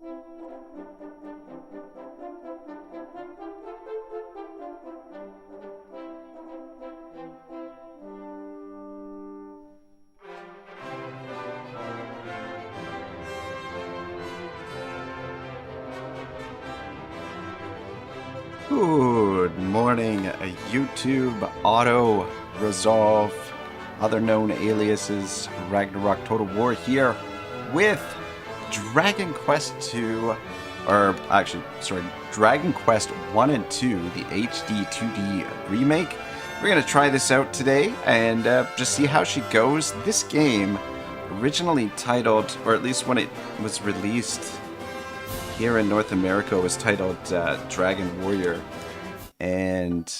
Good morning, YouTube, Otto, Resolve, other known aliases, Ragnarok Total War here with Dragon Quest 2, or actually, sorry, Dragon Quest 1 and 2, the HD 2D remake. We're going to try this out today and just see how she goes. This game, originally titled, or at least when it was released here in North America, was titled Dragon Warrior, and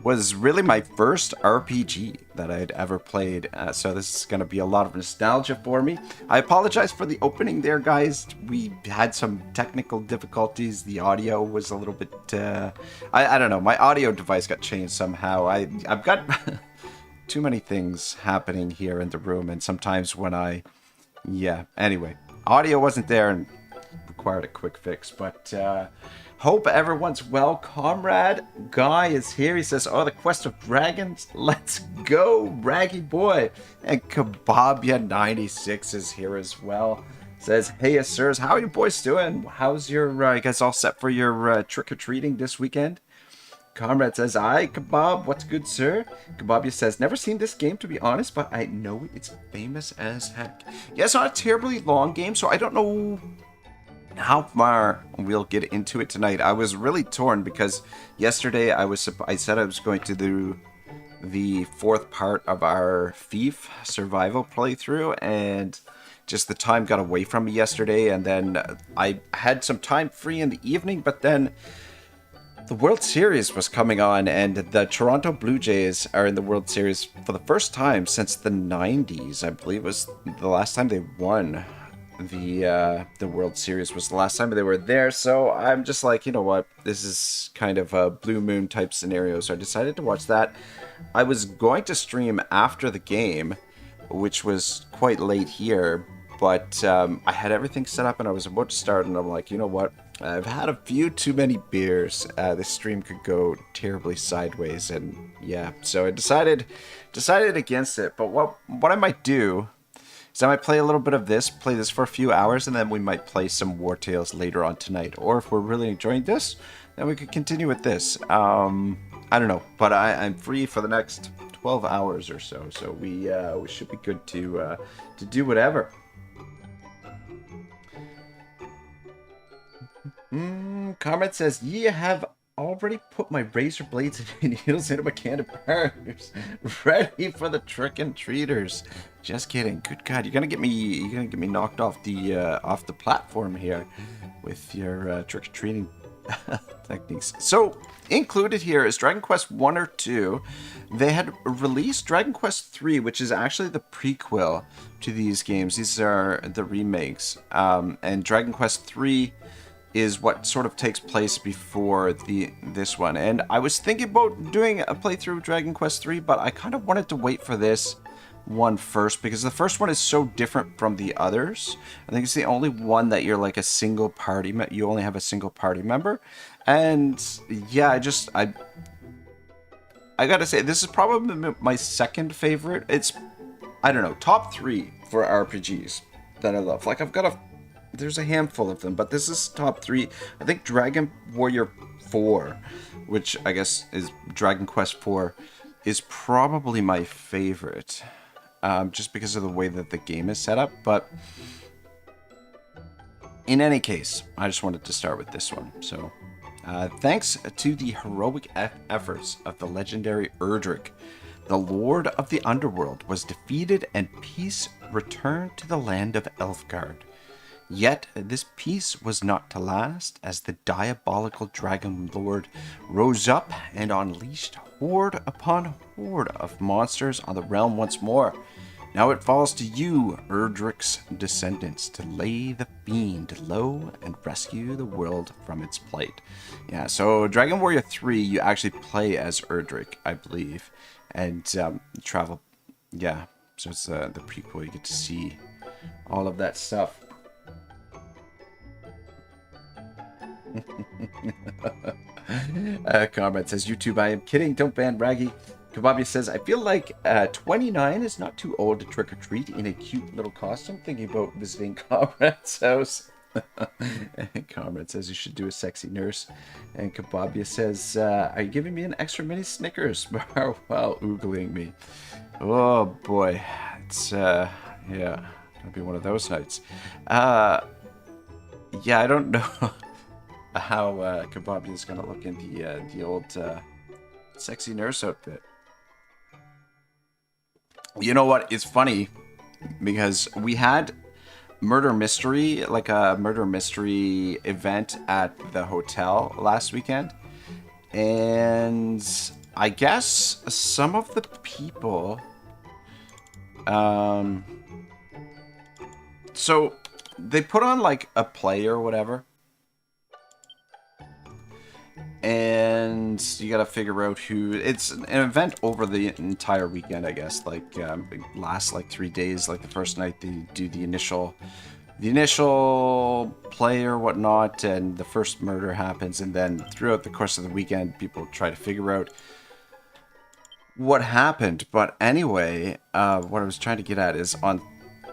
was really my first RPG that I'd ever played. So this is going to be a lot of nostalgia for me. I apologize for the opening there, guys. We had some technical difficulties. The audio was a little bit... I don't know. My audio device got changed somehow. I've got too many things happening here in the room, and sometimes when I... Yeah, anyway. Audio wasn't there and required a quick fix, but hope everyone's well. Comrade Guy is here. He says, oh, the quest of dragons, let's go, Raggy boy. And Kebabia96 is here as well. Says, hey sirs, how are you boys doing? How's your you guys all set for your trick-or-treating this weekend? Comrade says, aye, Kebab, what's good, sir? Kebabia says, never seen this game, to be honest, but I know it's famous as heck. Yeah, it's not a terribly long game, so I don't know how far we'll get into it tonight. I was really torn because yesterday I said I was going to do the fourth part of our Thief survival playthrough, and just the time got away from me yesterday, and then I had some time free in the evening, but then the World Series was coming on, and the Toronto Blue Jays are in the World Series for the first time since the 90s. I believe was the last time they won the World Series was the last time they were there. So I'm just like, you know what, this is kind of a Blue Moon type scenario, so I decided to watch that. I was going to stream after the game, which was quite late here, but I had everything set up and I was about to start, and I'm like, you know what, I've had a few too many beers. This stream could go terribly sideways, and yeah, so I decided against it. But what I might do, so I might play a little bit of this, play this for a few hours, and then we might play some War Tales later on tonight. Or if we're really enjoying this, then we could continue with this. I don't know, but I'm free for the next 12 hours or so, so we should be good to do whatever. Comrade says, you have already put my razor blades and needles into my can of pears, ready for the trick-and-treaters. Just kidding. Good God, you're gonna get me knocked off the platform here with your trick-or-treating techniques. So included here is Dragon Quest 1 or 2. They had released Dragon Quest 3, which is actually the prequel to these games. These are the remakes, and Dragon Quest 3 is what sort of takes place before this one. And I was thinking about doing a playthrough of Dragon Quest 3, but I kind of wanted to wait for this one first, because the first one is so different from the others. I think it's the only one that you're like a single party, you only have a single party member. And yeah, I gotta say, this is probably my second favorite. It's, I don't know, top 3 for RPGs that I love. Like, there's a handful of them, but this is top 3. I think Dragon Warrior 4, which I guess is Dragon Quest 4, is probably my favorite, just because of the way that the game is set up. But in any case, I just wanted to start with this one. So thanks to the heroic efforts of the legendary Erdrick, the Lord of the Underworld was defeated and peace returned to the land of Alefgard. Yet this peace was not to last, as the diabolical Dragonlord rose up and unleashed horde upon horde of monsters on the realm once more. Now it falls to you, Erdrick's descendants, to lay the fiend low and rescue the world from its plight. Yeah, so Dragon Warrior 3, you actually play as Erdrick, I believe, and travel. Yeah, so it's the prequel. You get to see all of that stuff. Comrade says, YouTube, I am kidding. Don't ban Raggy. Kababi says, I feel like 29 is not too old to trick-or-treat in a cute little costume. Thinking about visiting Comrade's house. Comrade says you should do a sexy nurse. And Kababia says, are you giving me an extra mini Snickers while oogling me? Oh boy. It's, yeah, gonna be one of those nights. Yeah, I don't know how Kababia is gonna look in the old sexy nurse outfit. You know what? It's funny because we had murder mystery, like a murder mystery event at the hotel last weekend, and I guess some of the people, so they put on like a play or whatever, and you gotta figure out who. It's an event over the entire weekend, I guess. Like it lasts like 3 days. Like the first night they do the initial play or whatnot, and the first murder happens, and then throughout the course of the weekend, people try to figure out what happened. But anyway, what I was trying to get at is on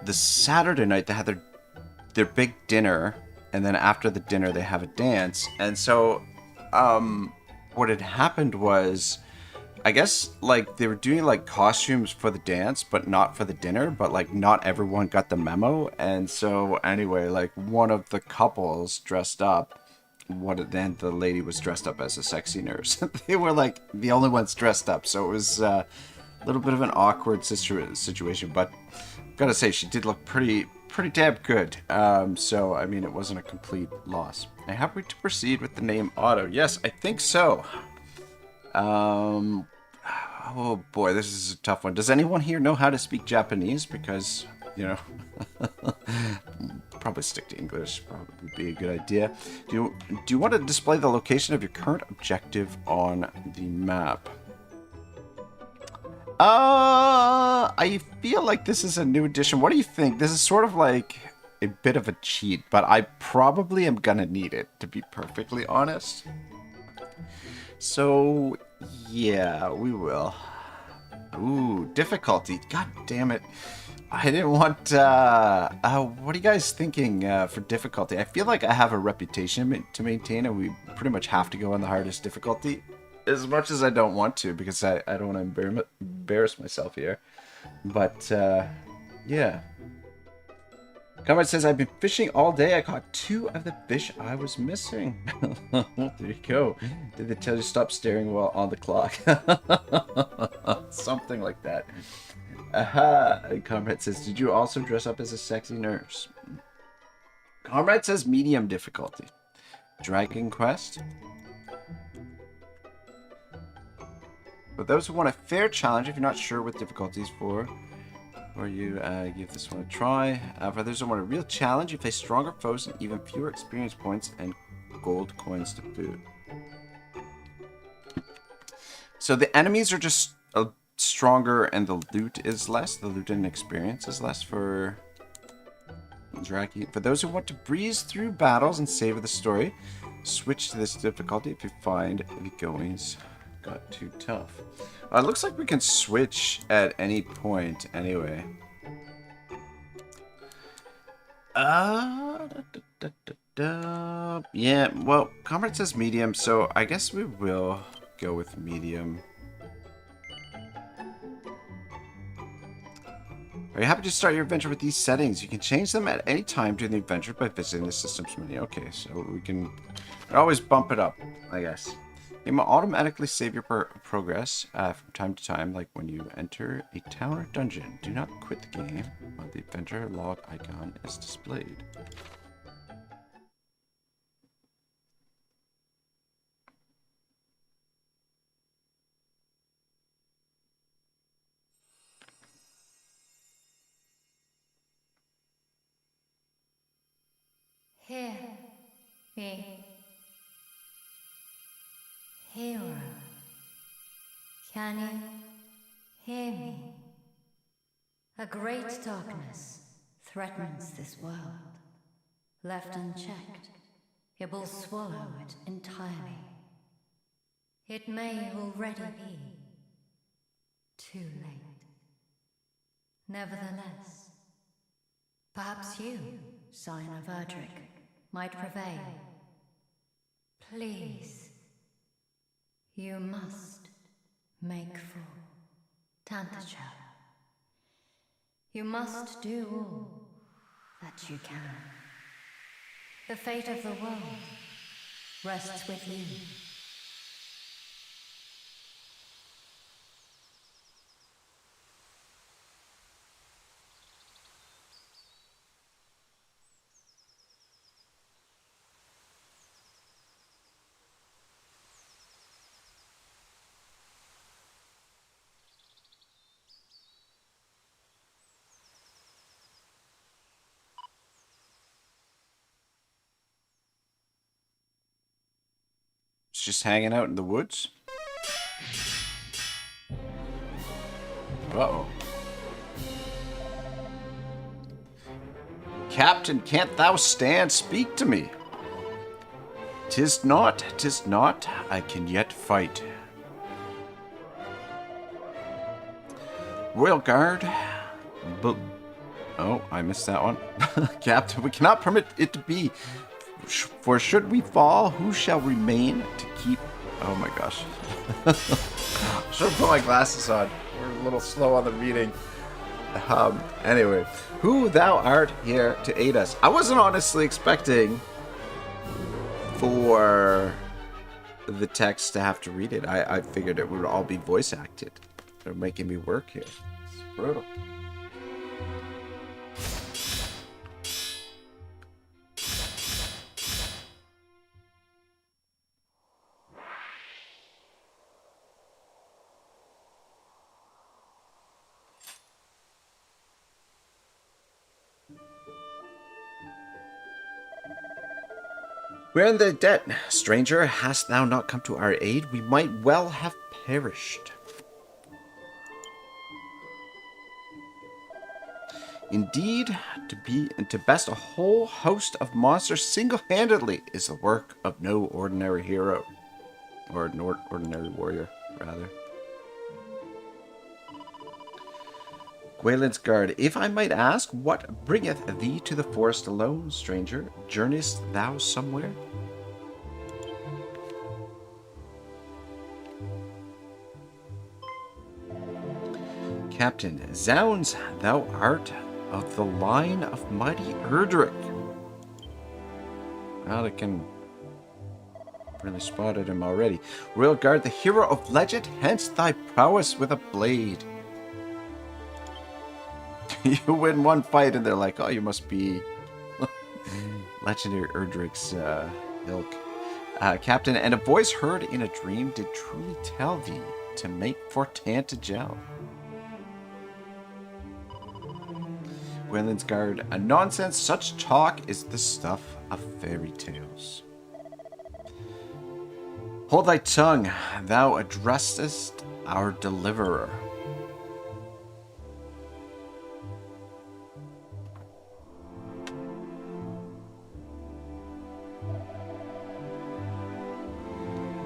the Saturday night they had their big dinner, and then after the dinner they have a dance, and so. What had happened was, I guess, like, they were doing, like, costumes for the dance, but not for the dinner, but, like, not everyone got the memo, and so, anyway, like, one of the couples dressed up, then the lady was dressed up as a sexy nurse. They were, like, the only ones dressed up, so it was, a little bit of an awkward situation, but, gotta say, she did look pretty damn good. So, I mean, it wasn't a complete loss. I'm happy to proceed with the name Otto. Yes, I think so. Oh boy, this is a tough one. Does anyone here know how to speak Japanese? Because, you know, probably stick to English. Probably be a good idea. Do you want to display the location of your current objective on the map? I feel like this is a new addition. What do you think? This is sort of like a bit of a cheat, but I probably am gonna need it, to be perfectly honest. So, yeah, we will. Ooh, difficulty. God damn it. I didn't want, what are you guys thinking for difficulty? I feel like I have a reputation to maintain, and we pretty much have to go on the hardest difficulty. As much as I don't want to, because I don't want to embarrass myself here. But, yeah. Comrade says, I've been fishing all day. I caught 2 of the fish I was missing. Well, there you go. Did they tell you to stop staring while on the clock? Something like that. Aha. Comrade says, did you also dress up as a sexy nurse? Comrade says medium difficulty. Dragon Quest. For those who want a fair challenge, if you're not sure what difficulties for, or you give this one a try. For those who want a real challenge, you face stronger foes and even fewer experience points and gold coins to boot. So the enemies are just stronger and the loot is less. The loot and experience is less for Draki. For those who want to breeze through battles and savor the story, switch to this difficulty if you find the goings got too tough. It looks like we can switch at any point anyway. Yeah, well, Comrade says medium, so I guess we will go with medium. Are you happy to start your adventure with these settings? You can change them at any time during the adventure by visiting the system's menu. Okay, so we can always bump it up, I guess. It will automatically save your progress from time to time, like when you enter a town or dungeon. Do not quit the game while the adventure log icon is displayed. Hear me. Hero. Can you hear me? A great darkness threatens this world. Left unchecked, it will swallow it entirely. It may already be too late. Nevertheless, perhaps you, Scion of Erdrick, might prevail. Please, you must make for Tantachel. You must do all that you can. The fate of the world rests with you. It's just hanging out in the woods. Uh-oh. Captain, can't thou stand? Speak to me. 'Tis not, I can yet fight. Royal Guard. Oh, I missed that one. Captain, we cannot permit it to be. For should we fall, who shall remain to keep... Oh my gosh. Should have put my glasses on. We're a little slow on the reading. Anyway. Who thou art here to aid us. I wasn't honestly expecting for the text to have to read it. I figured it would all be voice acted. They're making me work here. It's brutal. We're in the debt, stranger. Hast thou not come to our aid? We might well have perished. Indeed, to best a whole host of monsters single-handedly is the work of no ordinary hero. Or an ordinary warrior, rather. Gwaelin's guard, if I might ask, what bringeth thee to the forest alone, stranger? Journeyest thou somewhere? Captain, zounds, thou art of the line of mighty Erdrick. Well, I can really spotted him already. Royal Guard, the hero of legend, hence thy prowess with a blade. You win one fight and they're like, oh, you must be legendary Erdrick's ilk. Captain, and a voice heard in a dream did truly tell thee to make for Tantagel. Gwaelin's Guard, a nonsense, such talk is the stuff of fairy tales. Hold thy tongue, thou addressest our deliverer.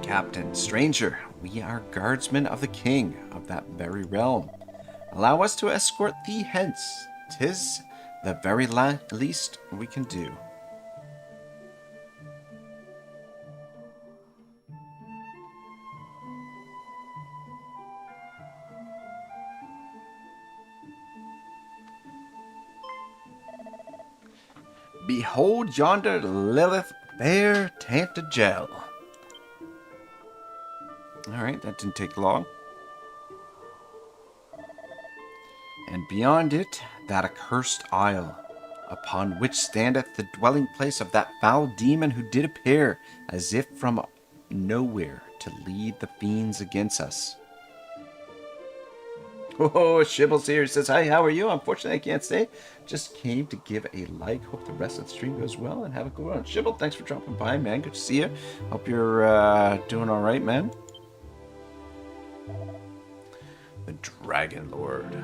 Captain, stranger, we are guardsmen of the king of that very realm. Allow us to escort thee hence. 'Tis the very least we can do. Behold yonder Lilith fair Tantagel. Alright, that didn't take long. And beyond it, that accursed isle, upon which standeth the dwelling place of that foul demon who did appear, as if from nowhere, to lead the fiends against us. Oh, Shibble's here. He says, hi, how are you? Unfortunately, I can't stay. Just came to give a like. Hope the rest of the stream goes well and have a good one. Shibble, thanks for dropping by, man. Good to see you. Hope you're doing all right, man. The Dragonlord.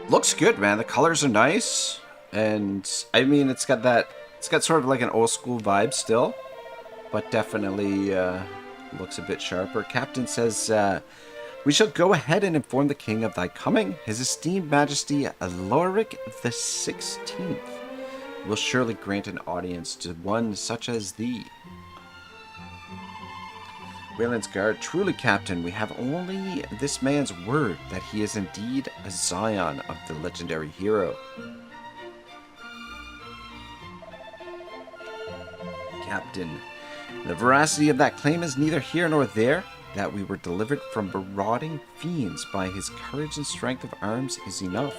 Looks good, man. The colors are nice, and I mean, it's got sort of like an old school vibe still, but definitely looks a bit sharper. Captain says, "We shall go ahead and inform the king of thy coming. His esteemed Majesty Alefgard the 16th will surely grant an audience to one such as thee." Wayland's guard, "Truly, Captain, we have only this man's word that he is indeed a scion of the legendary hero." Captain, "The veracity of that claim is neither here nor there. That we were delivered from marauding fiends by his courage and strength of arms is enough.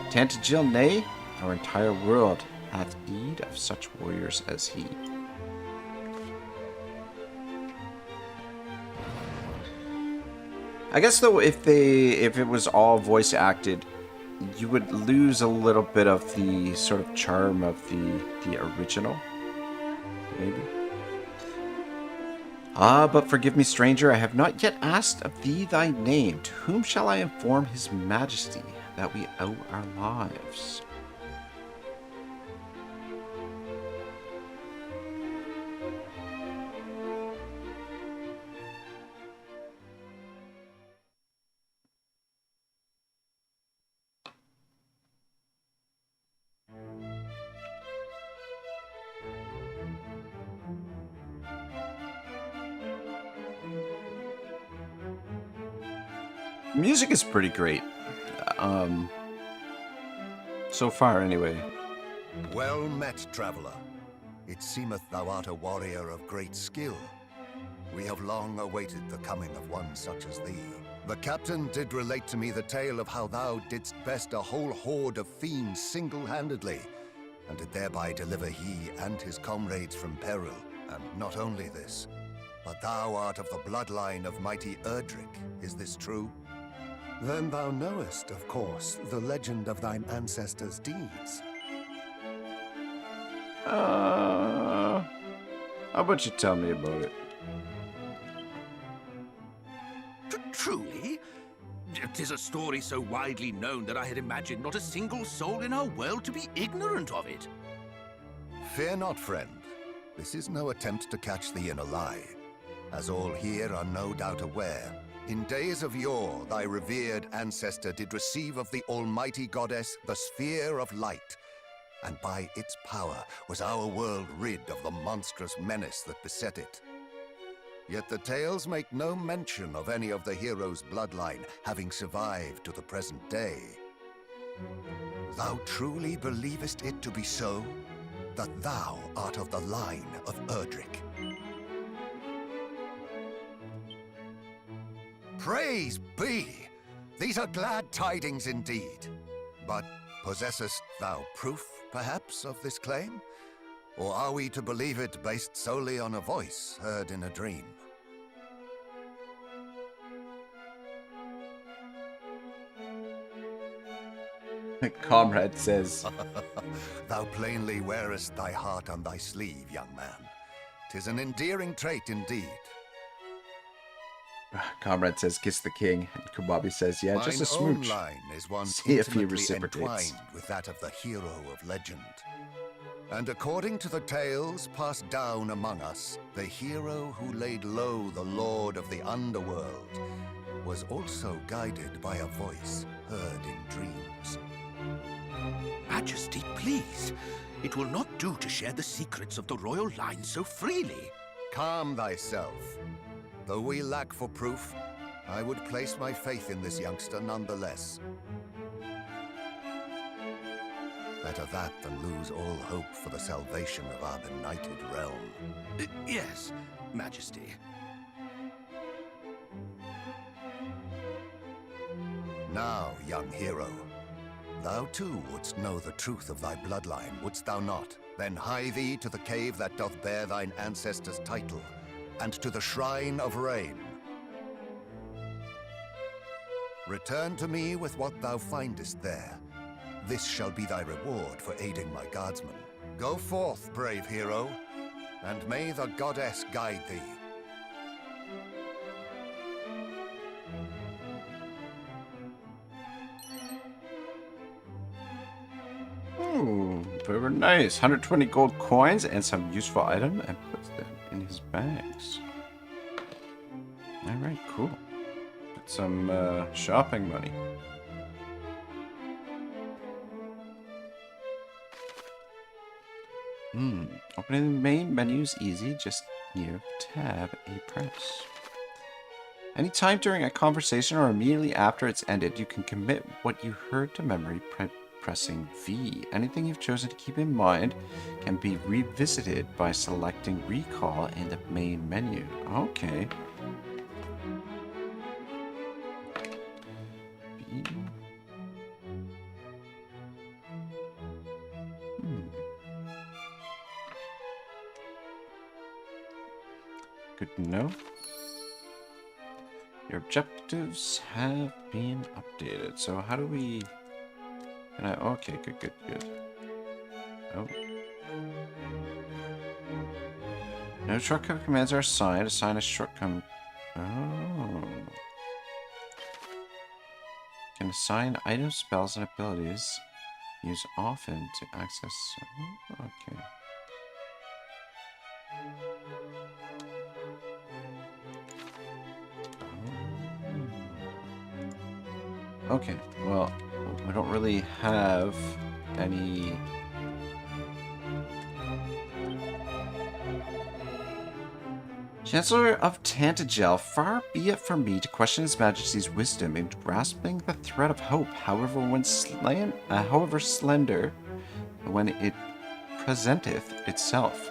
Tantagil, nay, our entire world hath need of such warriors as he." I guess though, if it was all voice acted, you would lose a little bit of the sort of charm of the original, maybe. "Ah, but forgive me, stranger, I have not yet asked of thee thy name. To whom shall I inform his majesty that we owe our lives?" Music is pretty great. So far, anyway. "Well met, traveller. It seemeth thou art a warrior of great skill. We have long awaited the coming of one such as thee. The captain did relate to me the tale of how thou didst best a whole horde of fiends single-handedly, and did thereby deliver he and his comrades from peril. And not only this, but thou art of the bloodline of mighty Erdrick. Is this true?" "Then thou knowest, of course, the legend of thine ancestors' deeds." How about you tell me about it? Truly? 'Tis a story so widely known that I had imagined not a single soul in our world to be ignorant of it. Fear not, friend. This is no attempt to catch thee in a lie. As all here are no doubt aware, in days of yore, thy revered ancestor did receive of the almighty goddess the sphere of light, and by its power was our world rid of the monstrous menace that beset it. Yet the tales make no mention of any of the hero's bloodline having survived to the present day. Thou truly believest it to be so, that thou art of the line of Erdrick? Praise be! These are glad tidings indeed. But possessest thou proof, perhaps, of this claim? Or are we to believe it based solely on a voice heard in a dream? Comrade says, Thou plainly wearest thy heart on thy sleeve, young man. 'Tis an endearing trait indeed. Comrade says, "Kiss the king." And Kubabi says, "Yeah, just a Mine own smooch." line is one See if he intimately reciprocates. entwined with that of the hero of legend. And according to the tales passed down among us, the hero who laid low the lord of the Underworld was also guided by a voice heard in dreams. Majesty, please. It will not do to share the secrets of the royal line so freely. Calm thyself. Though we lack for proof, I would place my faith in this youngster nonetheless. Better that than lose all hope for the salvation of our benighted realm. Yes, Majesty. Now, young hero, thou too wouldst know the truth of thy bloodline, wouldst thou not? Then hie thee to the cave that doth bear thine ancestors' title, and to the Shrine of Rain. Return to me with what thou findest there. This shall be thy reward for aiding my guardsmen. Go forth, brave hero, and may the goddess guide thee. Ooh, very nice. 120 gold coins and some useful item, and puts them in his bags. Alright, cool. Get some shopping money. Opening the main menu is easy, just near tab a press. Anytime during a conversation or immediately after it's ended, you can commit what you heard to memory pressing V. Anything you've chosen to keep in mind can be revisited by selecting recall in the main menu. Okay. V. Good to know. Your objectives have been updated. So how do we... Can I... Okay, good. Oh. No shortcut commands are assigned. Assign a shortcut... Oh. Can assign items, spells, and abilities. Use often to access... Oh, okay. Okay, well, we don't really have any... Chancellor of Tantagel, far be it from me to question His Majesty's wisdom in grasping the thread of hope, however slender, when it presenteth itself.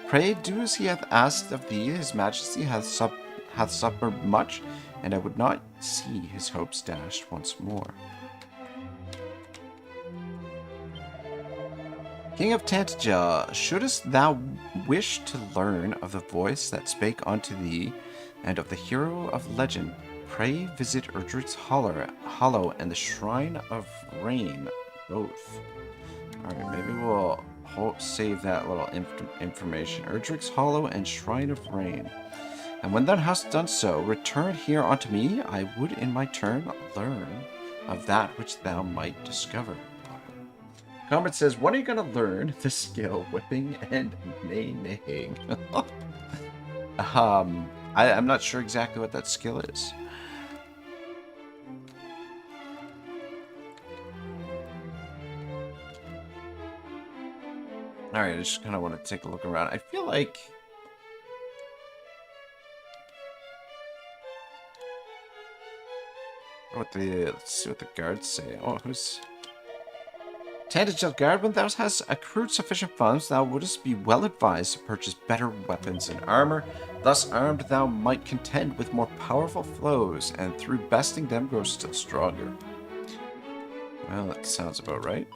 Pray do as he hath asked of thee. His Majesty hath suffered much, and I would not see his hopes dashed once more. King of Tantagel, shouldest thou wish to learn of the voice that spake unto thee, and of the hero of legend, pray visit Erdrick's Hollow and the Shrine of Rain, both. Alright, maybe we'll save that little information. Erdrick's Hollow and Shrine of Rain. And when thou hast done so, return here unto me. I would in my turn learn of that which thou might discover. Comrade says, when are you going to learn the skill whipping and neighing? I'm not sure exactly what that skill is. Alright, I just kind of want to take a look around. I feel like... Let's see what the guards say. Oh, who's... Tantagel guard, when thou hast accrued sufficient funds, thou wouldst be well advised to purchase better weapons and armor. Thus armed, thou might contend with more powerful foes, and through besting them grow still stronger. Well, that sounds about right.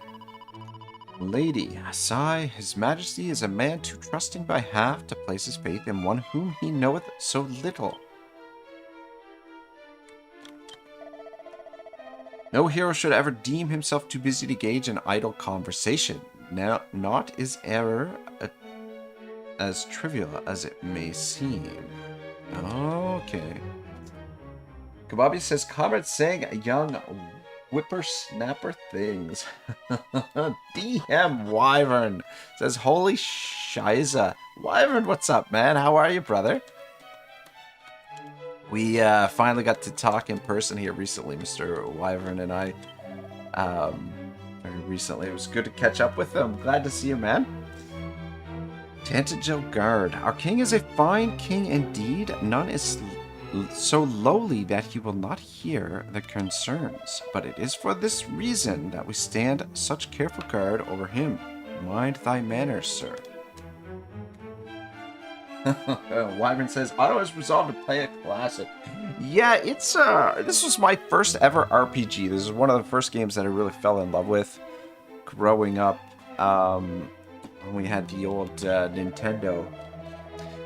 Lady, sigh, His Majesty is a man too trusting by half to place his faith in one whom he knoweth so little. No hero should ever deem himself too busy to engage in idle conversation. Now, not is error as trivial as it may seem. Okay. Kababi says, comrade saying young whippersnapper things. DM Wyvern says, holy shiza. Wyvern, what's up, man? How are you, brother? We finally got to talk in person here recently, Mr. Wyvern and I. Very recently. It was good to catch up with him. Glad to see you, man. Tantagel Guard. Our king is a fine king indeed. None is so lowly that he will not hear the concerns. But it is for this reason that we stand such careful guard over him. Mind thy manners, sir. Wyvern says, Otto has resolved to play a classic. Yeah, it's this was my first ever RPG. This is one of the first games that I really fell in love with growing up when we had the old Nintendo.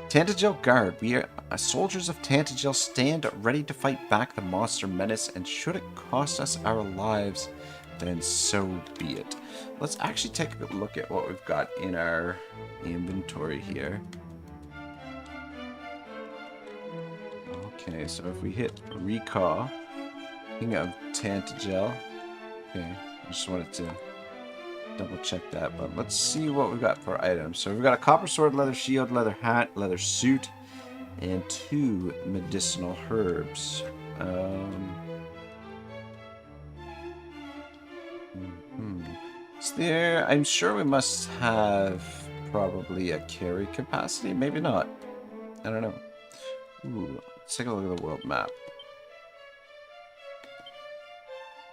Tantagel Guard. We are soldiers of Tantagel, stand ready to fight back the monster menace, and should it cost us our lives, then so be it. Let's actually take a look at what we've got in our inventory here. Okay, so if we hit recall, King of Tantagel. Okay, I just wanted to double check that, but let's see what we've got for items. So we've got a copper sword, leather shield, leather hat, leather suit, and 2 medicinal herbs. Is there... I'm sure we must have probably a carry capacity. Maybe not. I don't know. Ooh, let's take a look at the world map.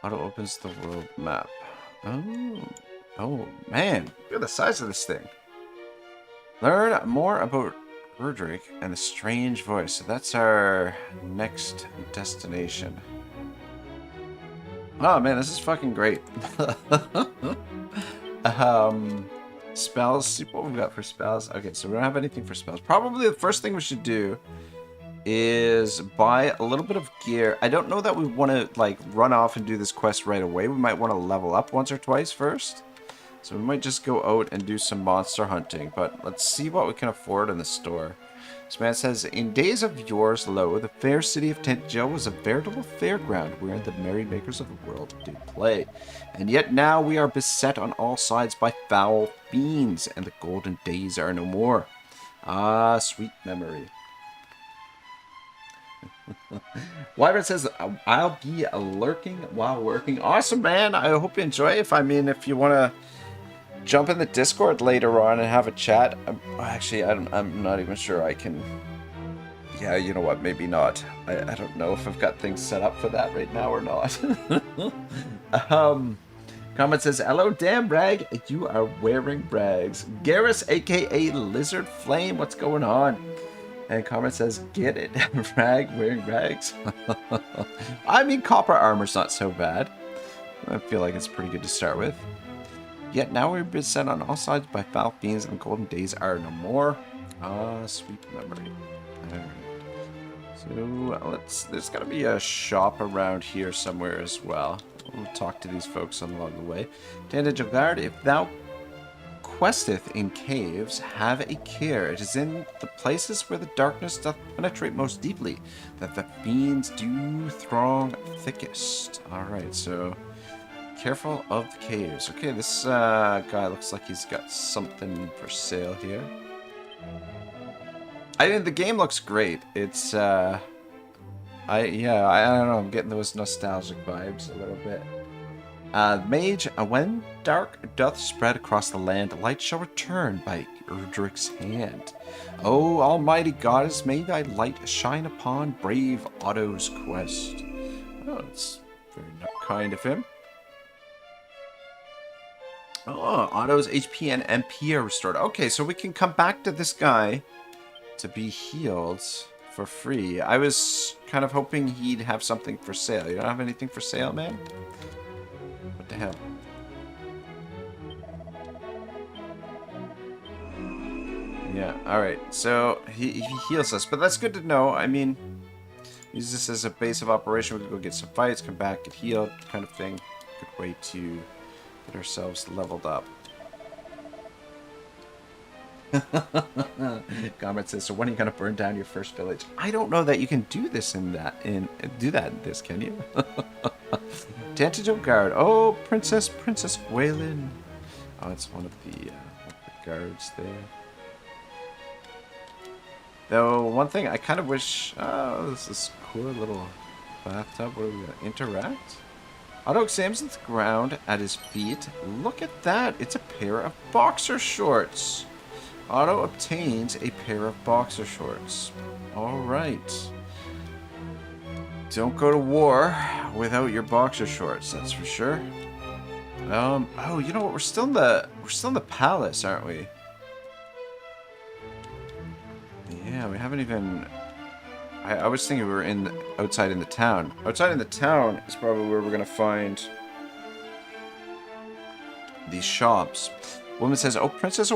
Auto opens the world map. Oh man, look at the size of this thing. Learn more about Erdrick and the strange voice. So that's our next destination. Oh man, this is fucking great. Spells. See what we've got for spells. Okay, so we don't have anything for spells. Probably the first thing we should do is buy a little bit of gear. I don't know that we want to like run off and do this quest right away. We might want to level up once or twice first. So we might just go out and do some monster hunting. But let's see what we can afford in the store. This man says, in days of yore's lo, the fair city of Tentjo was a veritable fairground where the merrymakers of the world did play. And yet now we are beset on all sides by foul fiends, and the golden days are no more. Ah, sweet memory. Wyvern says, I'll be lurking while working. Awesome, man. I hope you enjoy. If you want to jump in the Discord later on and have a chat. Actually, I'm not even sure I can. Yeah, you know what? Maybe not. I don't know if I've got things set up for that right now or not. Comment says, hello, damn rag. You are wearing brags. Garrus, aka Lizard Flame. What's going on? And comment says, get it, rag wearing rags. I mean, copper armor's not so bad. I feel like it's pretty good to start with. Yet now we're beset on all sides by foul fiends, and the golden days are no more. Ah, sweet memory. Alright. So there's gotta be a shop around here somewhere as well. We'll talk to these folks along the way. Dragonlord, if thou questeth in caves, have a care. It is in the places where the darkness doth penetrate most deeply that the fiends do throng thickest. Alright, so careful of the caves. Okay, this guy looks like he's got something for sale here. I mean, the game looks great. It's I don't know, I'm getting those nostalgic vibes a little bit. Mage, when dark doth spread across the land, light shall return by Erdrick's hand. O almighty goddess, may thy light shine upon brave Otto's quest. Oh, it's very kind of him. Oh, Otto's HP and MP are restored. Okay, so we can come back to this guy to be healed for free. I was kind of hoping he'd have something for sale. You don't have anything for sale, man? What the hell? Yeah, alright. So, he heals us. But that's good to know. I mean, use this as a base of operation. We can go get some fights, come back, get healed, kind of thing. Good way to get ourselves leveled up. Comment says, so when are you gonna burn down your first village? I don't know that you can do this in this, can you? Dragonlord. Oh, Princess Waylon. Oh, it's one of the guards there. Though one thing I kind of wish. Oh, this is cool little bathtub. What are we gonna interact? Otto examines the ground at his feet. Look at that! It's a pair of boxer shorts. Otto obtains a pair of boxer shorts. Alright. Don't go to war without your boxer shorts, that's for sure. Oh, you know what? We're still in the palace, aren't we? Yeah, we haven't even. I was thinking we were outside in the town. Outside in the town is probably where we're gonna find these shops. Woman says, oh princess,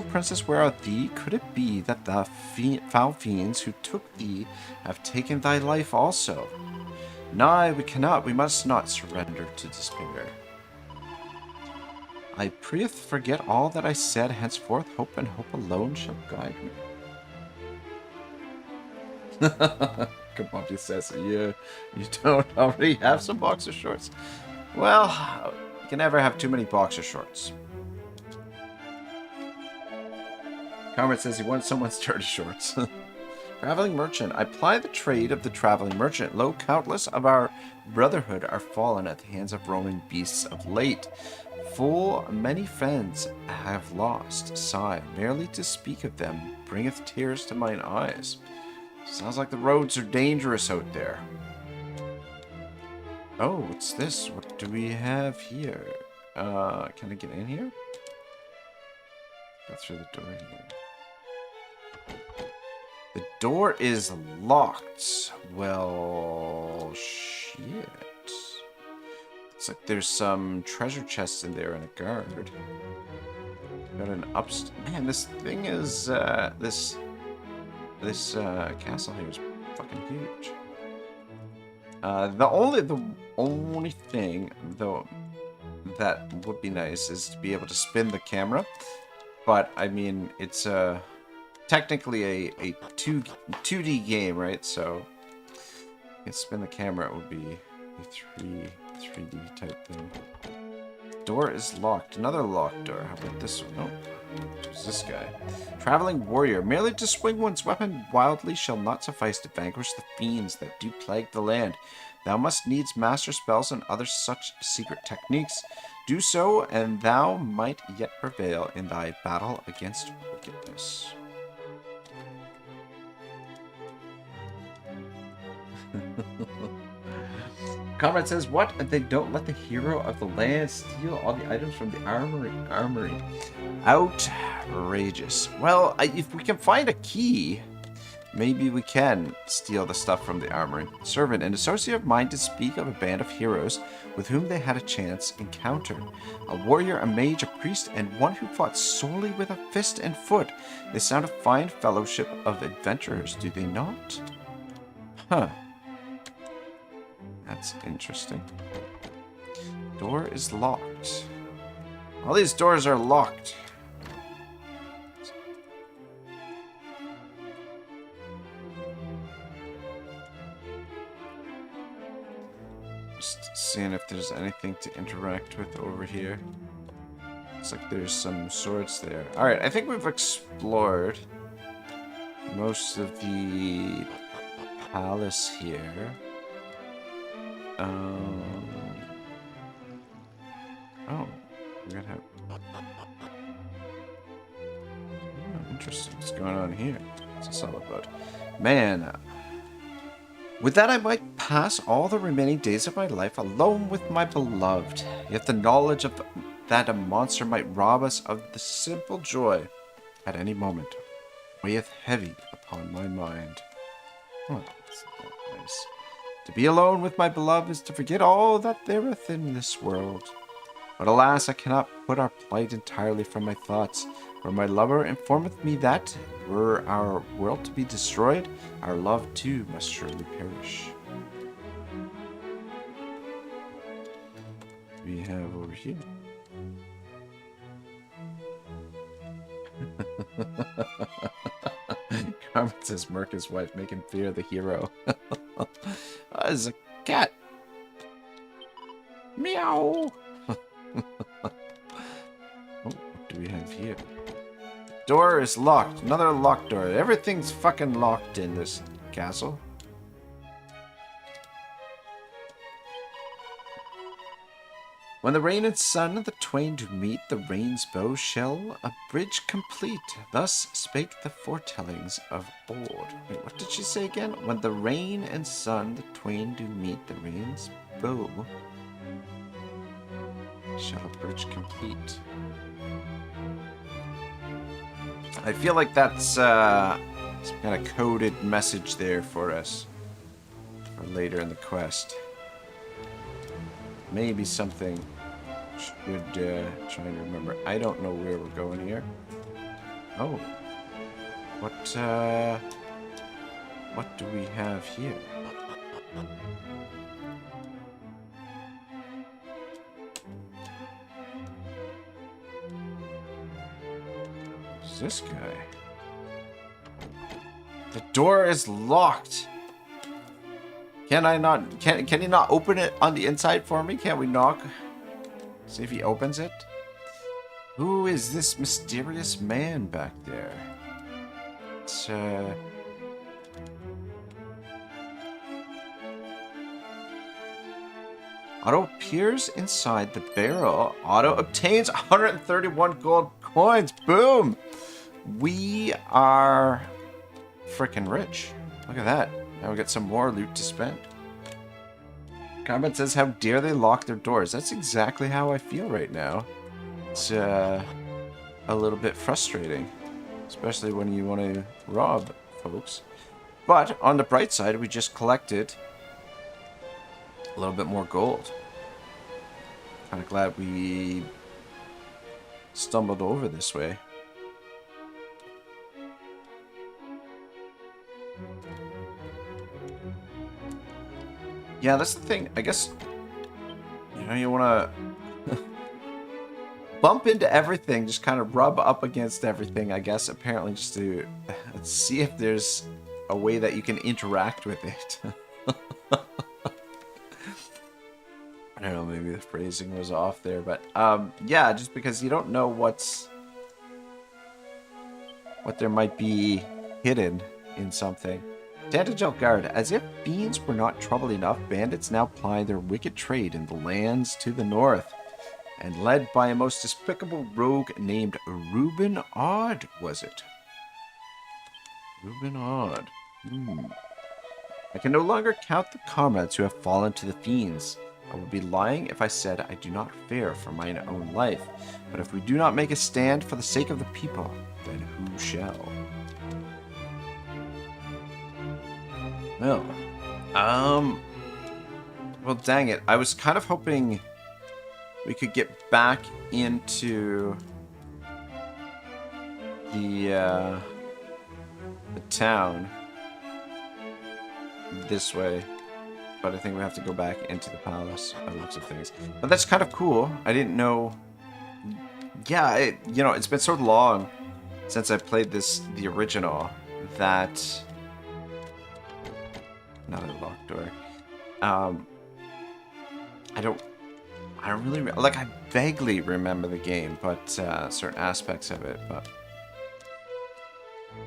where are thee? Could it be that the foul fiends who took thee have taken thy life also? Nay, we must not surrender to despair. I prithee forget all that I said, henceforth hope and hope alone shall guide me. Kabampi says, you don't already have some boxer shorts? Well, you can never have too many boxer shorts. Comrade says he wants someone's dirty shorts. Traveling merchant. I ply the trade of the traveling merchant. Lo, countless of our brotherhood are fallen at the hands of roaming beasts of late. Full many friends have lost. Sigh, merely to speak of them bringeth tears to mine eyes. Sounds like the roads are dangerous out there. Oh, what's this? What do we have here? Can I get in here? Go through the door here. The door is locked. Well, shit. Looks like there's some treasure chests in there and a guard. Got an Man, this thing is, this castle here is fucking huge. The only thing, though, that would be nice is to be able to spin the camera. But, I mean, it's, technically a 2D game, right? So you can spin the camera, it would be a 3D type thing. Door is locked. Another locked door. How about this one? Nope. Who's this guy? Traveling warrior. Merely to swing one's weapon wildly shall not suffice to vanquish the fiends that do plague the land. Thou must needs master spells and other such secret techniques. Do so, and thou might yet prevail in thy battle against wickedness. Comrade says, what? They don't let the hero of the land steal all the items from the armory. Outrageous. Well, if we can find a key, maybe we can steal the stuff from the armory. Servant, an associate of mine did speak of a band of heroes with whom they had a chance encounter. A warrior, a mage, a priest, and one who fought solely with a fist and foot. They sound a fine fellowship of adventurers, do they not? Huh. That's interesting. Door is locked. All these doors are locked. Just seeing if there's anything to interact with over here. Looks like there's some swords there. Alright, I think we've explored most of the palace here. Oh, we're gonna have... Oh, interesting. What's going on here? What's this all about? Man, with that I might pass all the remaining days of my life alone with my beloved. Yet the knowledge of that a monster might rob us of the simple joy at any moment weigheth heavy upon my mind. Oh, that's not nice. To be alone with my beloved is to forget all that there is in this world. But alas, I cannot put our plight entirely from my thoughts, for my lover informeth me that, were our world to be destroyed, our love too must surely perish. What do we have over here? Carmen says Merca's wife, make him fear the hero. It's a cat. Meow. Oh, what do we have here? Door is locked. Another locked door. Everything's fucking locked in this castle. When the rain and sun the twain do meet, the rain's bow shall a bridge complete. Thus spake the foretellings of old. Wait, what did she say again? When the rain and sun the twain do meet, the rain's bow shall a bridge complete. I feel like that's some kind of coded message there for us for later in the quest. Maybe something should try to remember. I don't know where we're going here. Oh, what do we have here? Who's this guy? The door is locked. Can I not? Can he not open it on the inside for me? Can't we knock? See if he opens it. Who is this mysterious man back there? Otto peers inside the barrel. Otto obtains 131 gold coins. Boom! We are freaking rich. Look at that. Now we got some more loot to spend. Comment says, how dare they lock their doors? That's exactly how I feel right now. It's a little bit frustrating. Especially when you want to rob folks. But on the bright side, we just collected a little bit more gold. Kind of glad we stumbled over this way. Yeah, that's the thing. I guess, you know, you want to bump into everything, just kind of rub up against everything, I guess, apparently, just to see if there's a way that you can interact with it. I don't know, maybe the phrasing was off there, but yeah, just because you don't know what there might be hidden in something. Alefgard, as if fiends were not trouble enough, bandits now ply their wicked trade in the lands to the north, and led by a most despicable rogue named Rubiss, was it? Rubiss. I can no longer count the comrades who have fallen to the fiends. I would be lying if I said I do not fear for mine own life, but if we do not make a stand for the sake of the people, then who shall? Well, well, dang it. I was kind of hoping we could get back into the town this way, but I think we have to go back into the palace by looks of things. But that's kind of cool. I didn't know. Yeah, you know, it's been so long since I played the original, that. Not a locked door. I don't really like. I vaguely remember the game, but certain aspects of it. But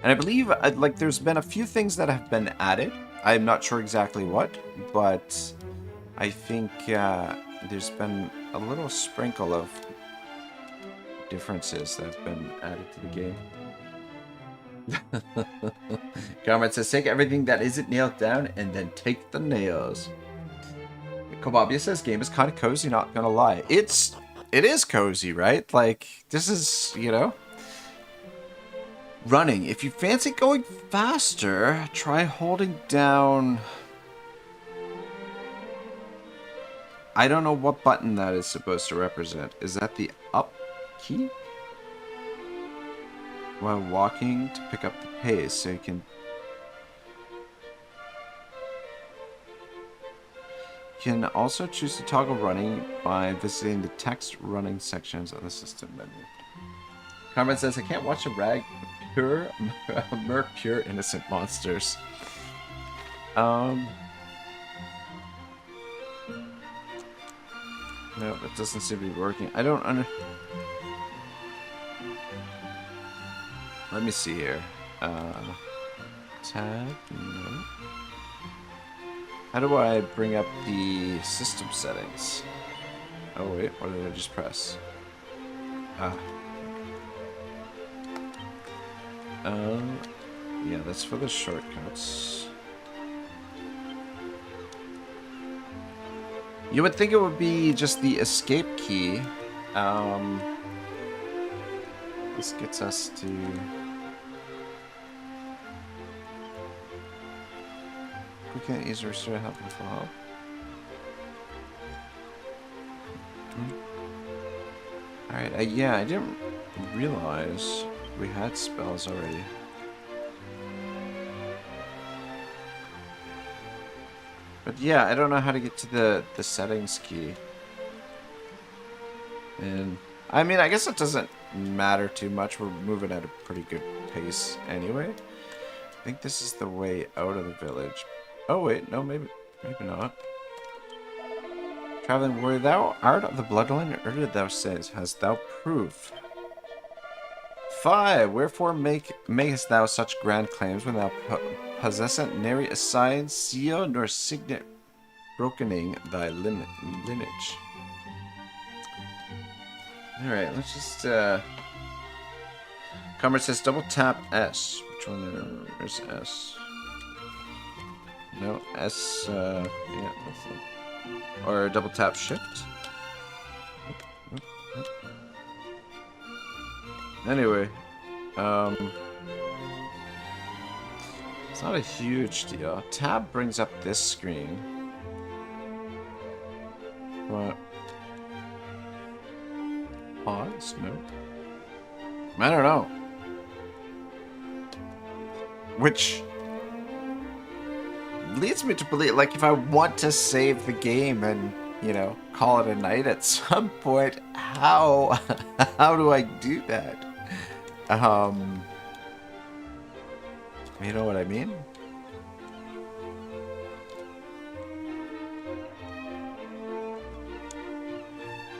and I believe like there's been a few things that have been added. I'm not sure exactly what, but I think there's been a little sprinkle of differences that have been added to the game. Comrade says, take everything that isn't nailed down and then take the nails. Kobabia says, game is kind of cozy, not gonna lie. It is cozy, right? Like, this is, you know, running. If you fancy going faster, try holding down. I don't know what button that is supposed to represent. Is that the up key? While walking to pick up the pace, so you can also choose to toggle running by visiting the text running sections of the system menu. Carmen says, I can't watch a murk pure innocent monsters. No, it doesn't seem to be working. I don't Let me see here. Tab? No. How do I bring up the system settings? Oh wait, what did I just press? Yeah, that's for the shortcuts. You would think it would be just the escape key. This gets us to... Quick and easy restore help and full help. Alright, yeah, I didn't realize we had spells already. But yeah, I don't know how to get to the settings key. And, I mean, I guess it doesn't matter too much. We're moving at a pretty good pace anyway. I think this is the way out of the village. Oh wait, no, maybe not. Traveling where thou art of the bloodline, Erdrick thou says, hast thou proof? 5. Wherefore makest thou such grand claims when thou possessest nary a sign, seal, nor signet brokening thy lineage? Alright, let's just, Comrade says double tap S. Which one is S? No, S, yeah, that's it. Or double tap shift. Anyway, it's not a huge deal. Tab brings up this screen. What? Pause? No. I don't know. Which leads me to believe, like, if I want to save the game and, you know, call it a night at some point, how do I do that? You know what I mean?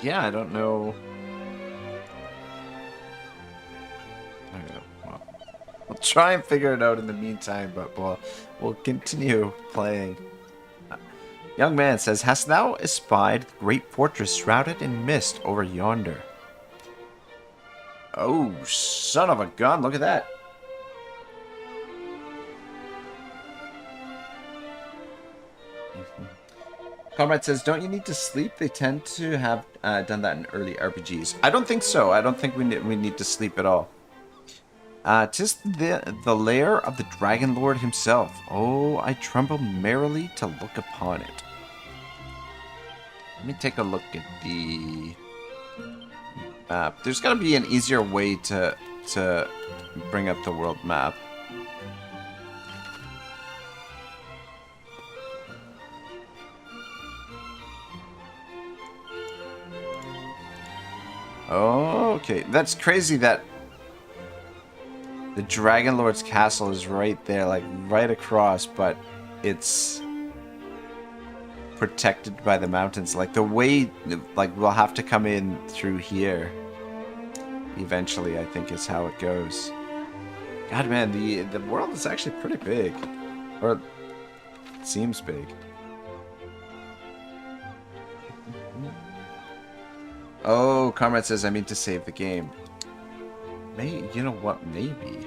Yeah, I don't know. We'll try and figure it out in the meantime, but we'll continue playing. Young man says, hast thou espied the great fortress shrouded in mist over yonder? Oh, son of a gun, look at that. Comrade says, don't you need to sleep? They tend to have done that in early RPGs. I don't think so. I don't think we need to sleep at all. 'Tis the lair of the Dragonlord himself. Oh, I tremble merrily to look upon it. Let me take a look at the map. There's got to be an easier way to bring up the world map. Oh, okay. That's crazy that the Dragonlord's castle is right there, like right across, but it's protected by the mountains. Like the way, like we'll have to come in through here eventually, I think is how it goes. God, man, the world is actually pretty big, or it seems big. Oh, Comrade says I mean to save the game. You know what? Maybe.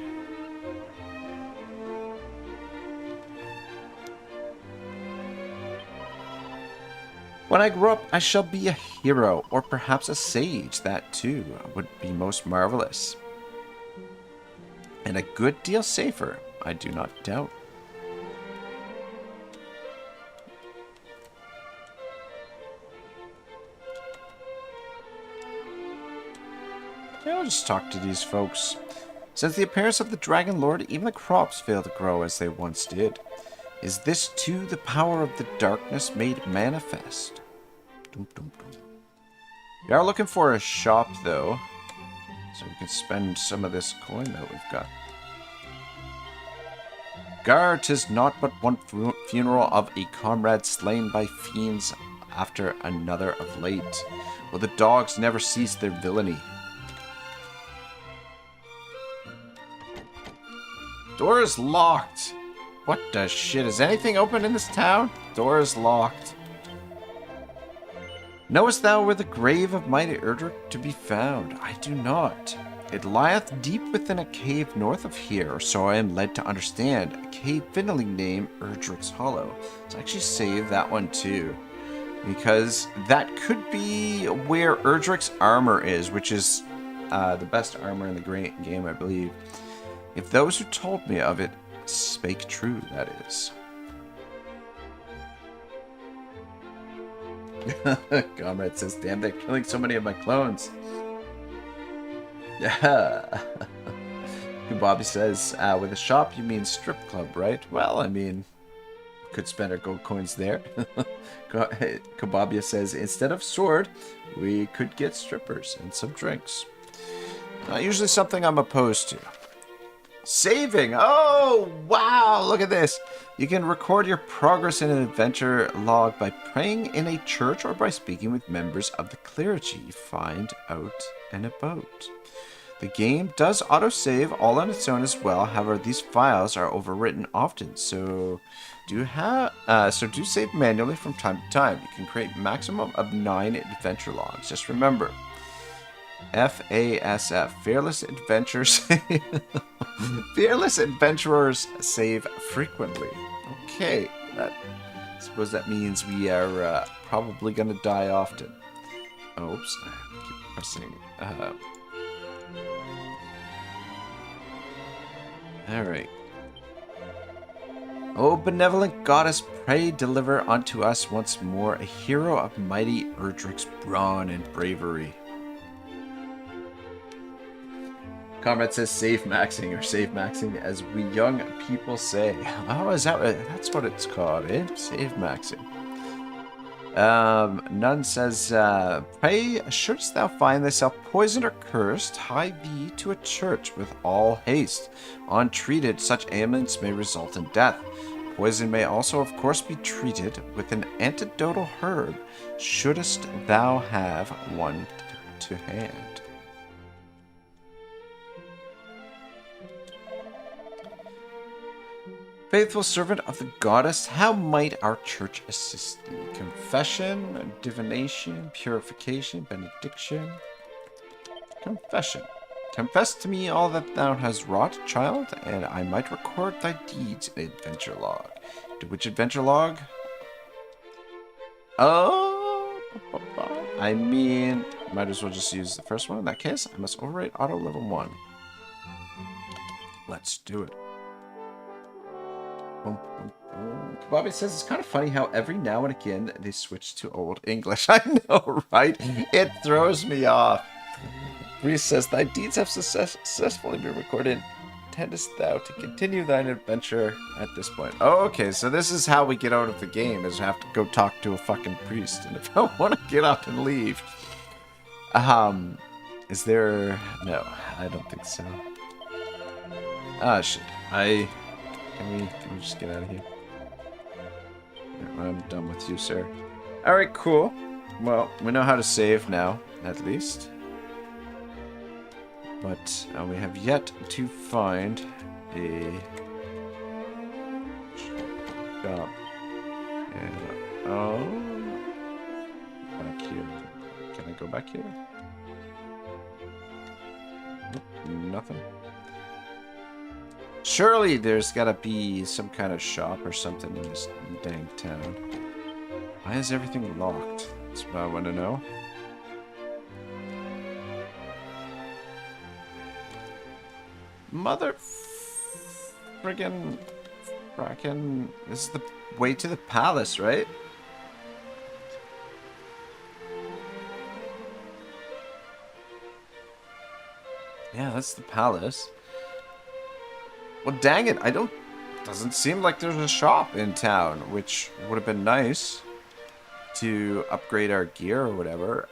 When I grow up, I shall be a hero, or perhaps a sage. That too would be most marvelous. And a good deal safer, I do not doubt. I'll just talk to these folks. Since the appearance of the Dragonlord, even the crops fail to grow as they once did. Is this too the power of the darkness made manifest? Dum, dum, dum. We are looking for a shop, though, so we can spend some of this coin that we've got. Gar, 'tis not but one funeral of a comrade slain by fiends after another of late. Will the dogs never cease their villainy? Door is locked. What the shit? Is anything open in this town? Door is locked. Knowest thou where the grave of mighty Erdrick to be found? I do not. It lieth deep within a cave north of here, or so I am led to understand. A cave fittingly named Erdrick's Hollow. So actually save that one too, because that could be where Erdrick's armor is, which is the best armor in the game, I believe. If those who told me of it spake true, that is. Comrade says, damn, they're killing so many of my clones. Yeah. Bobby says, with a shop, you mean strip club, right? Well, I mean, could spend our gold coins there. Kababia says, instead of sword, we could get strippers and some drinks. Not usually something I'm opposed to. Saving! Oh, wow! Look at this! You can record your progress in an adventure log by praying in a church or by speaking with members of the clergy. Find out and about. The game does autosave all on its own as well. However, these files are overwritten often, so do save manually from time to time. You can create maximum of 9 adventure logs. Just remember, FASF, Fearless Adventures. Fearless Adventurers save frequently. Okay, I suppose that means we are probably going to die often. Oops, I keep pressing. Alright. O benevolent goddess, pray deliver unto us once more a hero of mighty Erdrick's brawn and bravery. Comrade says save maxing, or save maxing as we young people say. Oh, is that's what it's called, eh? Save maxing. None says, pray, shouldst thou find thyself poisoned or cursed, hie thee to a church with all haste. Untreated, such ailments may result in death. Poison may also, of course, be treated with an antidotal herb, shouldst thou have one to hand. Faithful servant of the goddess, how might our church assist thee? Confession, divination, purification, benediction. Confession. Confess to me all that thou hast wrought, child, and I might record thy deeds in adventure log. To which adventure log? Oh, I mean, might as well just use the first one. In that case, I must overwrite Otto level 1. Let's do it. Bobby says it's kind of funny how every now and again they switch to Old English. I know, right? It throws me off. Reese says, thy deeds have successfully been recorded. Intendest thou to continue thine adventure at this point? Oh, okay, so this is how we get out of the game, is have to go talk to a fucking priest. And if I want to get up and leave... is there... No, I don't think so. Ah, shit. Can we just get out of here? I'm done with you, sir. Alright, cool. Well, we know how to save now, at least. But we have yet to find a shop. And, back here. Can I go back here? Nope, nothing. Surely there's gotta be some kind of shop or something in this dang town. Why is everything locked? That's what I want to know. Mother friggin' frackin'. This is the way to the palace, right? Yeah, that's the palace. Well, dang it, doesn't seem like there's a shop in town, which would have been nice to upgrade our gear or whatever.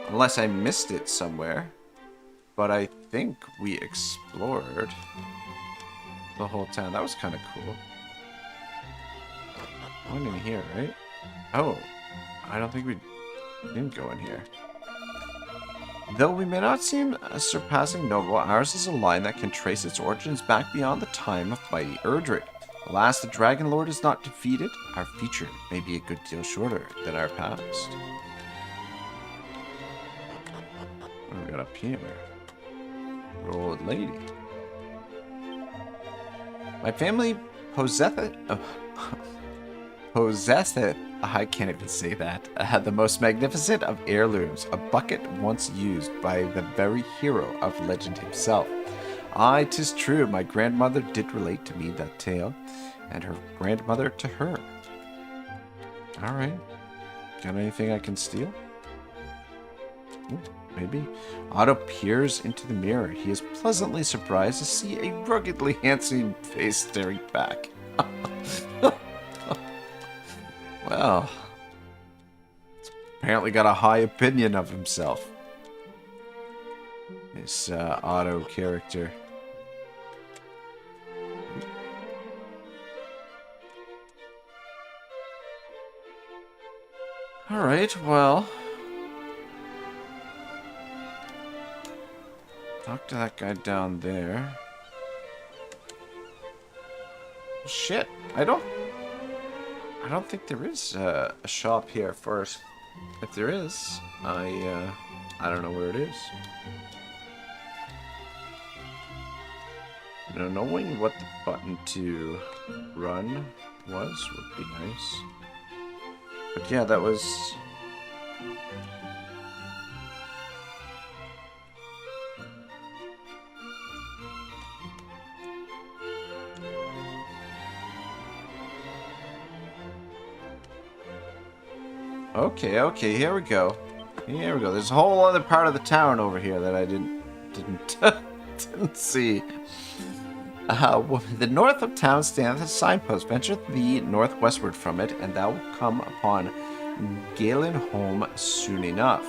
Unless I missed it somewhere, but I think we explored the whole town. That was kind of cool. I went in here, right? Oh, I don't think we didn't go in here. Though we may not seem surpassing noble, ours is a line that can trace its origins back beyond the time of mighty Erdrick. Alas, the Dragonlord is not defeated. Our future may be a good deal shorter than our past. What do we got up here? Old lady. My family possesseth, I can't even say that, the most magnificent of heirlooms, a bucket once used by the very hero of legend himself. Aye, 'tis true, my grandmother did relate to me that tale, and her grandmother to her. Alright. Got anything I can steal? Ooh, maybe. Otto peers into the mirror. He is pleasantly surprised to see a ruggedly handsome face staring back. Well, apparently got a high opinion of himself. This Otto character. Alright, well. Talk to that guy down there. Shit, I don't think there is a shop here first. If there is, I don't know where it is. You know, knowing what the button to run was would be nice. But yeah, that was... Okay, here we go. Here we go. There's a whole other part of the town over here that I didn't see. The north of town standeth a signpost. Venture thee northwestward from it, and thou wilt come upon Galenholm soon enough.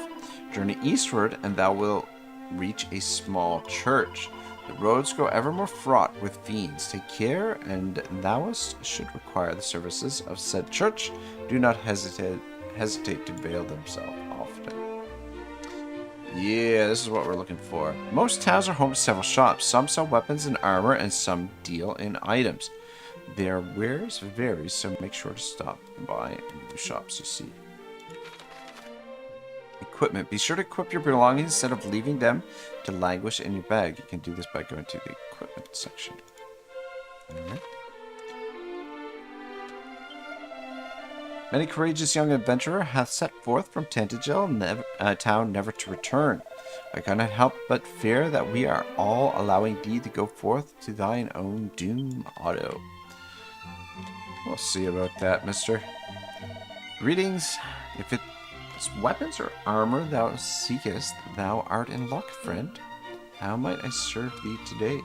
Journey eastward, and thou wilt reach a small church. The roads grow ever more fraught with fiends. Take care, and thou should require the services of said church. Do not hesitate to veil themselves often. Yeah, this is what we're looking for. Most towns are home to several shops. Some sell weapons and armor, and some deal in items. Their wares vary, so make sure to stop by in the shops you see. Equipment. Be sure to equip your belongings instead of leaving them to languish in your bag. You can do this by going to the equipment section. Alright. Many courageous young adventurer hath set forth from Tantagel, town never to return. I cannot help but fear that we are all allowing thee to go forth to thine own doom, Otto. We'll see about that, mister. Greetings. If it is weapons or armor thou seekest, thou art in luck, friend. How might I serve thee today?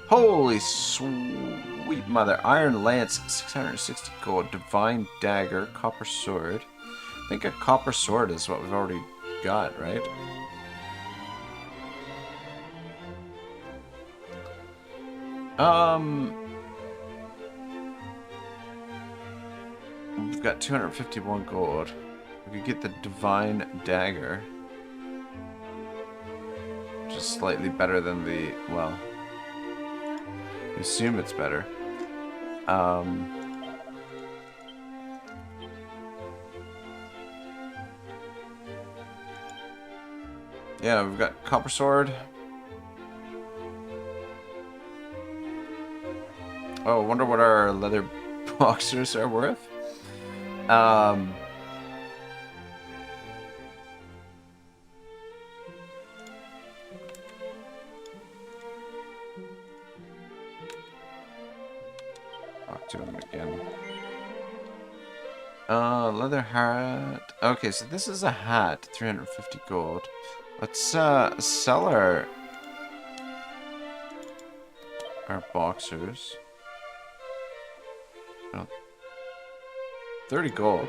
Holy sweet mother. Iron lance, 660 gold. Divine dagger, copper sword. I think a copper sword is what we've already got, right? We've got 251 gold. We could get the divine dagger, which is slightly better than the, well, I assume it's better. Yeah, we've got copper sword. Oh, I wonder what our leather boxers are worth. Talk to him again. Leather hat. Okay, so this is a hat, 350 gold. Let's sell our boxers. Oh, 30 gold.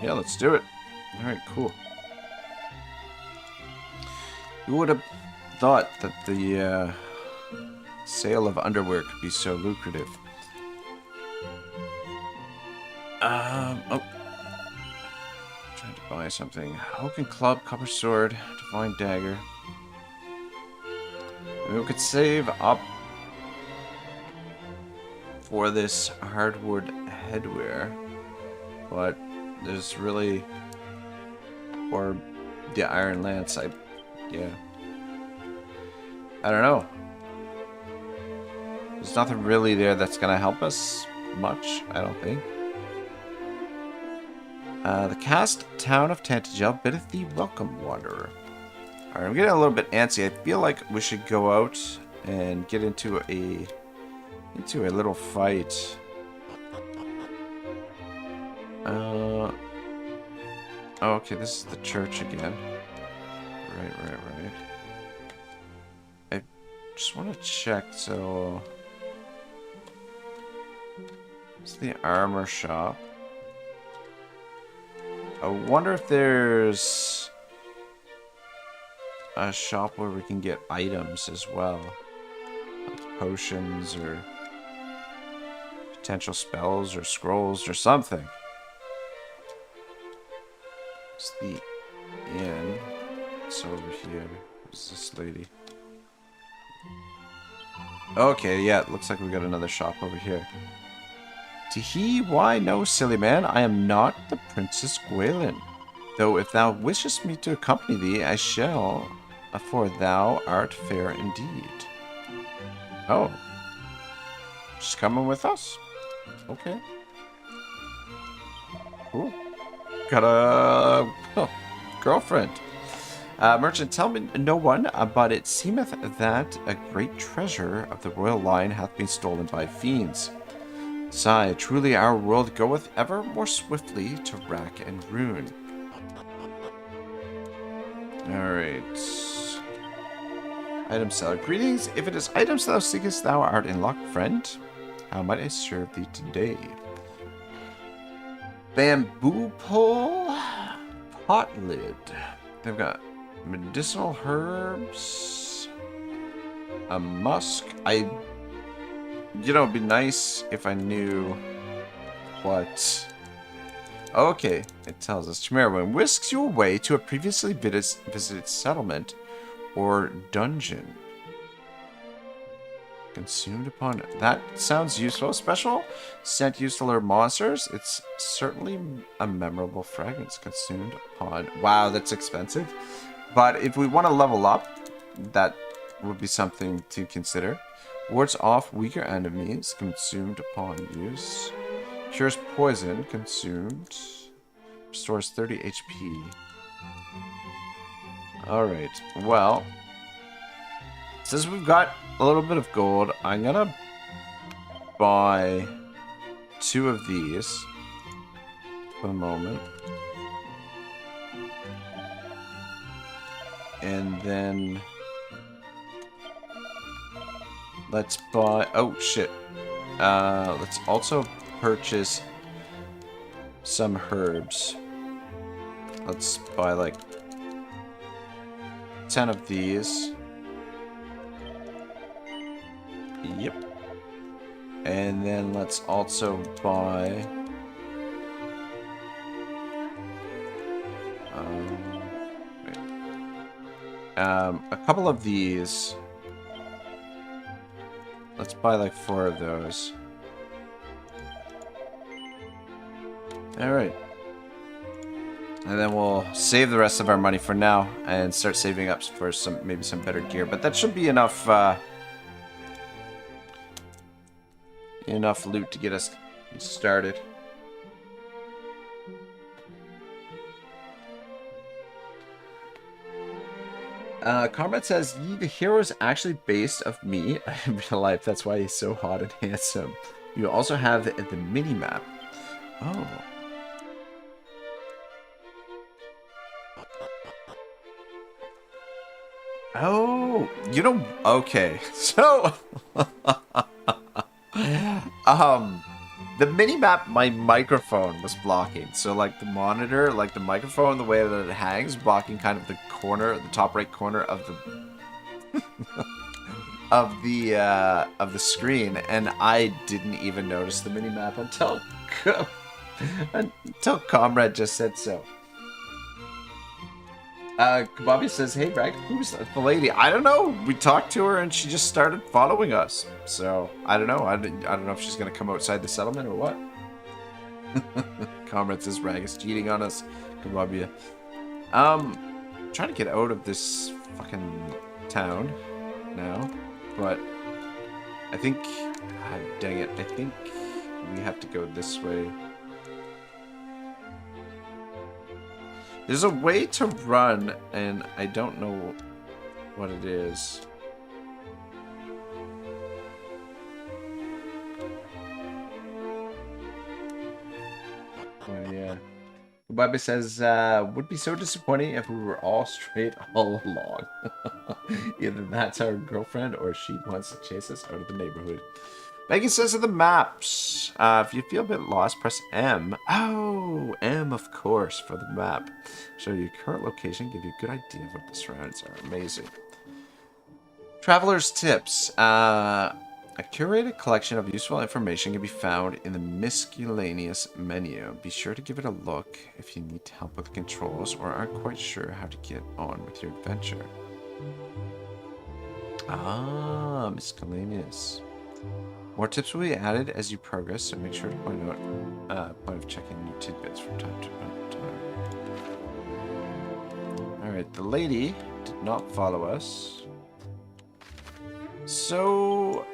Yeah, let's do it. Alright, cool. Who would have thought that the sale of underwear could be so lucrative? Oh. Trying to buy something. Oak and club, copper sword, divine dagger. Maybe we could save up for this hardwood headwear, but there's really, or the iron lance. Yeah. I don't know. There's nothing really there that's gonna help us much, I don't think. The cast town of Tantagel biddeth thee welcome, wanderer. Alright, I'm getting a little bit antsy. I feel like we should go out and get into a little fight. Oh, okay, this is the church again. Right. I just want to check, so it's the armor shop. I wonder if there's a shop where we can get items as well, like potions or potential spells or scrolls or something. It's the inn. It's over here. Who's this lady? Okay, yeah, it looks like we got another shop over here. Tee-hee, why no, silly man, I am not the Princess Gwaelin. Though if thou wishest me to accompany thee, I shall, for thou art fair indeed. Oh. She's coming with us? Okay. Cool. Got a girlfriend. Merchant, tell me no one, but it seemeth that a great treasure of the royal line hath been stolen by fiends. Sigh, truly our world goeth ever more swiftly to rack and ruin. Alright. Item seller. Greetings. If it is items thou seekest, thou art in luck, friend. How might I serve thee today? Bamboo pole. Pot lid. They've got medicinal herbs. A musk. You know, it'd be nice if I knew what... Okay, it tells us. Chimerwin whisks you away to a previously visited settlement or dungeon. Consumed upon... That sounds useful. Special scent used to lure monsters. It's certainly a memorable fragrance. Consumed upon... Wow, that's expensive. But if we want to level up, that would be something to consider. Wards off weaker enemies. Consumed upon use. Cures poison. Consumed. Restores 30 HP. Alright, well... Since we've got a little bit of gold, I'm gonna buy 2 of these for the moment. And then let's buy... Oh, shit. Let's also purchase some herbs. Let's buy like 10 of these. Yep. And then let's also buy a couple of these. Let's buy like 4 of those. Alright. And then we'll save the rest of our money for now and start saving up for maybe some better gear. But that should be enough enough loot to get us started. Comrade says, the hero is actually based of me in real life. That's why he's so hot and handsome. You also have the mini-map. Oh. Oh, you know, okay. So, the mini-map, my microphone was blocking. So, like, the monitor, like, the microphone, the way that it hangs, blocking kind of the corner, the top right corner of the... of the screen, and I didn't even notice the mini-map until... until Comrade just said so. Kababi says, hey, Bragg, who's the lady? I don't know. We talked to her and she just started following us. So, I don't know. I don't know if she's going to come outside the settlement or what. Comrade says, Bragg is cheating on us. Kababi. Trying to get out of this fucking town now. But I think... God dang it. I think we have to go this way. There's a way to run, and I don't know what it is. Oh, yeah. Bobby says, would be so disappointing if we were all straight all along. Either that's our girlfriend or she wants to chase us out of the neighborhood. Megan says of the maps, if you feel a bit lost, press M. Oh, M, of course, for the map. Show you current location, give you a good idea of what the surroundings are. Amazing. Traveler's tips. A curated collection of useful information can be found in the miscellaneous menu. Be sure to give it a look if you need help with the controls or aren't quite sure how to get on with your adventure. Ah, miscellaneous. More tips will be added as you progress, so make sure to point of checking new tidbits from time to time. Alright, the lady did not follow us. So,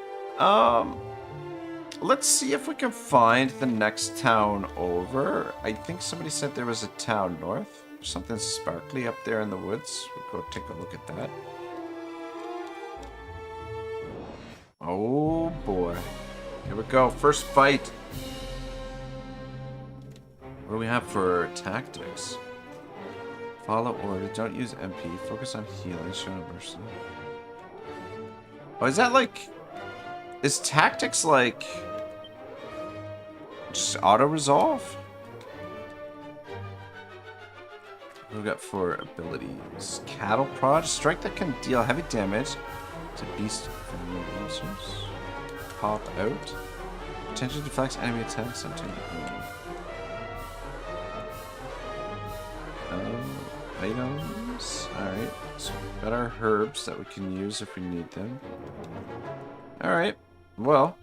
let's see if we can find the next town over. I think somebody said there was a town north. Something sparkly up there in the woods. We'll go take a look at that. Oh boy. Here we go. First fight. What do we have for tactics? Follow order. Don't use MP. Focus on healing. Show no mercy. Oh, is that like... Is tactics like... just auto-resolve? What do we got for abilities? Cattle prod. Strike that can deal heavy damage to beast family monsters. Pop out. Potentially deflects enemy attacks onto items. Alright. So we've got our herbs that we can use if we need them. Alright. Well.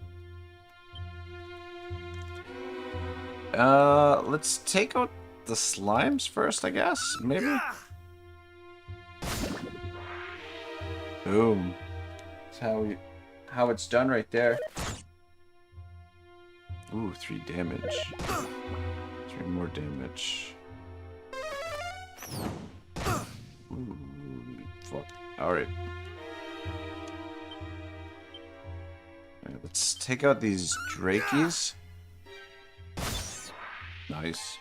Let's take out the slimes first, I guess. Maybe? Boom. That's how it's done right there. Ooh, 3 damage. 3 more damage. Ooh, fuck. Alright. Alright, let's take out these drakies. Nice.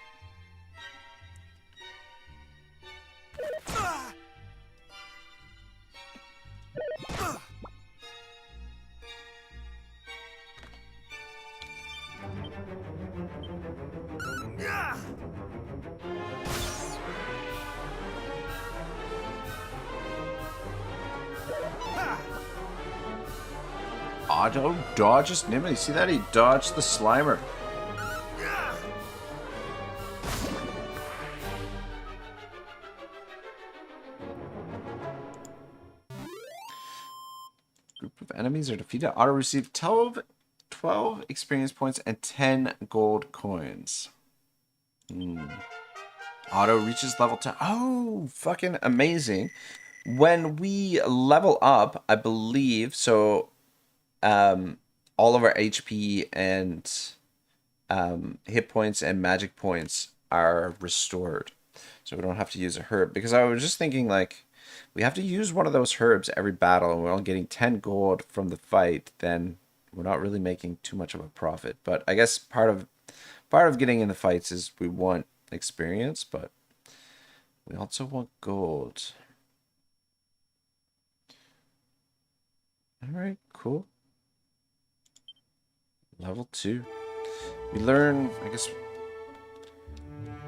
Otto dodges Nimble. See that? He dodged the Slimer. Group of enemies are defeated. Otto received 12 experience points and 10 gold coins. Otto reaches level 10. Oh, fucking amazing. When we level up, I believe, so all of our HP and hit points and magic points are restored. So we don't have to use a herb. Because I was just thinking, like, we have to use one of those herbs every battle, and we're only getting 10 gold from the fight, then we're not really making too much of a profit. But I guess part of getting in the fights is we want experience, but we also want gold. Alright, cool. Level 2. We learn, I guess,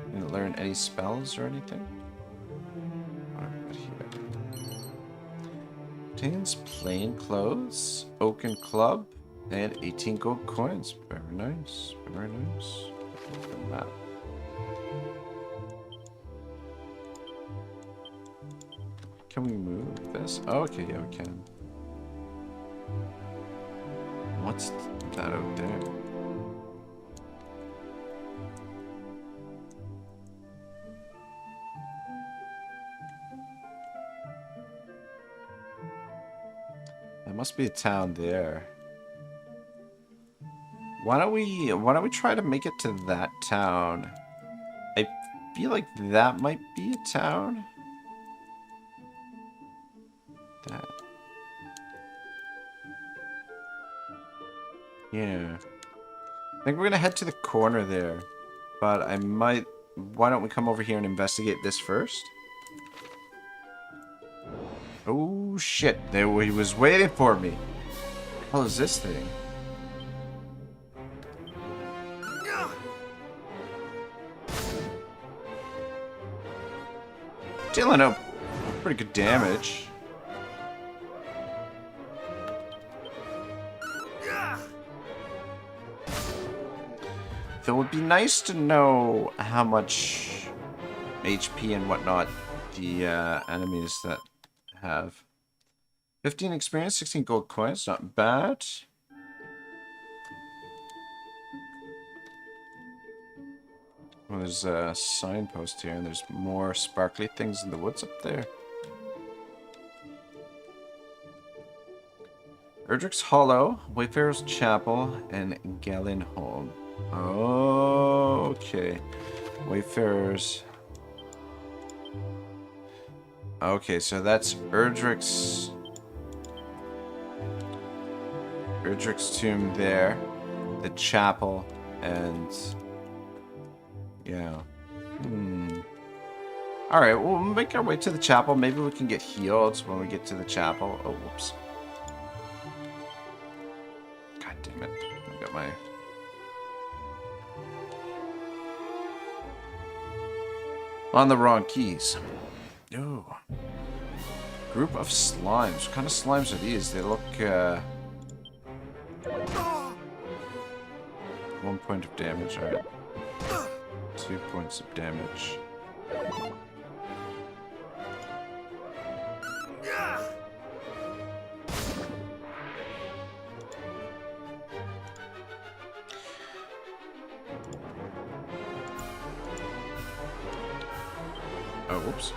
we didn't learn any spells or anything. Alright, here. Contains plain clothes, oaken club, and 18 gold coins. Very nice, very nice. Look at that. Can we move this? Oh, okay, yeah, we can. What's that out there? There must be a town there. Why don't we try to make it to that town? I feel like that might be a town. That. Yeah. I think we're gonna head to the corner there. But I might... Why don't we come over here and investigate this first? Oh, shit. He was waiting for me. What the hell is this thing? Dealing out pretty good damage. Though it would be nice to know how much HP and whatnot the enemies that have. 15 experience, 16 gold coins, not bad. Well, there's a signpost here, and there's more sparkly things in the woods up there. Erdrick's Hollow, Wayfarer's Chapel, and Gallenholm. Okay. Wayfarer's. Okay, so that's Erdrick's tomb there, the chapel, and yeah. Alright, we'll make our way to the chapel. Maybe we can get healed when we get to the chapel. Oh, whoops. God damn it. I got my... on the wrong keys. Oh. Group of slimes. What kind of slimes are these? They look, 1 point of damage, alright. 2 points of damage. Oh, whoops.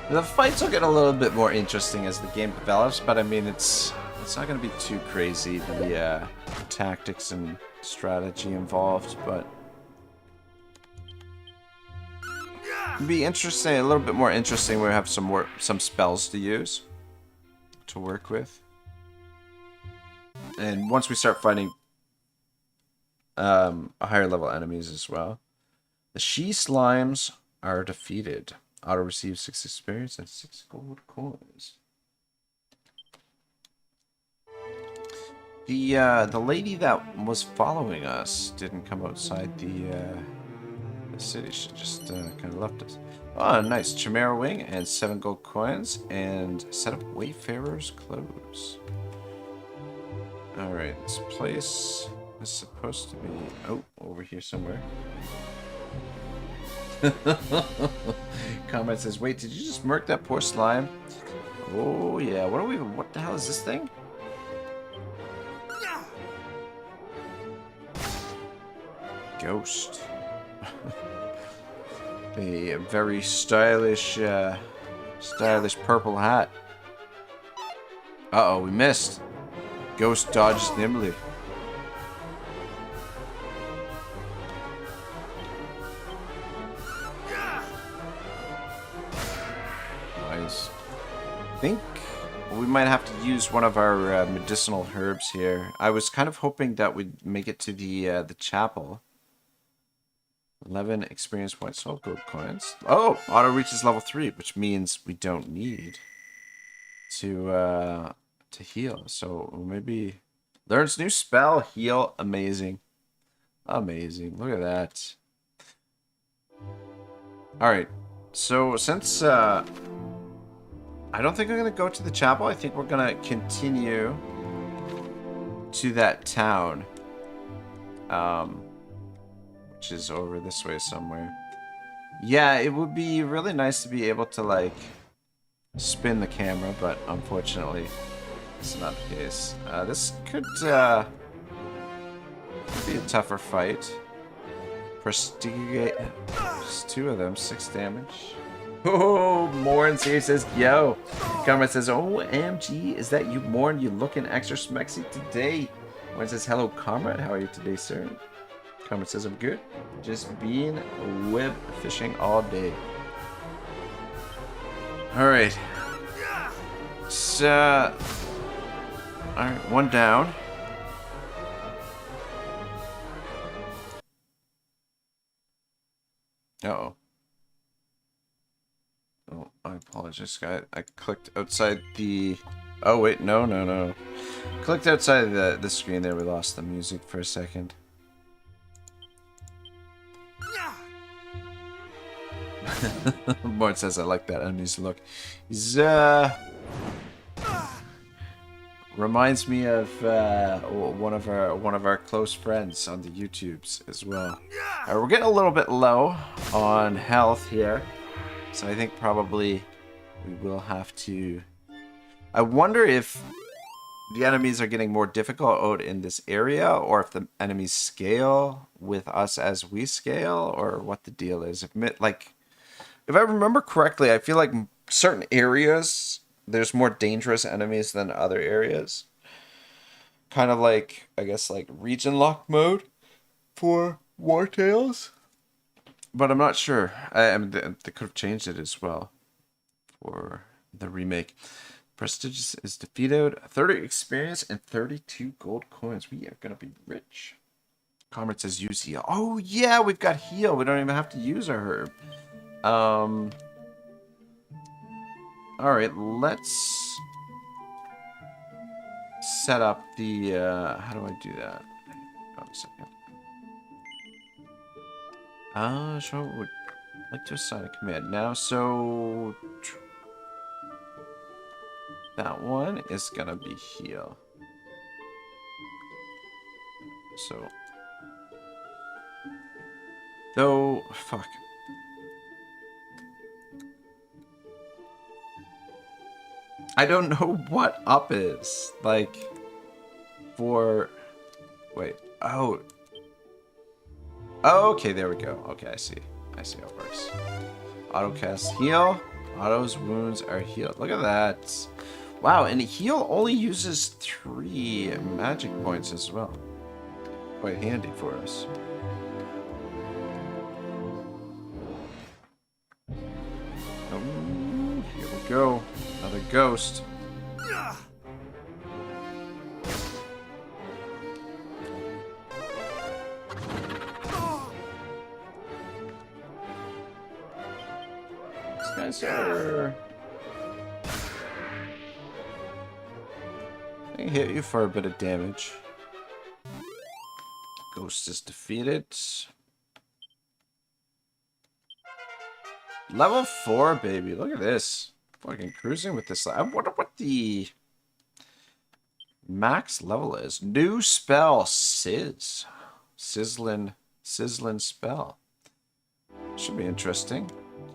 The fights will get a little bit more interesting as the game develops, but I mean, it's not going to be too crazy, the tactics and strategy involved, but it'll be interesting, a little bit more interesting. We have some spells to use, to work with, and once we start fighting higher level enemies as well. The she slimes are defeated. Otto receives 6 experience and 6 gold coins. The lady that was following us didn't come outside the city. She just kind of left us. Oh, nice. Chimera wing and 7 gold coins and a set of Wayfarer's clothes. Alright, this place is supposed to be... oh, over here somewhere. Comment says, wait, did you just murk that poor slime? Oh, yeah. What the hell is this thing? Ghost. A very stylish purple hat. Uh-oh, we missed. Ghost dodges nimbly. Nice. I think we might have to use one of our medicinal herbs here. I was kind of hoping that we'd make it to the chapel. 11 experience points, 12 gold coins. Oh, Otto reaches level 3, which means we don't need to heal. So maybe learns new spell, heal. Amazing, amazing. Look at that. All right. So since I don't think I'm gonna go to the chapel. I think we're gonna continue to that town. Which is over this way somewhere. Yeah, it would be really nice to be able to, like, spin the camera, but unfortunately, it's not the case. This could be a tougher fight. Prestige. Just 2 of them, 6 damage. Oh, Morn here says, yo. Comment says, OMG, is that you, Morn? You looking extra smexy today. Morn says, hello, comrade. How are you today, sir? Comment says, I'm good. Just being web fishing all day. Alright. So, alright, 1 down. Uh-oh. Oh, I apologize, guys. I clicked outside the... oh, wait, no. Clicked outside the screen there. We lost the music for a second. Mort says, I like that enemy's look. He's, Reminds me of one of our close friends on the YouTubes as well. We're getting a little bit low on health here, so I think probably we will have to. I wonder if the enemies are getting more difficult out in this area, or if the enemies scale with us as we scale, or what the deal is. If I remember correctly, I feel like certain areas there's more dangerous enemies than other areas. Kind of like, I guess, like region lock mode for War Tales. But I'm not sure. I mean, they could have changed it as well for the remake. Prestige is defeated. 30 experience and 32 gold coins. We are going to be rich. Comrade says use heal. Oh, yeah, we've got heal. We don't even have to use our herb. Alright, let's set up the, how do I do that? Hold on a second. So would like to assign a command now, so that one is gonna be heal. So, though, fuck. I don't know what up is. Like, for... Wait. Oh. Oh, okay, there we go. Okay, I see. I see how it works. Auto cast heal. Otto's wounds are healed. Look at that. Wow, and heal only uses 3 magic points as well. Quite handy for us. Oh, here we go. Another ghost. These guys are... They can hit you for a bit of damage. Ghost is defeated. Level 4, baby. Look at this. Fucking cruising with this. I wonder what the max level is. New spell, Sizz. Sizzling spell. Should be interesting.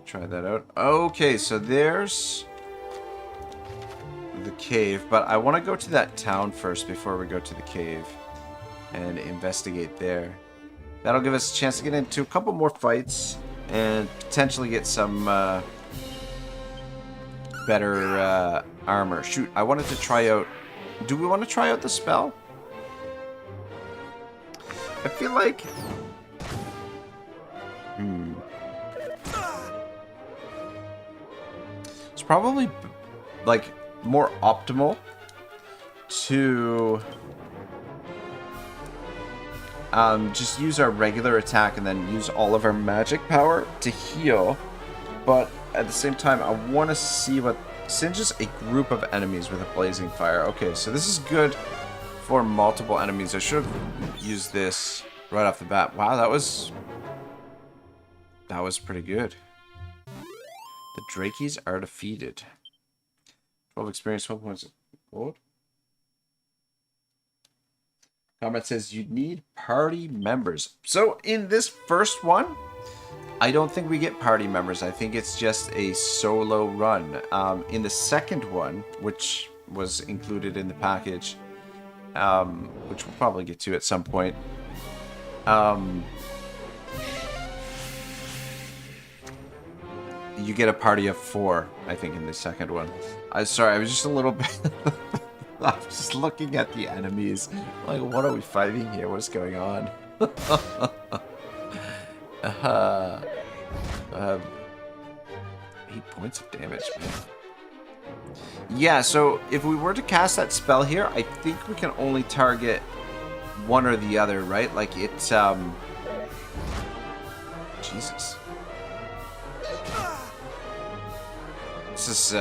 Try that out. Okay, so there's the cave, but I want to go to that town first before we go to the cave and investigate there. That'll give us a chance to get into a couple more fights and potentially get some better armor. Shoot, I wanted to try out... Do we want to try out the spell? I feel like... It's probably, like, more optimal to... just use our regular attack and then use all of our magic power to heal. But at the same time, I want to see what... Singes a group of enemies with a blazing fire. Okay, so this is good for multiple enemies. I should have used this right off the bat. Wow, that was pretty good. The Drakies are defeated. 12 experience, 12 points of gold. Comrade says you need party members. So in this first one, I don't think we get party members. I think it's just a solo run. In the second one, which was included in the package, which we'll probably get to at some point, you get a party of 4, I think, in the second one. Sorry, I was just a little bit... I was just looking at the enemies. Like, what are we fighting here? What's going on? 8 points of damage, man. Yeah, so if we were to cast that spell here, I think we can only target one or the other, right? Like, it's, Jesus. This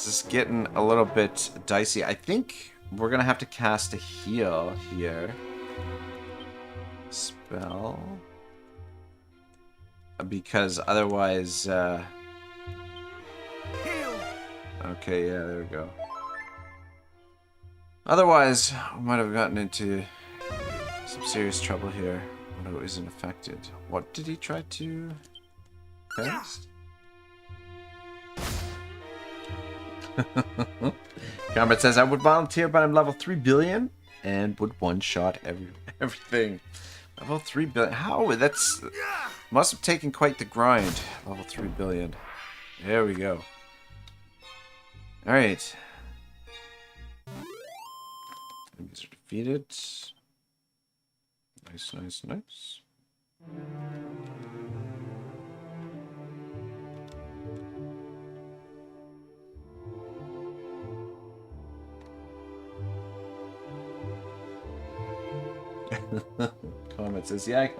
is getting a little bit dicey. I think we're gonna have to cast a heal here. Spell. Because otherwise, Heal Okay, yeah, there we go. Otherwise, we might have gotten into some serious trouble here. Otto isn't affected. What did he try to cast? Comrade says, I would volunteer, but I'm level 3 billion and would one-shot everything. Level 3 billion. How? That's... Must have taken quite the grind. Level 3 billion. There we go. Alright. Enemies are defeated. Nice, nice, nice. Comment says, yeah, I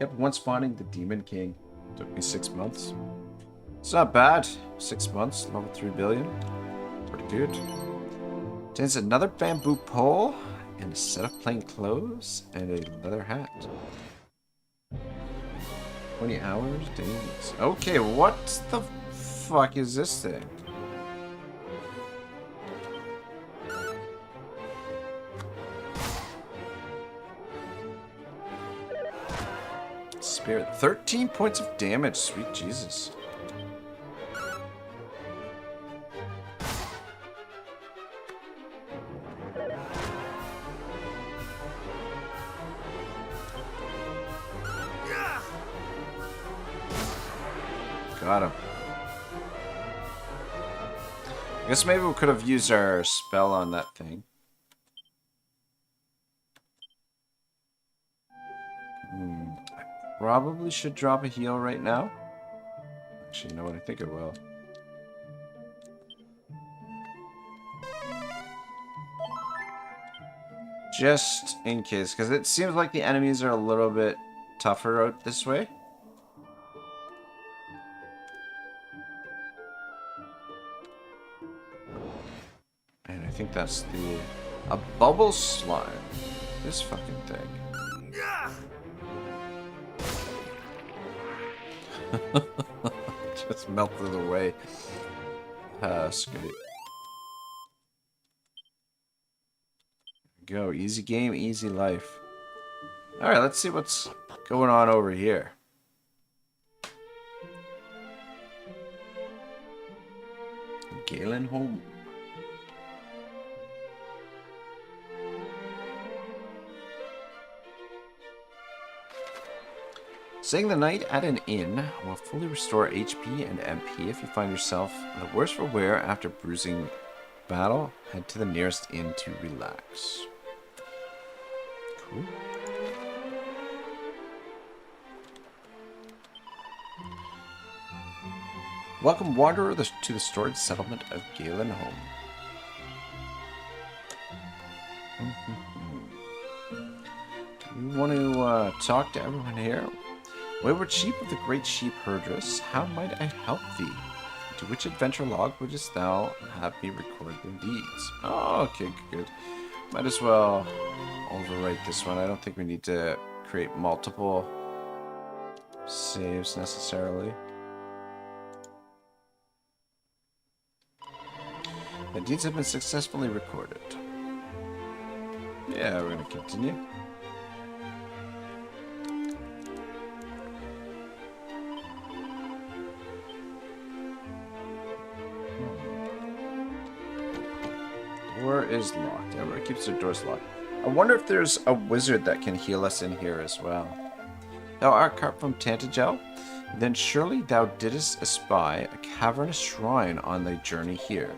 kept one spawning the Demon King. Took me 6 months. It's not bad. 6 months, level 3 billion. Pretty good. There's another bamboo pole and a set of plain clothes and a leather hat. 20 hours, days. Okay, what the fuck is this thing? Spirit, 13 points of damage, sweet Jesus. Got him. I guess maybe we could have used our spell on that thing. I probably should drop a heal right now. Actually, you know what? I think I will. Just in case, because it seems like the enemies are a little bit tougher out this way. And I think that's a bubble slime. This fucking thing. Just melted away. Escape. Go. Easy game, easy life. Alright, let's see what's going on over here. Galen home. Staying the night at an inn will fully restore HP and MP if you find yourself the worse for wear after bruising battle. Head to the nearest inn to relax. Cool. Welcome, wanderer, to the storage settlement of Galen Home. Do you want to talk to everyone here? Wayward sheep of the great sheep herdress, how might I help thee? To which adventure log wouldst thou have me record their deeds? Oh, okay, good. Might as well overwrite this one. I don't think we need to create multiple saves necessarily. The deeds have been successfully recorded. Yeah, we're going to continue. Door is locked. Everybody keeps their doors locked. I wonder if there's a wizard that can heal us in here as well. Thou art carp from Tantagel? Then surely thou didst espy a cavernous shrine on thy journey here.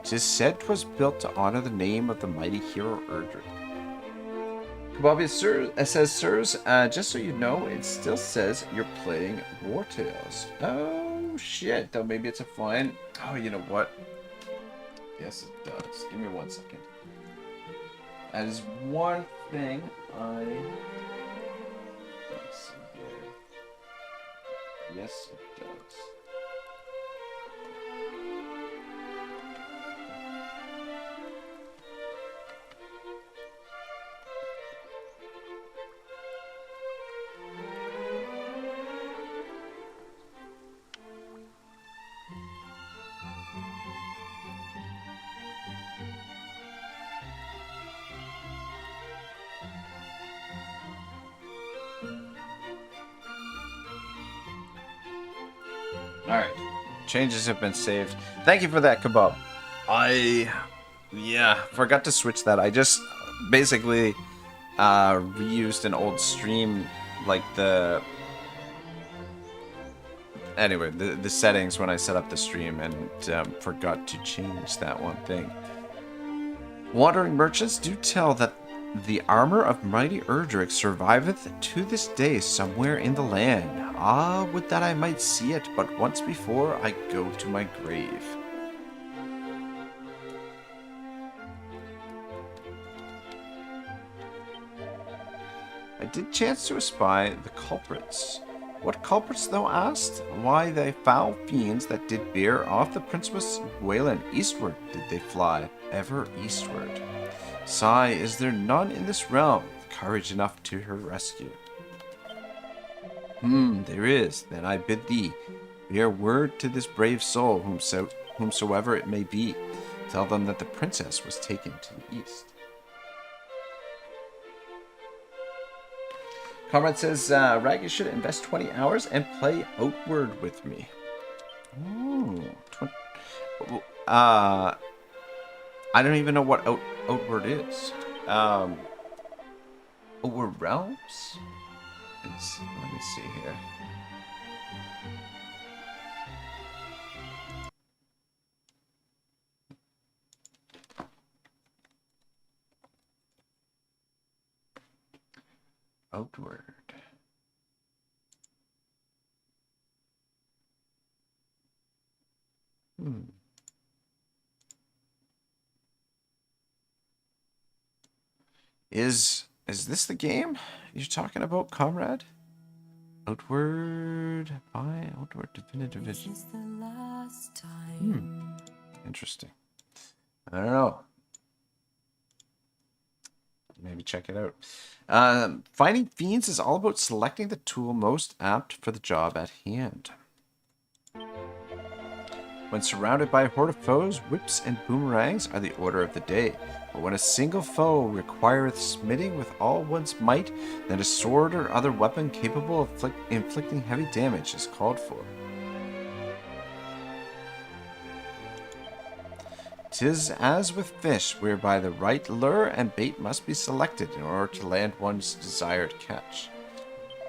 'Tis said 'twas built to honor the name of the mighty hero Erdrick. Kababi says, sirs, just so you know, it still says you're playing War Tales. Oh shit, though maybe it's a fine. Oh, you know what? Yes, it does. Give me 1 second. That is one thing I... Let's see here. Yes, it does. Alright. Changes have been saved. Thank you for that, Kebab. Yeah, forgot to switch that. I just basically reused an old stream, like the... Anyway, the settings when I set up the stream, and forgot to change that one thing. Wandering merchants do tell that the armor of mighty Erdrick surviveth to this day somewhere in the land. Ah, would that I might see it, but once before I go to my grave. I did chance to espy the culprits. What culprits thou asked? Why, thy foul fiends that did bear off the Princess Gwaelin eastward did they fly, ever eastward. Sigh, is there none in this realm courage enough to her rescue? There is. Then I bid thee bear word to this brave soul, whomsoever it may be. Tell them that the princess was taken to the east. Comrade says, Rag, you should invest 20 hours and play Outward with me. Ooh, I don't even know what Outward is. Outward Realms? Let me see here. Outward. Is this the game you're talking about, comrade? Outward Definitive Vision. Interesting. I don't know. Maybe check it out. Finding fiends is all about selecting the tool most apt for the job at hand. When surrounded by a horde of foes, whips and boomerangs are the order of the day. But when a single foe requireth smiting with all one's might, then a sword or other weapon capable of inflicting heavy damage is called for. 'Tis as with fish, whereby the right lure and bait must be selected in order to land one's desired catch.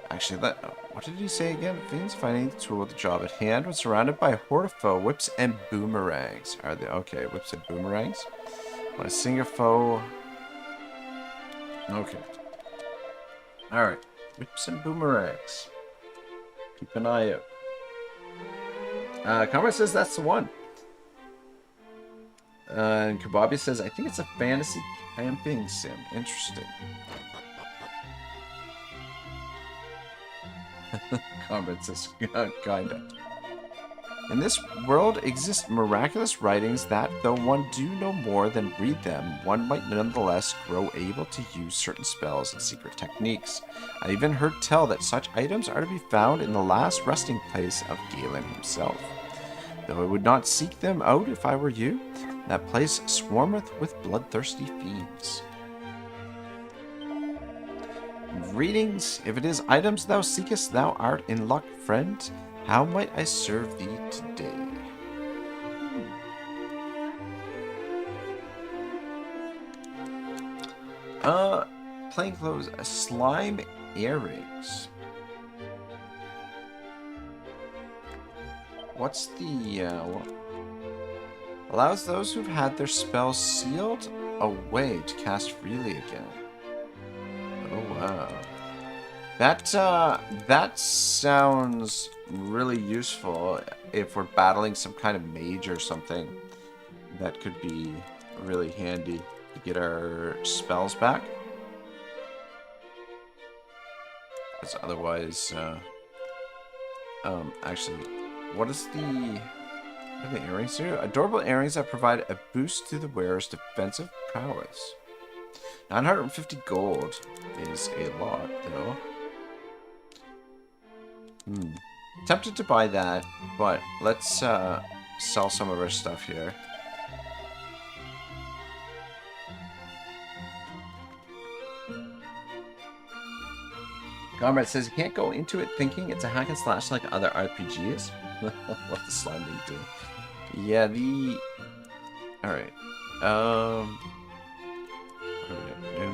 Actually, what did he say again? Fiends finding the tool of the job at hand when surrounded by a horde of foe, whips and boomerangs. Are they okay? Whips and boomerangs. When a single foe. Okay. All right. Whips and boomerangs. Keep an eye out. Comrade says that's the one. And Kababi says, I think it's a fantasy camping sim. Interesting. Comrade says, kinda. In this world exist miraculous writings that, though one do no more than read them, one might nonetheless grow able to use certain spells and secret techniques. I even heard tell that such items are to be found in the last resting place of Galen himself. Though I would not seek them out if I were you, that place swarmeth with bloodthirsty fiends. Greetings, if it is items thou seekest, thou art in luck, friend. How might I serve thee today? Plainclothes, slime earrings. What's the, allows those who've had their spells sealed away to cast freely again. Oh, wow. That sounds really useful if we're battling some kind of mage or something. That could be really handy to get our spells back. Because otherwise, actually, what are the earrings do? Adorable earrings that provide a boost to the wearer's defensive prowess. 950 gold is a lot, though. Tempted to buy that, but let's sell some of our stuff here. Comrade says you can't go into it thinking it's a hack and slash like other RPGs. What the slime being doing? Yeah, the. All right. What are we gonna do?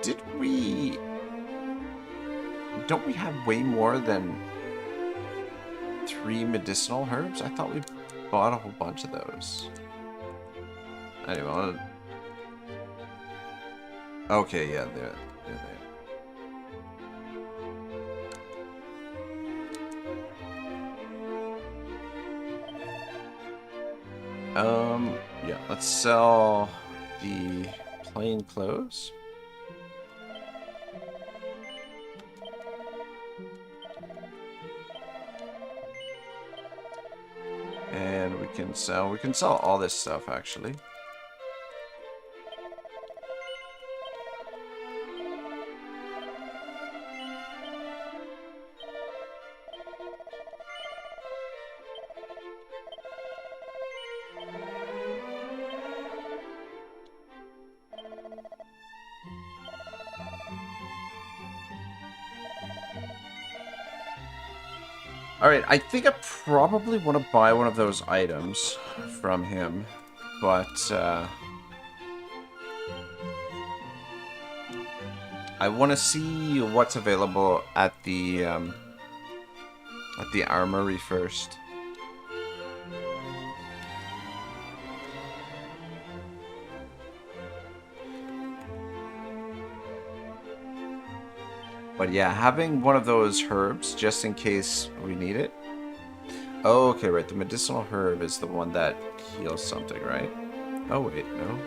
Did we... Don't we have way more than 3 medicinal herbs? I thought we bought a whole bunch of those. Anyway, okay, yeah, they're there. Yeah, let's sell the plain clothes. And we can sell all this stuff actually. Alright, I think I probably want to buy one of those items from him, but I want to see what's available at the armory first. But yeah, having one of those herbs, just in case we need it. Oh, okay, right. The medicinal herb is the one that heals something, right? Oh, wait, no.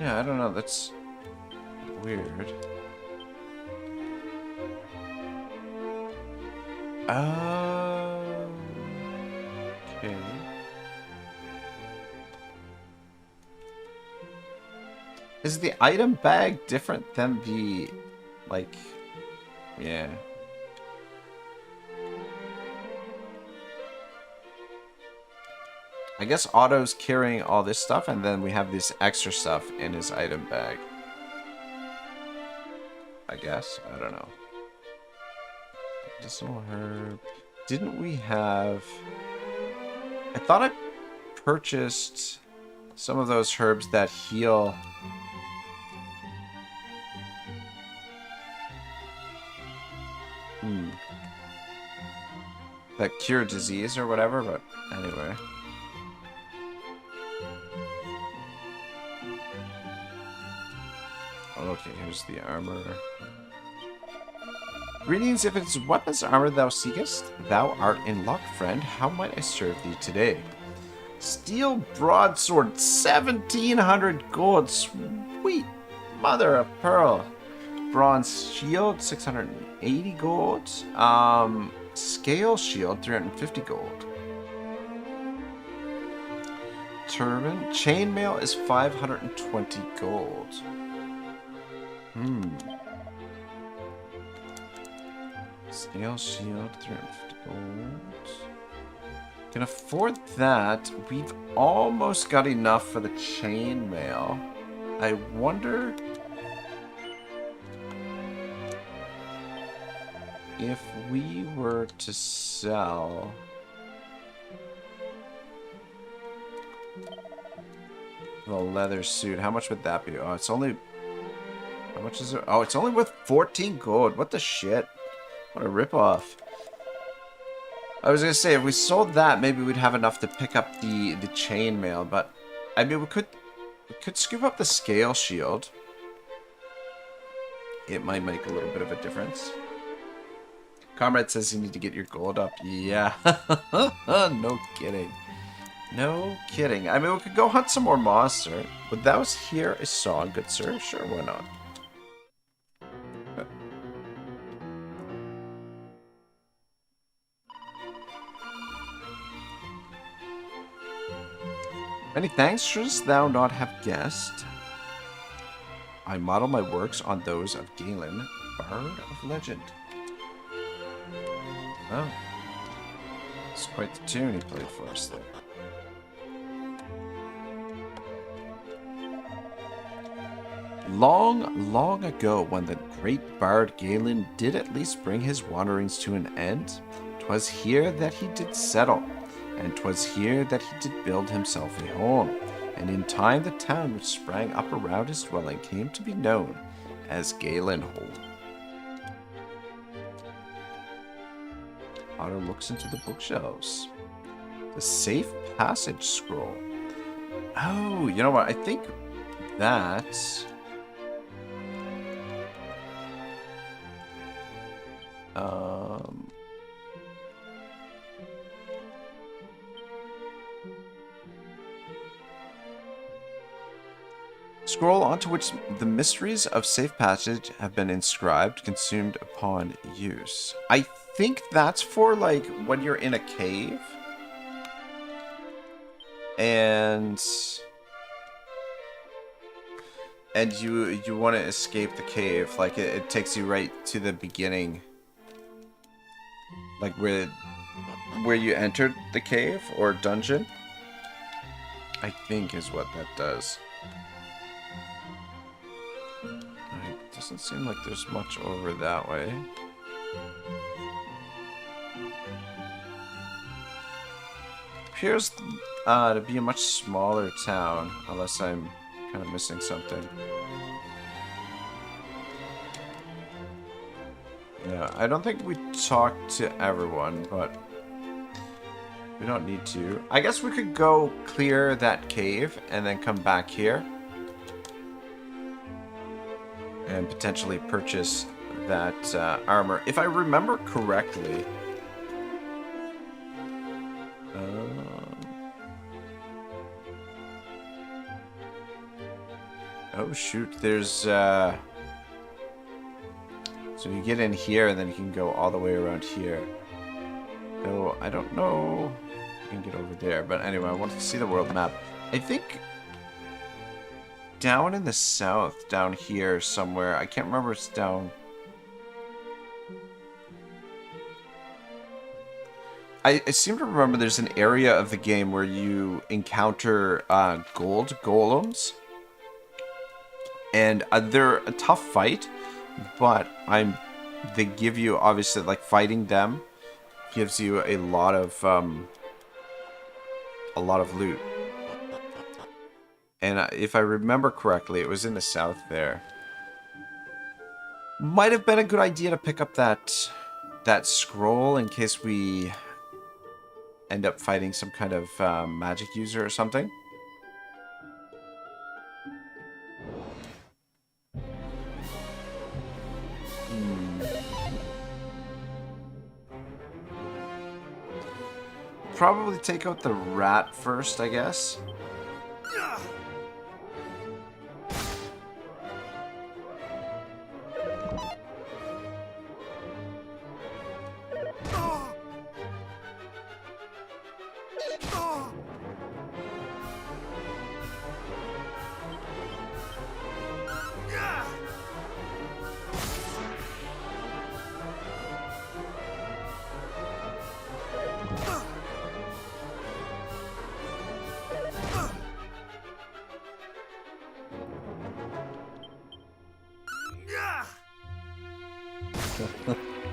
Yeah, I don't know. That's weird. Okay. Is the item bag different than the, like, yeah. I guess Otto's carrying all this stuff, and then we have this extra stuff in his item bag. I guess. I don't know. Medicinal herb. Didn't we have... I thought I purchased some of those herbs that heal... that cure disease or whatever, but anyway. Okay, here's the armor. Greetings, if it's weapons armor thou seekest, thou art in luck, friend. How might I serve thee today? Steel broadsword, 1,700 gold. Sweet mother of pearl. Bronze shield, 680 gold. Scale shield, 350 gold. Turban. Chainmail is 520 gold. Scale shield, 350 gold. Can afford that. We've almost got enough for the chainmail. I wonder if we were to sell the leather suit. How much would that be? Oh, it's only... How much is it? Oh, it's only worth 14 gold. What the shit? What a ripoff. I was gonna say, if we sold that, maybe we'd have enough to pick up the chainmail, but I mean, we could scoop up the scale shield. It might make a little bit of a difference. Comrade says you need to get your gold up. Yeah. No kidding. No kidding. I mean, we could go hunt some more monster. Would thou hear a song, good sir? Sure, why not? Many thanks, shouldst thou not have guessed. I model my works on those of Galen, Bard of Legend. Oh. It's quite the tune he played for us there. Long, long ago, when the great bard Galen did at least bring his wanderings to an end, 'twas here that he did settle, and 'twas here that he did build himself a home, and in time the town which sprang up around his dwelling came to be known as Galenhold. Otto looks into the bookshelves. The safe passage scroll. Oh, you know what? I think that... Scroll onto which the mysteries of safe passage have been inscribed, consumed upon use. I think that's for, like, when you're in a cave. And you want to escape the cave. Like, it takes you right to the beginning. Like, where you entered the cave or dungeon. I think is what that does. It doesn't seem like there's much over that way. Appears to be a much smaller town, unless I'm kind of missing something. Yeah, I don't think we talked to everyone, but we don't need to. I guess we could go clear that cave and then come back here. And potentially purchase that armor. If I remember correctly... oh shoot, there's... So you get in here and then you can go all the way around here. So I don't know... You can get over there. But anyway, I want to see the world map. I think... down in the south, down here somewhere. I can't remember if it's down. I seem to remember there's an area of the game where you encounter gold golems. And they're a tough fight, but they give you, obviously, like, fighting them gives you a lot of loot. And if I remember correctly, it was in the south there. Might have been a good idea to pick up that scroll in case we end up fighting some kind of magic user or something. Probably take out the rat first, I guess.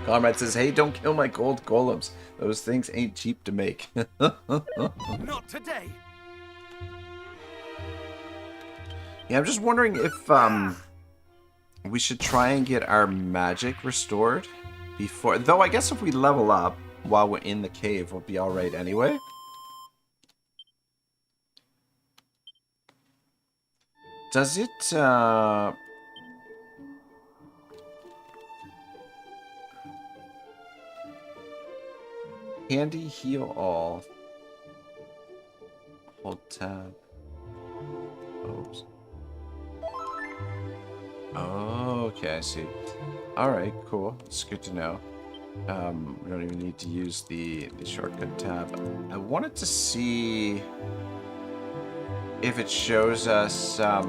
Comrade says, hey, don't kill my gold golems. Those things ain't cheap to make. Not today. Yeah, I'm just wondering if we should try and get our magic restored before. Though I guess if we level up while we're in the cave, we'll be alright anyway. Does it handy heal all? Hold tab. Oops. Oh, okay, I see. Alright, cool. It's good to know. We don't even need to use the shortcut tab. I wanted to see... if it shows us how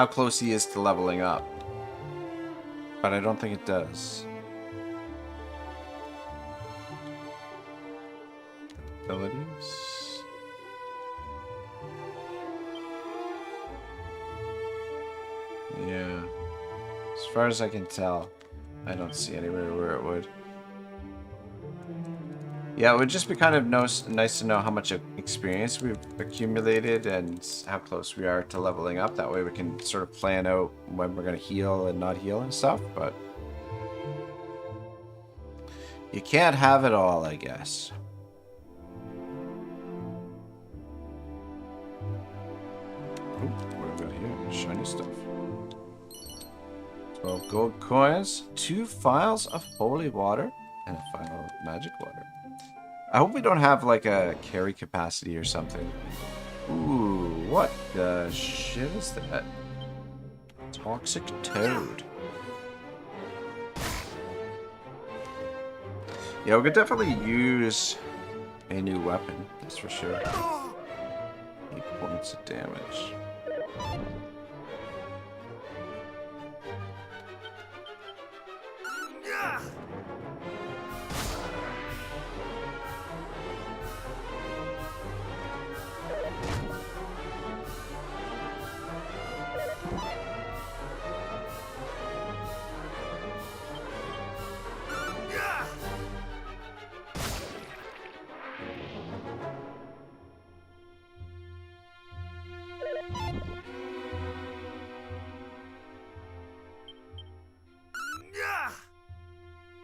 close he is to leveling up. But I don't think it does. Abilities. Yeah. As far as I can tell, I don't see anywhere where it would. Yeah, it would just be kind of nice to know how much experience we've accumulated and how close we are to leveling up. That way we can sort of plan out when we're going to heal and not heal and stuff, but you can't have it all, I guess. Ooh, what have we got here? Shiny stuff. 12 gold coins, 2 vials of holy water, and a final magic water. I hope we don't have like a carry capacity or something. Ooh, what the shit is that? Toxic toad. Yeah, we could definitely use a new weapon, that's for sure. 8 points of damage.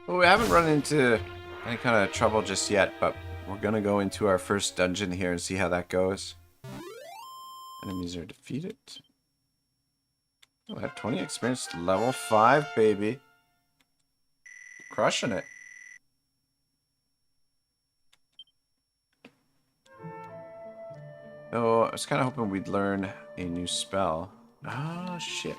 Well, we haven't run into any kind of trouble just yet, but we're gonna go into our first dungeon here and see how that goes. Enemies are defeated. Oh, I have 20 experience, level 5, baby. Crushing it. Oh, I was kind of hoping we'd learn a new spell. Oh, shit.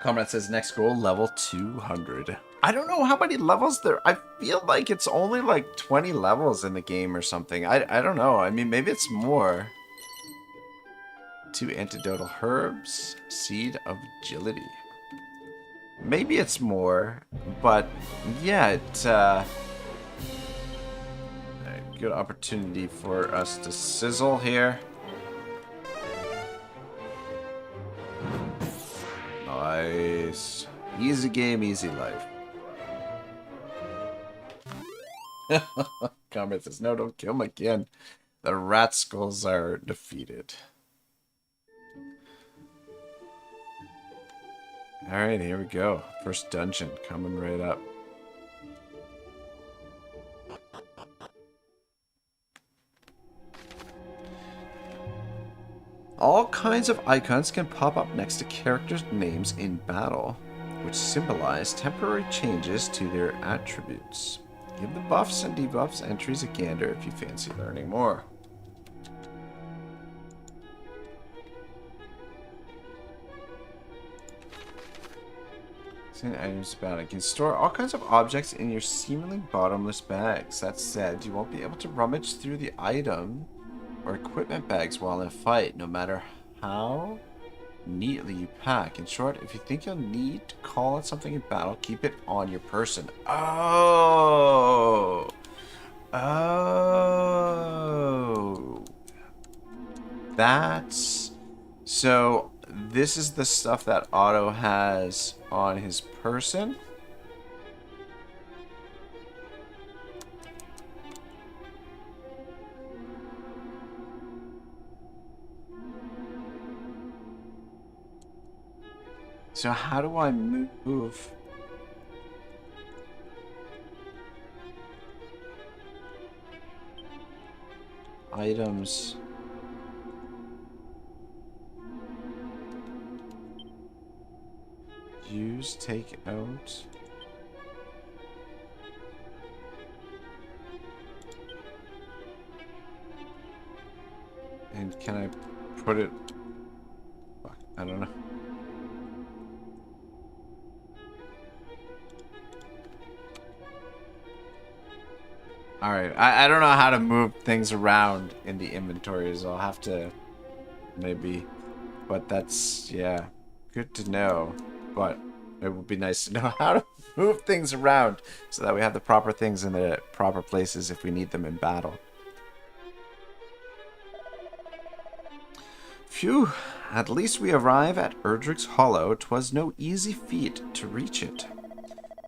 Comrade says next goal, level 200. I don't know how many levels there. I feel like it's only like 20 levels in the game or something. I don't know. I mean, maybe it's more. 2 antidotal herbs, seed of agility. Maybe it's more, but yeah, it's a good opportunity for us to sizzle here. Nice. Easy game, easy life. Comrade says, no, don't kill him again. The rat skulls are defeated. Alright, here we go. First dungeon coming right up. All kinds of icons can pop up next to characters' names in battle, which symbolize temporary changes to their attributes. Give the buffs and debuffs entries a gander if you fancy learning more. Items bag. You can store all kinds of objects in your seemingly bottomless bags. That said, you won't be able to rummage through the item or equipment bags while in a fight, no matter how neatly you pack. In short, if you think you'll need to call on something in battle, keep it on your person. Oh! Oh! That's... So, this is the stuff that Otto has on his person. So how do I move? Items. Use, take out. And can I put it I don't know. Alright, I don't know how to move things around in the inventories. I'll have to maybe, but that's, yeah, good to know. But it would be nice to know how to move things around so that we have the proper things in the proper places if we need them in battle. Phew, at least we arrive at Erdrick's Hollow. 'Twas no easy feat to reach it.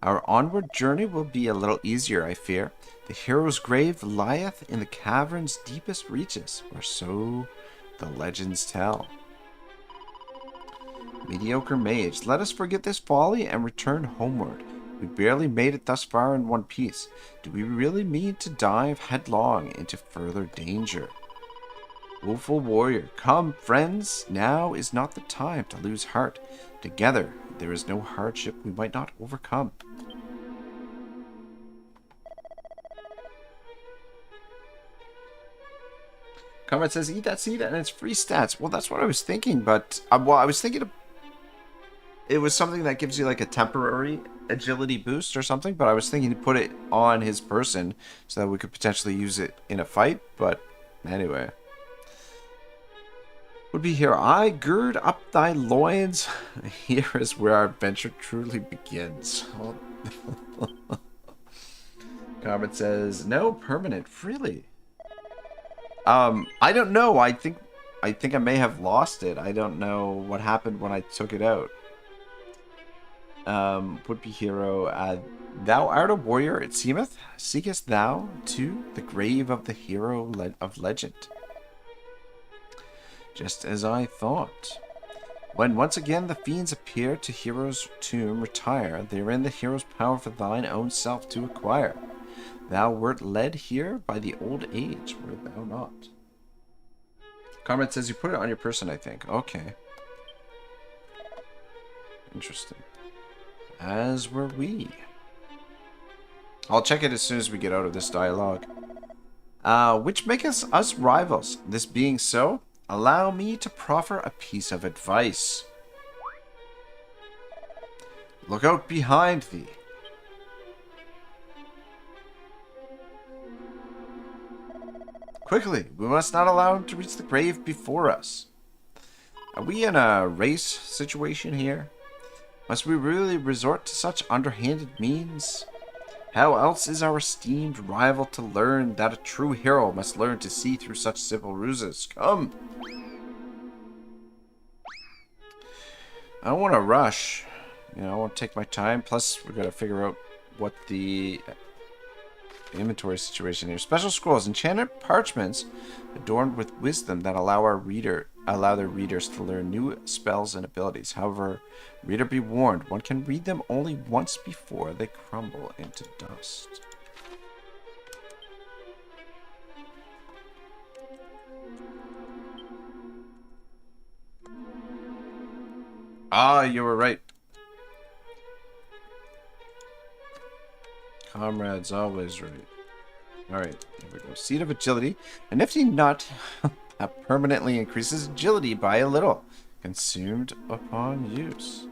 Our onward journey will be a little easier, I fear. The hero's grave lieth in the cavern's deepest reaches, or so the legends tell. Mediocre mage, let us forget this folly and return homeward. We barely made it thus far in one piece. Do we really mean to dive headlong into further danger? Woeful warrior, come, friends, now is not the time to lose heart. Together, there is no hardship we might not overcome. Comrade says, eat that seed and it's free stats. Well, that's what I was thinking, but... well, I was thinking it was something that gives you like a temporary agility boost or something, but I was thinking to put it on his person so that we could potentially use it in a fight, but anyway. Would be here. I gird up thy loins. Here is where our adventure truly begins. Comrade says, no permanent, really. I don't know. I think I may have lost it. I don't know what happened when I took it out. Would be hero. Thou art a warrior, it seemeth. Seekest thou to the grave of the hero of legend? Just as I thought. When once again the fiends appear to hero's tomb, retire. Therein the hero's power for thine own self to acquire. Thou wert led here by the old age, wert thou not? Comrade says you put it on your person, I think. Okay. Interesting. As were we. I'll check it as soon as we get out of this dialogue. Which maketh us rivals. This being so, allow me to proffer a piece of advice. Look out behind thee. Quickly, we must not allow him to reach the grave before us. Are we in a race situation here? Must we really resort to such underhanded means? How else is our esteemed rival to learn that a true hero must learn to see through such simple ruses? Come! I don't want to rush. You know, I want to take my time. Plus, we're going to figure out what the inventory situation here. Special scrolls, enchanted parchments adorned with wisdom that allow their readers to learn new spells and abilities. However, reader be warned, one can read them only once before they crumble into dust. Ah, you were right. Comrade's always right. Alright, here we go. Seed of Agility. A nifty nut that permanently increases agility by a little. Consumed upon use.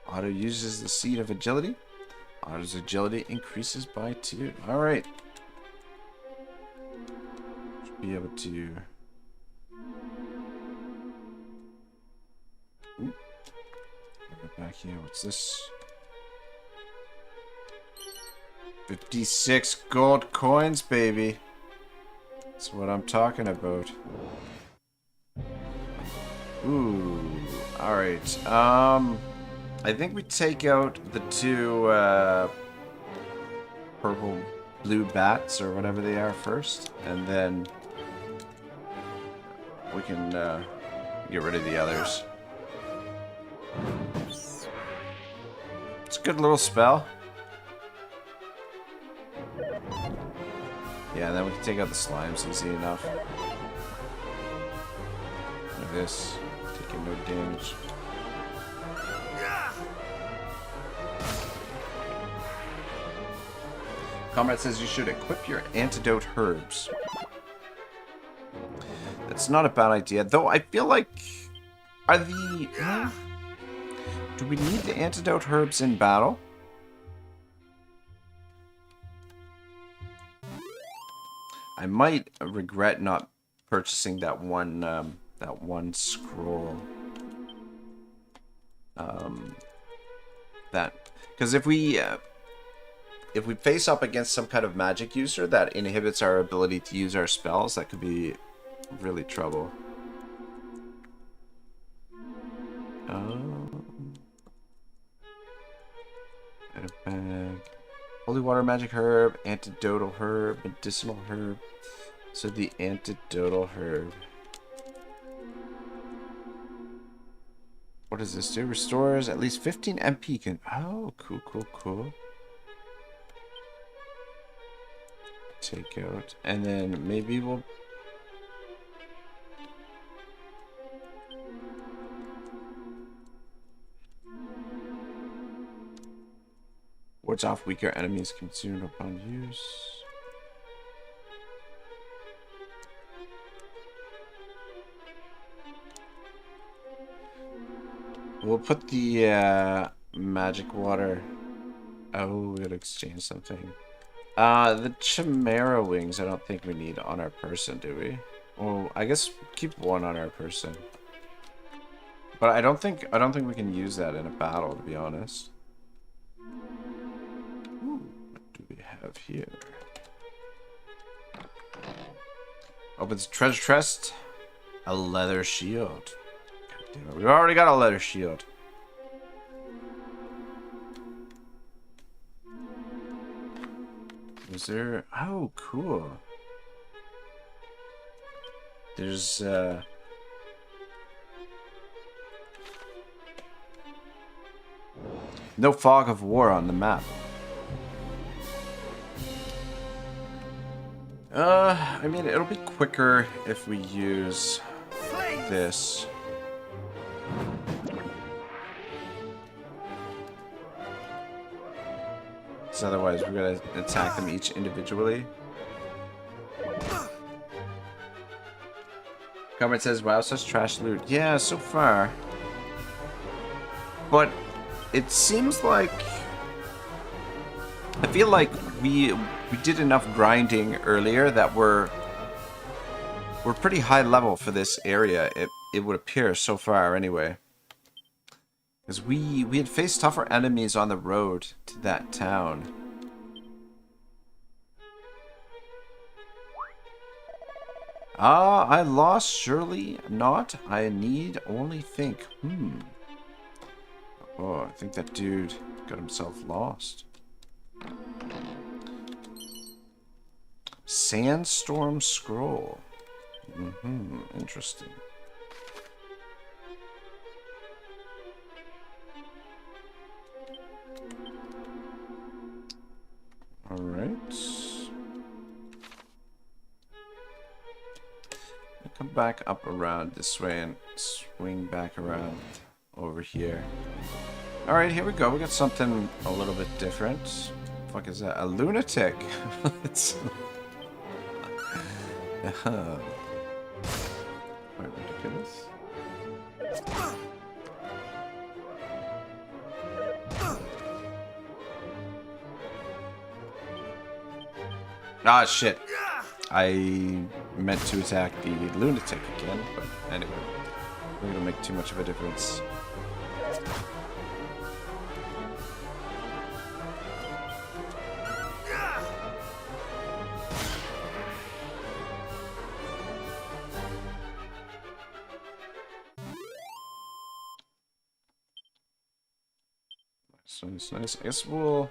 Otto uses the Seed of Agility. Otto's agility increases by 2. Alright. Should be able to... Ooh. Back here. What's this? 56 gold coins, baby. That's what I'm talking about. Ooh. Alright. I think we take out the 2 purple blue bats or whatever they are first, and then we can get rid of the others. It's a good little spell. Yeah, and then we can take out the slimes easy enough. Look at this. Taking no damage. Comrade says you should equip your antidote herbs. It's not a bad idea, though. I feel like are the do we need the antidote herbs in battle? I might regret not purchasing that one scroll. Because if we face up against some kind of magic user that inhibits our ability to use our spells, that could be really trouble. Add a bag. Holy water magic herb, antidotal herb, medicinal herb. So the antidotal herb. What does this do? Restores at least 15 MP. Oh, cool, cool, cool. Take out. And then maybe we'll... wards off weaker enemies consumed upon use. We'll put the magic water. Oh, we gotta exchange something. The chimera wings. I don't think we need on our person, do we? Well, I guess keep one on our person. But I don't think we can use that in a battle, to be honest. Ooh, what do we have here? Opens treasure chest. A leather shield. Damn it, we've already got a leather shield. Is there... oh, cool. There's, no fog of war on the map. I mean, it'll be quicker if we use this. So otherwise, we're gonna attack them each individually. Comment says, "Wow, such trash loot." Yeah, so far. But it seems like I feel like we did enough grinding earlier that we're pretty high level for this area. It would appear so far, anyway. Because we had faced tougher enemies on the road to that town. Ah, I lost, surely not. I need only think. Oh, I think that dude got himself lost. Sandstorm scroll. Interesting. Alright. Come back up around this way and swing back around over here. Alright, here we go. We got something a little bit different. What the fuck is that? A lunatic. It's quite ridiculous. Ah, shit. I meant to attack the lunatic again, but anyway. We're gonna make too much of a difference. Nice, nice. I guess we'll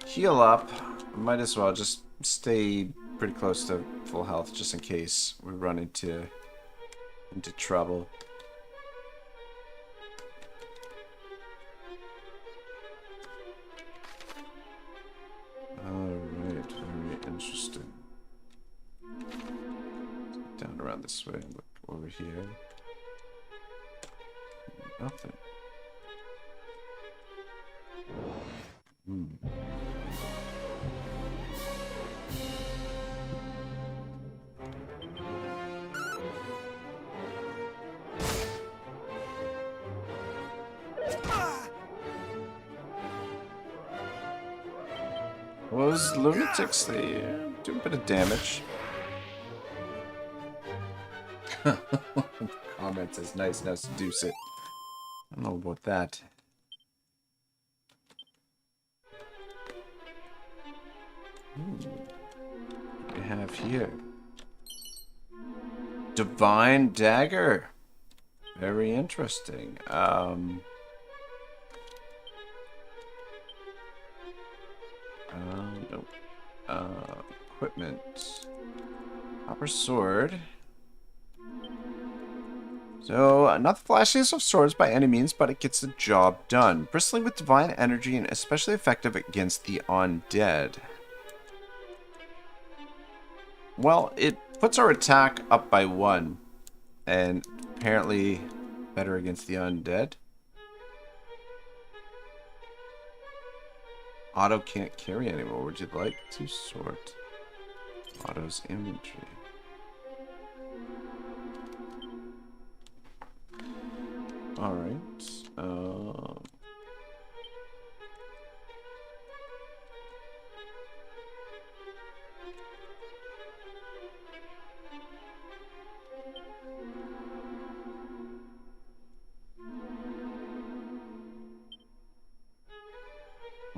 heal up. Might as well just stay pretty close to full health just in case we run into trouble. Alright, very interesting. Down around this way and look over here. Nothing. those lunatics, they do a bit of damage. Comment says nice, now seduce it. I don't know about that. What do we have here? Divine Dagger. Very interesting. Nope. Equipment. Copper sword. So, not the flashiest of swords by any means, but it gets the job done. Bristling with divine energy and especially effective against the undead. Well, it puts our attack up by 1. And apparently better against the undead. Otto can't carry anymore. Would you like to sort Otto's inventory? Alright.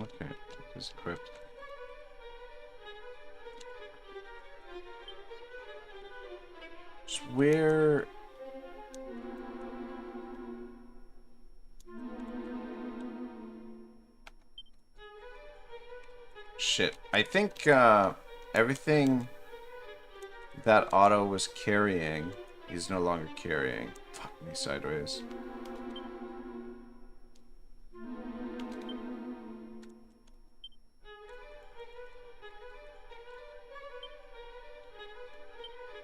Okay, it is equipped. Where... Shit. I think everything that Otto was carrying, he's no longer carrying. Fuck me sideways.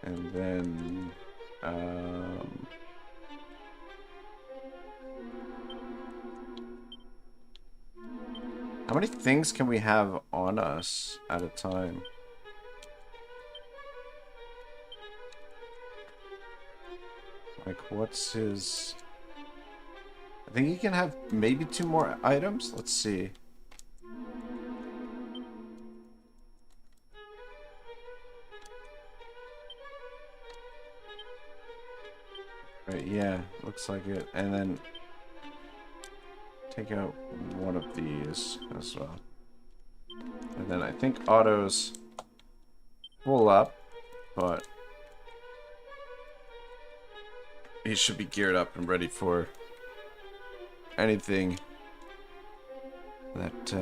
And then, how many things can we have on us at a time? Like, what's his... I think he can have maybe 2 more items? Let's see. Right, yeah, looks like it. And then take out one of these as well. And then I think Otto's full up, but he should be geared up and ready for anything that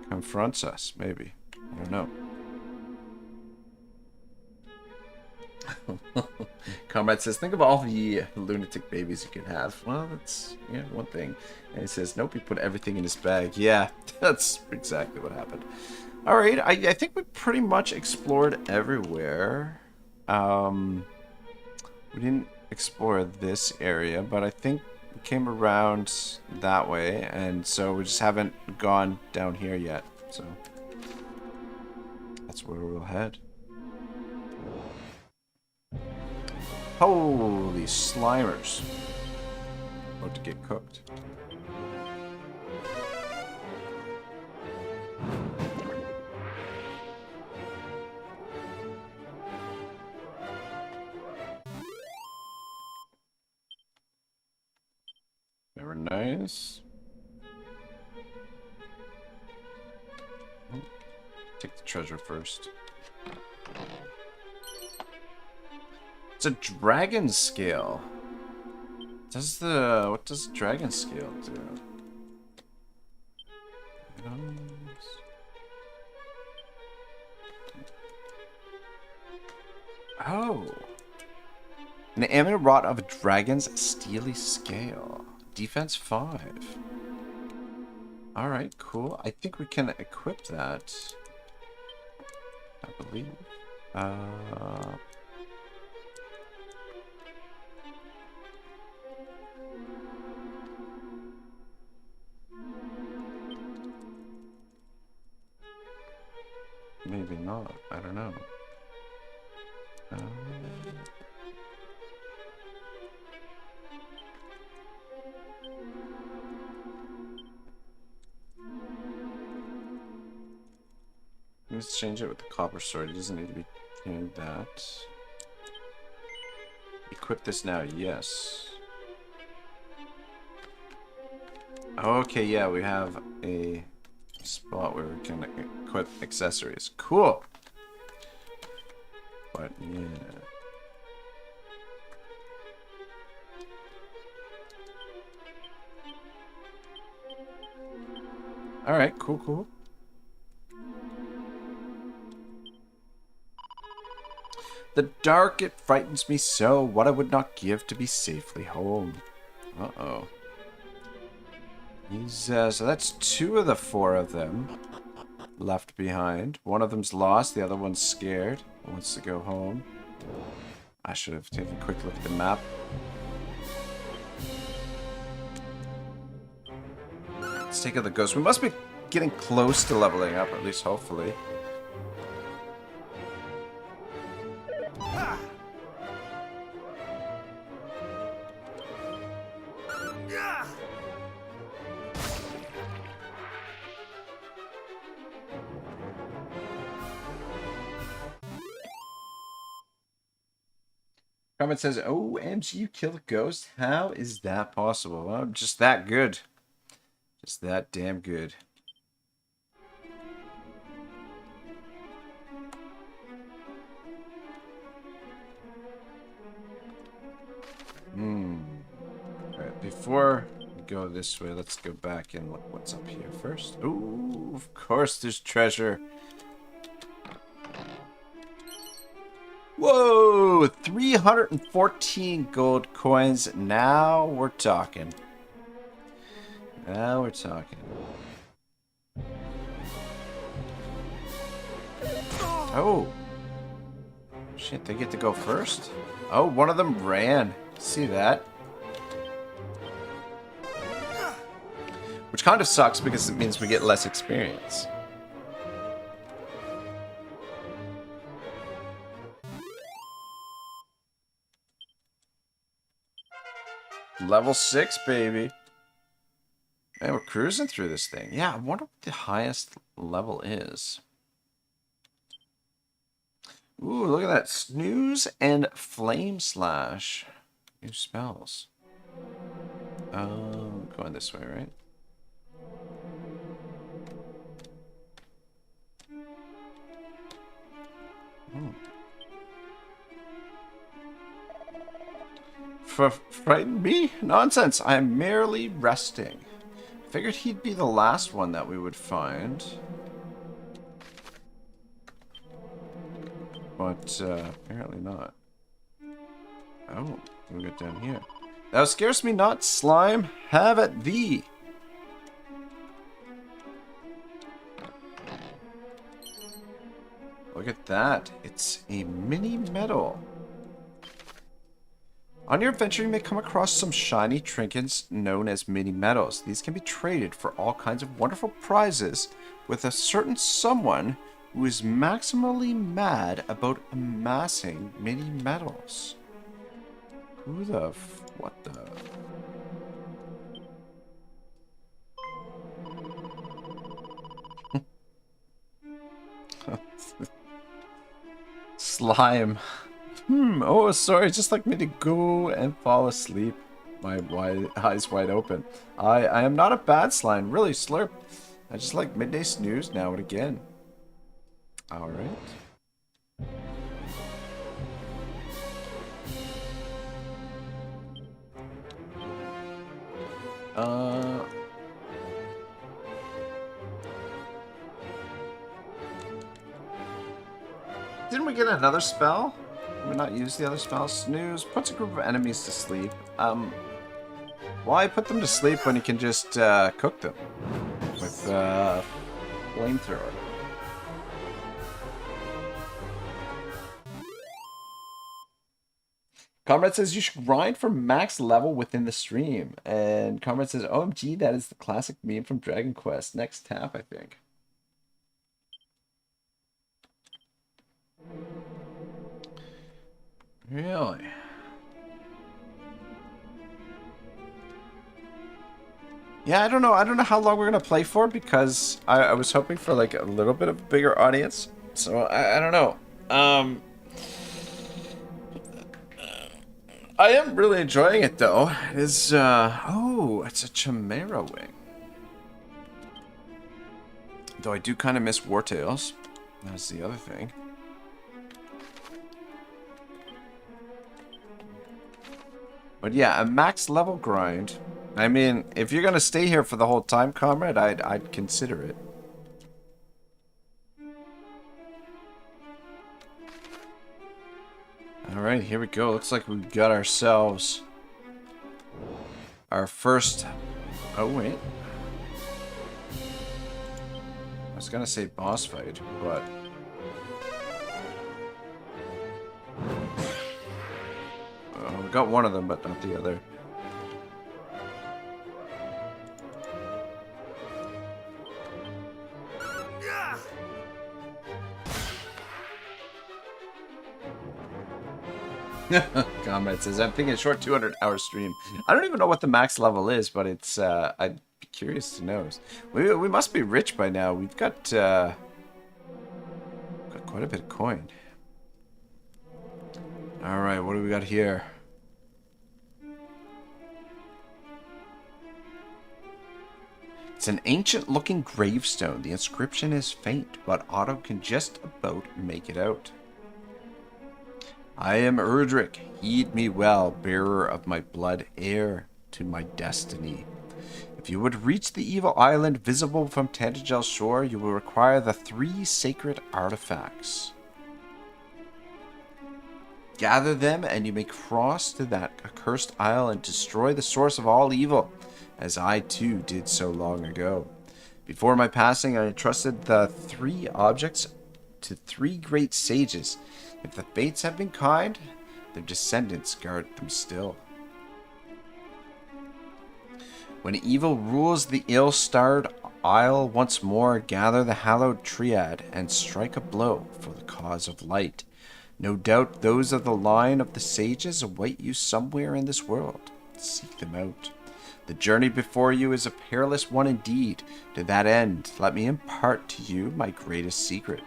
confronts us, maybe. I don't know. Comrade says, think of all the lunatic babies you can have. Well, that's one thing. And he says, nope, he put everything in his bag. Yeah, that's exactly what happened. All right, I think we pretty much explored everywhere. We didn't explore this area, but I think we came around that way, and so we just haven't gone down here yet. So that's where we'll head. Holy Slimers. About to get cooked. Very nice. Take the treasure first. It's a dragon scale. What does dragon scale do? Oh. An amulet wrought of a dragon's steely scale. Defense 5. Alright, cool. I think we can equip that. I believe. Maybe not. I don't know. Let's change it with the copper sword. It doesn't need to be doing that. Equip this now, yes. Okay, yeah, we have a spot where we can equip accessories. Cool! But, yeah. Alright, cool, cool. The dark, it frightens me so, what I would not give to be safely home. Uh-oh. He's, so that's 2 of the 4 of them left behind. One of them's lost, the other one's scared. Wants to go home. I should have taken a quick look at the map. Let's take out the ghost. We must be getting close to leveling up, at least hopefully. Comment says, OMG, you killed a ghost? How is that possible? Well, I'm just that good. Just that damn good. Alright, before we go this way, let's go back and look what's up here first. Ooh, of course there's treasure. Whoa! 314 gold coins. Now we're talking. Now we're talking. Oh. Shit, they get to go first? Oh, one of them ran. See that? Which kind of sucks because it means we get less experience. Level 6, baby. Man, we're cruising through this thing. Yeah, I wonder what the highest level is. Ooh, look at that. Snooze and Flame Slash. New spells. Oh, going this way, right? Frighten me? Nonsense. I am merely resting. Figured he'd be the last one that we would find. But, apparently not. Oh, we'll get down here. Thou scarest me not, slime. Have at thee. Look at that. It's a mini medal. On your adventure, you may come across some shiny trinkets known as mini medals. These can be traded for all kinds of wonderful prizes with a certain someone who is maximally mad about amassing mini medals. Who the what the? Slime. Oh, sorry, just like me to go and fall asleep. My eyes wide open. I am not a bad slime, really, slurp. I just like midday snooze now and again. Alright. Didn't we get another spell? Did we not use the other spell? Snooze puts a group of enemies to sleep. Why put them to sleep when you can just cook them with flamethrower? Comrade says you should grind for max level within the stream. And Comrade says, OMG, that is the classic meme from Dragon Quest. Next tap, I think. Really? Yeah, I don't know. I don't know how long we're gonna play for because I was hoping for like a little bit of a bigger audience. So I don't know. I am really enjoying it though. It is oh, it's a Chimera wing. Though I do kind of miss Wartails. That's the other thing. But yeah, a max level grind. I mean, if you're gonna stay here for the whole time, comrade, I'd consider it. Alright, here we go. Looks like we've got ourselves our first... Oh, wait. I was gonna say boss fight, but... We got one of them, but not the other. Comrade says, I'm thinking a short 200-hour stream. I don't even know what the max level is, but it's, I'd be curious to know. We must be rich by now. We've got quite a bit of coin. Alright, what do we got here? It's an ancient-looking gravestone. The inscription is faint, but Otto can just about make it out. I am Erdrick. Heed me well, bearer of my blood, heir to my destiny. If you would reach the evil island visible from Tantagel's shore, you will require the 3 sacred artifacts. Gather them, and you may cross to that accursed isle and destroy the source of all evil, as I too did so long ago. Before my passing, I entrusted the 3 objects to 3 great sages. If the fates have been kind, their descendants guard them still. When evil rules the ill-starred isle once more, gather the hallowed triad and strike a blow for the cause of light. No doubt those of the line of the sages await you somewhere in this world. Seek them out. The journey before you is a perilous one indeed. To that end, let me impart to you my greatest secret.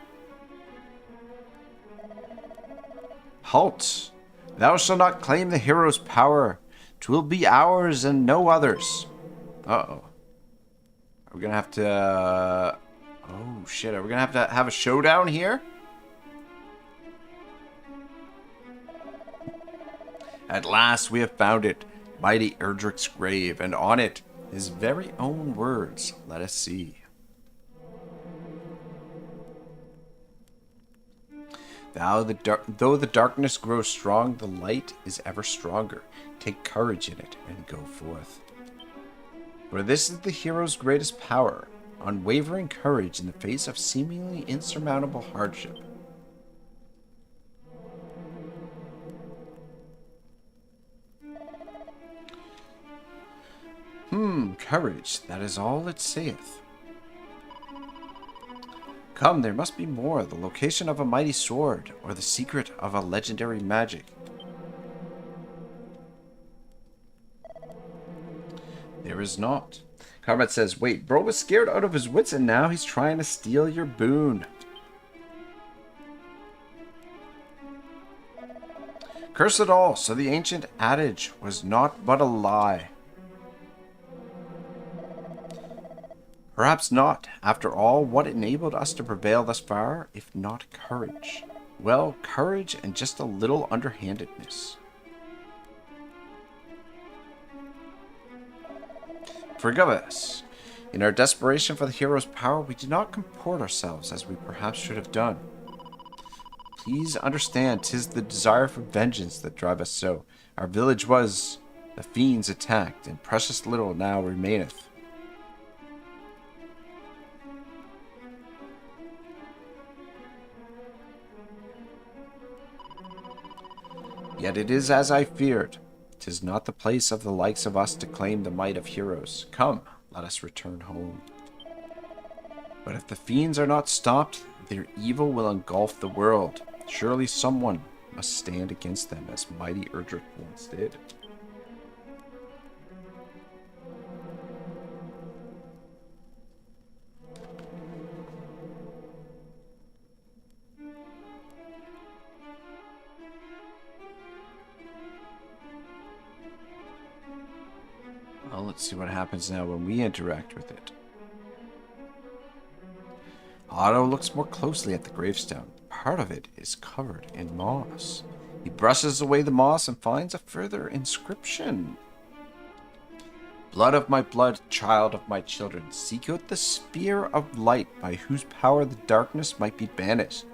Halt! Thou shalt not claim the hero's power. 'Twill be ours and no others. Uh-oh. Are we gonna have to... Oh, shit. Are we gonna have to have a showdown here? At last we have found it. Mighty Erdrick's grave, and on it, his very own words. Let us see. Though the darkness grows strong, the light is ever stronger. Take courage in it, and go forth. For this is the hero's greatest power, unwavering courage in the face of seemingly insurmountable hardship. Courage, that is all it saith. Come, there must be more. The location of a mighty sword, or the secret of a legendary magic. There is not. Comrade says, wait, bro was scared out of his wits and now he's trying to steal your boon. Curse it all, so the ancient adage was not but a lie. Perhaps not. After all, what enabled us to prevail thus far, if not courage? Well, courage and just a little underhandedness. Forgive us. In our desperation for the hero's power, we did not comport ourselves as we perhaps should have done. Please understand, 'tis the desire for vengeance that drive us so. Our village was the fiends attacked, and precious little now remaineth. Yet it is as I feared. 'Tis not the place of the likes of us to claim the might of heroes. Come, let us return home. But if the fiends are not stopped, their evil will engulf the world. Surely someone must stand against them, as mighty Erdrick once did. let's see what happens now when we interact with it. Otto looks more closely at the gravestone. Part of it is covered in moss. He brushes away the moss and finds a further inscription. Blood of my blood, child of my children, seek out the spear of light by whose power the darkness might be banished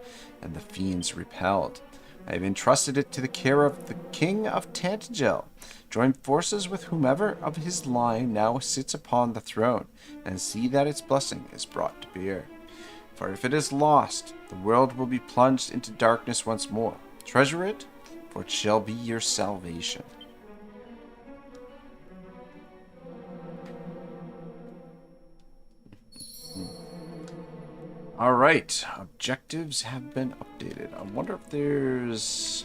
and the fiends repelled. I have entrusted it to the care of the King of Tantagel. Join forces with whomever of his line now sits upon the throne, and see that its blessing is brought to bear. For if it is lost, the world will be plunged into darkness once more. Treasure it, for it shall be your salvation. Alright, objectives have been updated. I wonder if there's...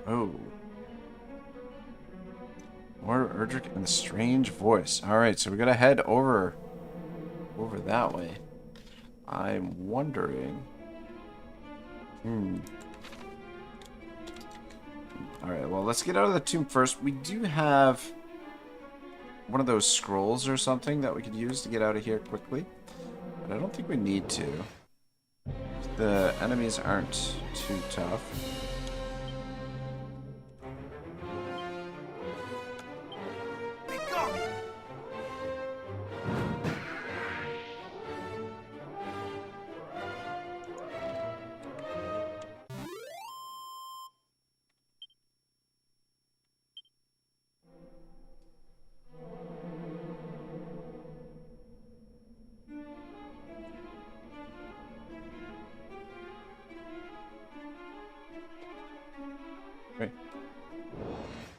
Oh. More Erdrick and the strange voice. Alright, so we gotta head over that way. I'm wondering... Alright, well, let's get out of the tomb first. We do have one of those scrolls or something that we could use to get out of here quickly. But I don't think we need to. The enemies aren't too tough.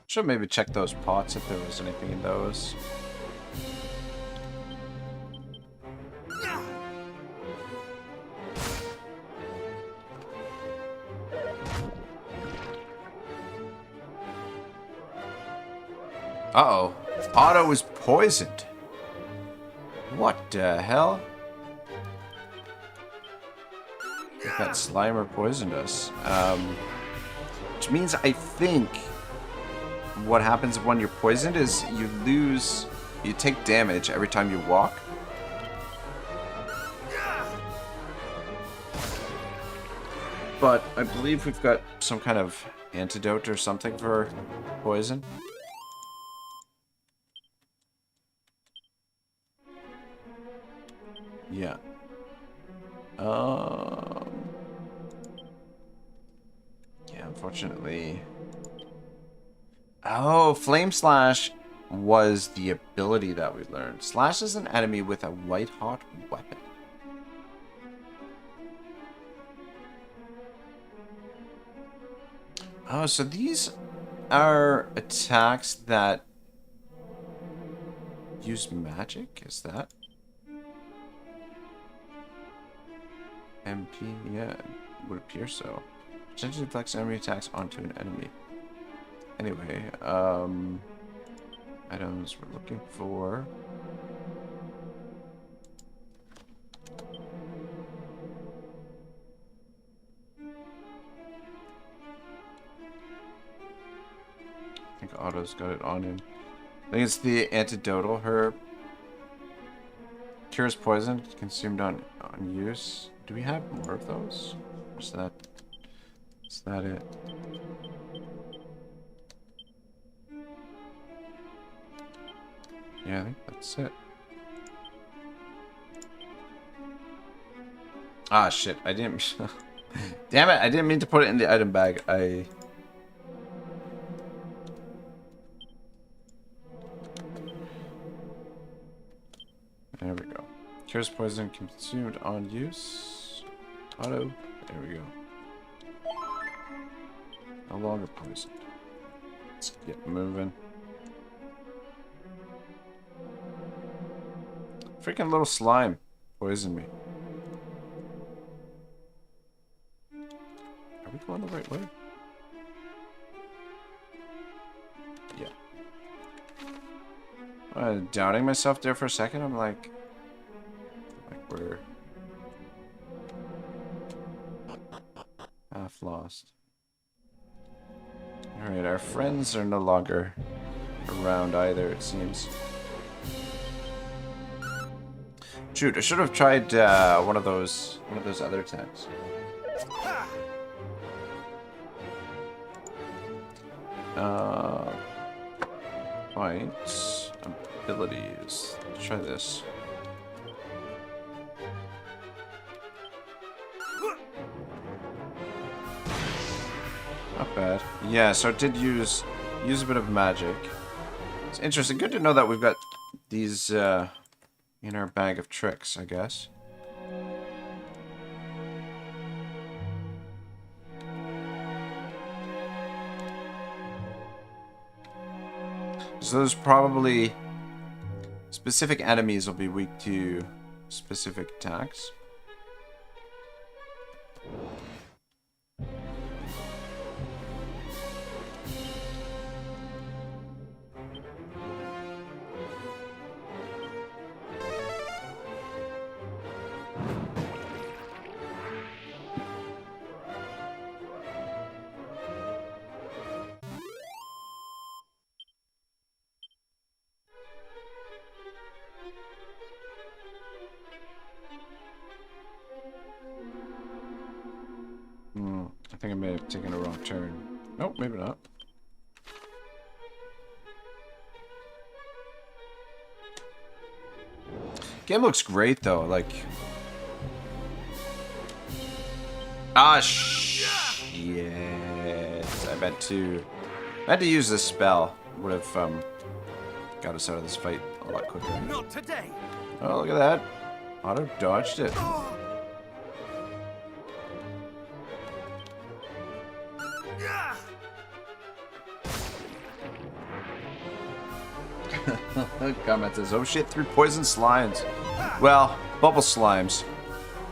Should maybe check those pots if there was anything in those. Uh-oh. Otto is poisoned. What the hell? I think that Slimer poisoned us. Which means I think what happens when you're poisoned is you take damage every time you walk. But I believe we've got some kind of antidote or something for poison. Yeah. Yeah, unfortunately. Oh, Flame Slash was the ability that we learned. Slashes an enemy with a white-hot weapon. Oh, so these are attacks that use magic? Is that? MP, yeah, it would appear so. Potentially deflects enemy attacks onto an enemy. Anyway, items we're looking for. I think Otto's got it on him. I think it's the antidotal herb. Cures poison consumed on use. Do we have more of those? Or is that it? Yeah, I think that's it. Ah, shit. I didn't... Damn it, I didn't mean to put it in the item bag. There we go. Cures poison consumed on use. Auto. There we go. No longer poisoned. Let's get moving. Freaking little slime poisoned me. Are we going the right way? Yeah. Doubting myself there for a second. I'm like we're half lost. Alright, our friends are no longer around either, it seems. Shoot, I should have tried one of those other attacks. Fight abilities. Let's try this. Not bad. Yeah, so it did use a bit of magic. It's interesting. Good to know that we've got these in our bag of tricks, I guess. So there's probably specific enemies will be weak to specific attacks. I think I may have taken a wrong turn. Nope, maybe not. Game looks great though, like... Ah, shit. I meant to use this spell. Would have got us out of this fight a lot quicker. Not today. Oh, look at that. Otto dodged it. Comment says, oh shit, 3 poison slimes. Well, bubble slimes.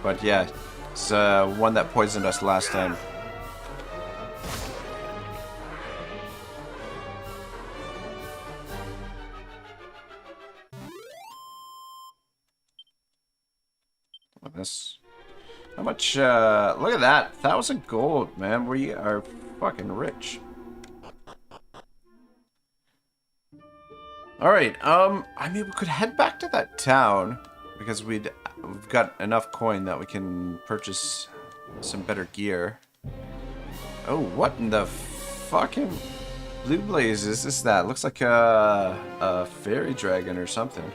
But yeah, it's one that poisoned us last time. This. How much, look at that. 1,000 gold, man. We are fucking rich. Alright, I mean, we could head back to that town, because we've got enough coin that we can purchase some better gear. Oh, what in the fucking blue blaze is this that? Looks like a fairy dragon or something.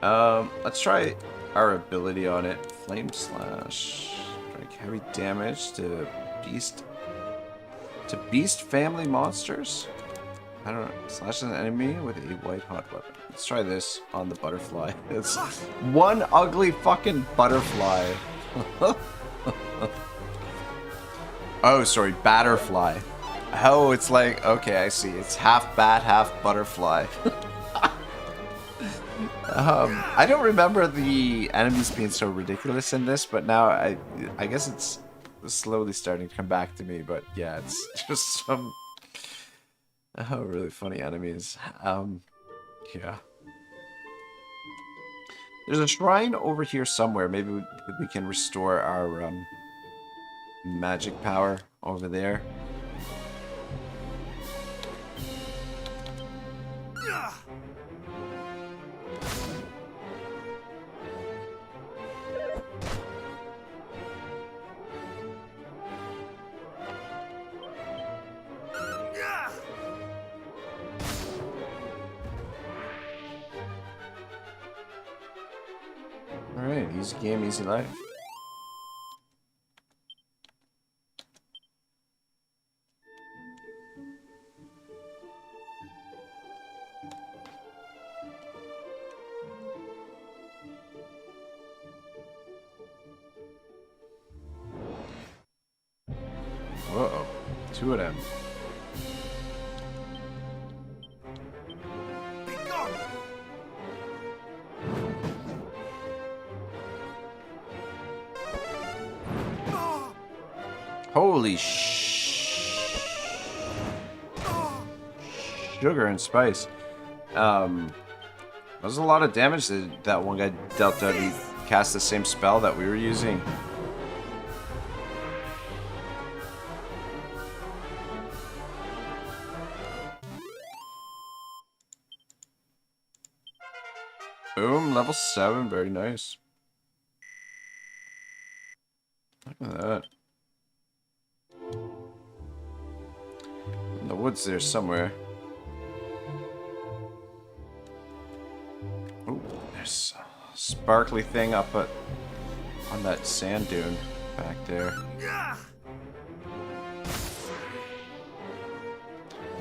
Let's try our ability on it. Flame slash. Strike heavy damage to beast family monsters? I don't know. Slash an enemy with a white hot weapon. Let's try this on the butterfly. It's one ugly fucking butterfly. Oh, sorry, batterfly. Oh, it's like, okay, I see. It's half bat, half butterfly. I don't remember the enemies being so ridiculous in this, but now I guess it's slowly starting to come back to me. But yeah, it's just some really funny enemies. Yeah. There's a shrine over here somewhere. Maybe we can restore our magic power over there. Alright, easy game, easy life. Uh-oh, 2 of them. Holy sugar and spice. That was a lot of damage that one guy dealt out. He cast the same spell that we were using. Boom, level 7, very nice. Look at that. In the woods there somewhere. Ooh, there's a sparkly thing up on that sand dune back there.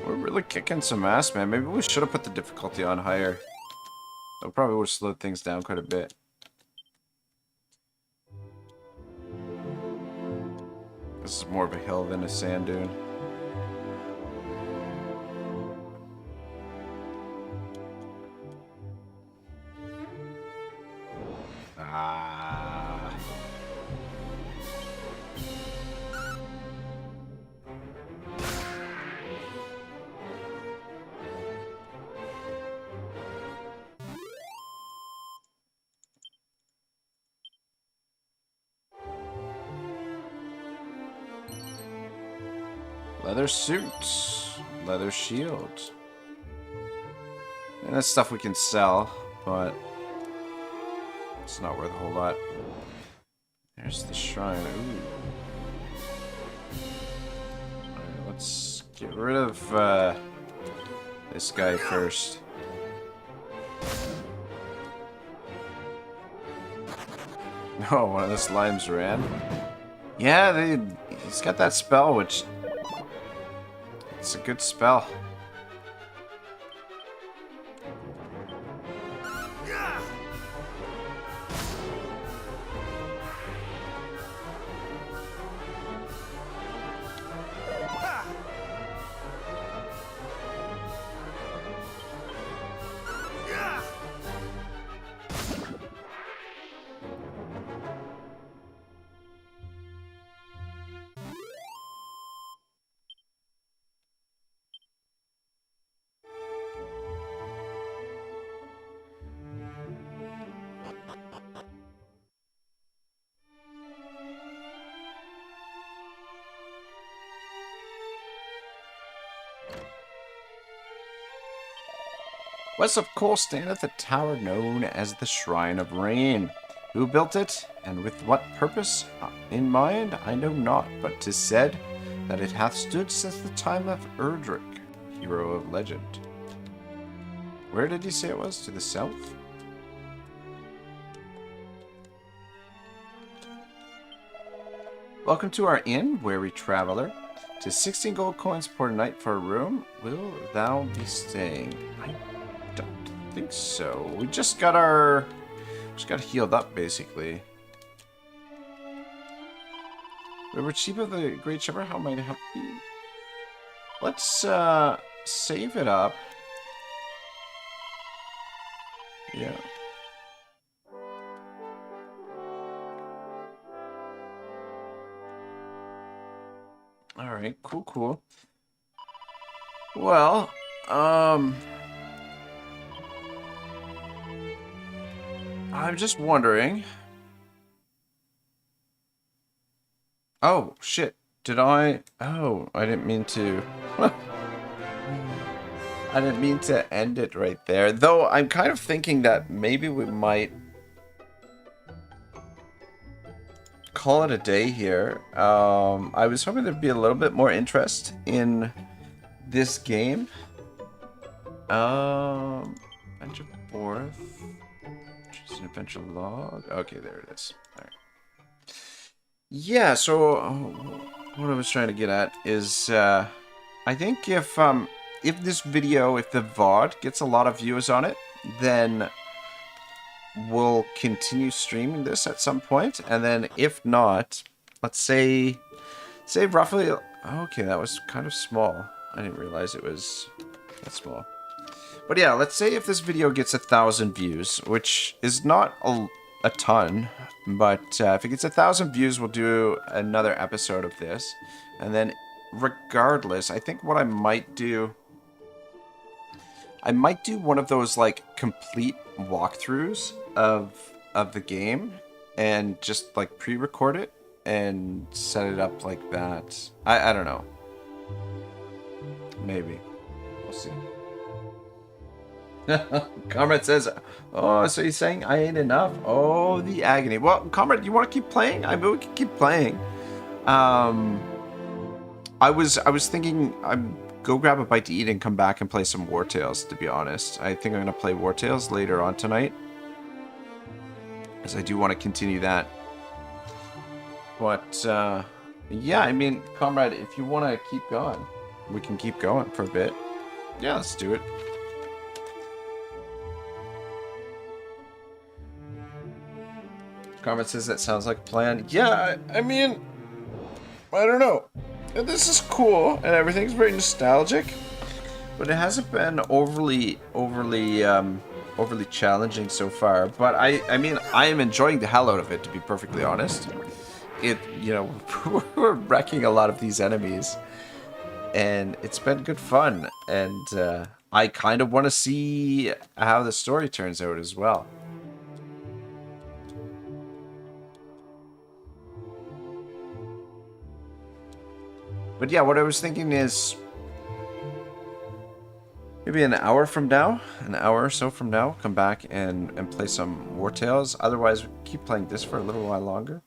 We're really kicking some ass, man. Maybe we should have put the difficulty on higher. That probably would have slowed things down quite a bit. This is more of a hill than a sand dune. Ah. Leather suit, leather shield. And that's stuff we can sell, but it's not worth a whole lot. There's the shrine. Ooh. Alright, let's get rid of this guy first. Oh, one of the slimes ran. Yeah, he's got that spell, which it's a good spell. West of Cole standeth a tower known as the Shrine of Rain. Who built it, and with what purpose in mind, I know not, but 'tis said that it hath stood since the time of Erdrick, hero of legend. Where did he say it was? To the south? Welcome to our inn, weary traveler. 'Tis 16 gold coins per night for a room. Will thou be staying? I don't think so. We just got healed up, basically. River Chief of the Great Shepherd, how might I help you? Let's save it up. Yeah. Alright, cool. Well, I'm just wondering. Oh, shit. Did I? Oh, I didn't mean to. I didn't mean to end it right there. Though I'm kind of thinking that maybe we might call it a day here. I was hoping there'd be a little bit more interest in this game. Adventure 4th. Just an adventure log. Okay, there it is. All right. Yeah, so what I was trying to get at is I think if this video, if the VOD gets a lot of views on it, then we'll continue streaming this at some point, and then if not, let's say roughly, okay, that was kind of small. I didn't realize it was that small. But yeah, let's say if this video gets 1,000 views, which is not a ton, but if it gets 1,000 views, we'll do another episode of this. And then regardless, I think what I might do one of those like complete walkthroughs of the game and just like pre-record it and set it up like that. I don't know. Maybe. We'll see. Comrade says, oh, so you're saying I ain't enough? Oh, the agony. Well, Comrade, you want to keep playing? I mean, we can keep playing. I was thinking I'd go grab a bite to eat and come back and play some War Tales, to be honest. I think I'm going to play War Tales later on tonight, because I do want to continue that. But, yeah, I mean, Comrade, if you want to keep going, we can keep going for a bit. Yeah, let's do it. Comrade says that sounds like a plan. Yeah, I mean, I don't know. This is cool, and everything's very nostalgic, but it hasn't been overly challenging so far. But I mean, I am enjoying the hell out of it, to be perfectly honest. You know, we're wrecking a lot of these enemies, and it's been good fun. And I kind of want to see how the story turns out as well. But yeah, what I was thinking is maybe an hour from now, an hour or so from now, come back and play some War Tales. Otherwise, we keep playing this for a little while longer.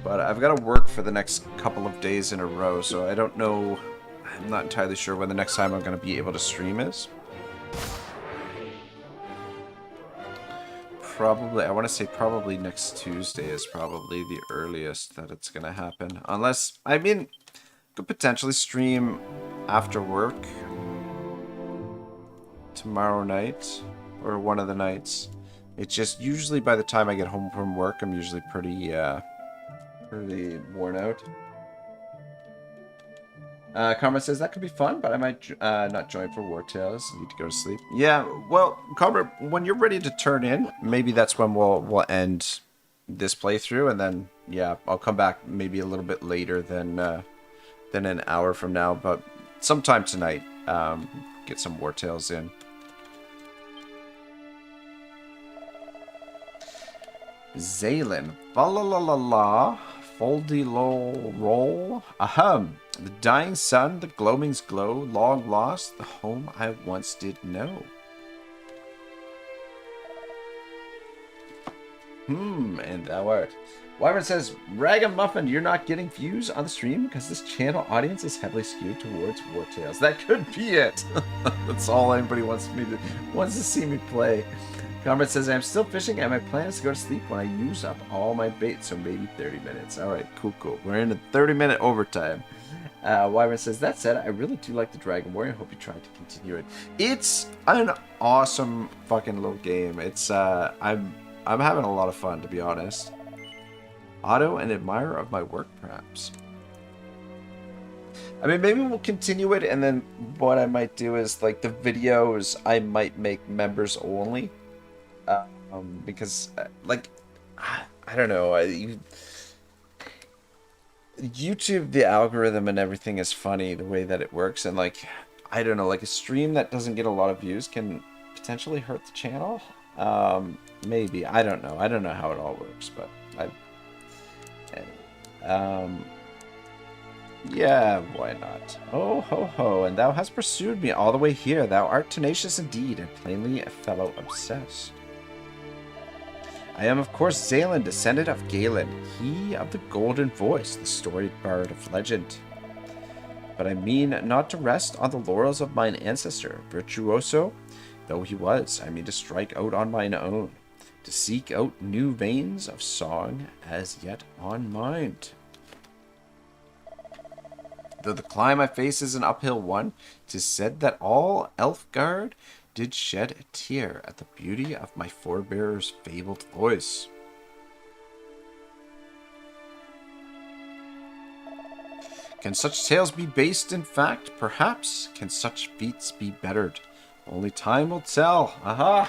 But I've got to work for the next couple of days in a row, so I don't know. I'm not entirely sure when the next time I'm going to be able to stream is. Probably, I want to say probably next Tuesday is probably the earliest that it's going to happen. Unless, I mean, could potentially stream after work tomorrow night or one of the nights. It's just usually by the time I get home from work, I'm usually pretty worn out. Karma says that could be fun, but I might not join for War Tales. Need to go to sleep. Yeah, well, Karma, when you're ready to turn in, maybe that's when we'll end this playthrough, and then yeah, I'll come back maybe a little bit later than an hour from now, but sometime tonight. Get some War Tales in. Zaylin, fa-la-la-la-la, foldy-lo-roll, ahem. The dying sun, the gloaming's glow, long lost, the home I once did know. And thou art. Wyvern says, Ragamuffin, you're not getting views on the stream because this channel audience is heavily skewed towards War Tales. That could be it. That's all anybody wants to see me play. Comrade says, I'm still fishing and my plan is to go to sleep when I use up all my bait, so maybe 30 minutes. Alright, cool. We're in a 30-minute overtime. Wyvern says, that said, I really do like the Dragon Warrior. I hope you try to continue it. It's an awesome fucking little game. It's, I'm having a lot of fun, to be honest. Otto, an admirer of my work, perhaps. I mean, maybe we'll continue it, and then what I might do is, like, the videos I might make members only. Because, like, I don't know, YouTube, the algorithm and everything is funny, the way that it works, and, like, I don't know, like, a stream that doesn't get a lot of views can potentially hurt the channel. Maybe, I don't know how it all works, but yeah, why not? Oh, ho, ho, and thou hast pursued me all the way here. Thou art tenacious indeed, and plainly a fellow obsessed. I am, of course, Zaylin, descendant of Galen, he of the golden voice, the storied bard of legend. But I mean not to rest on the laurels of mine ancestor, virtuoso though he was. I mean to strike out on mine own, to seek out new veins of song as yet unmined. Though the climb I face is an uphill one, 'tis said that all Alefgard did shed a tear at the beauty of my forebear's fabled voice. Can such tales be based in fact? Perhaps. Can such feats be bettered? Only time will tell. Aha!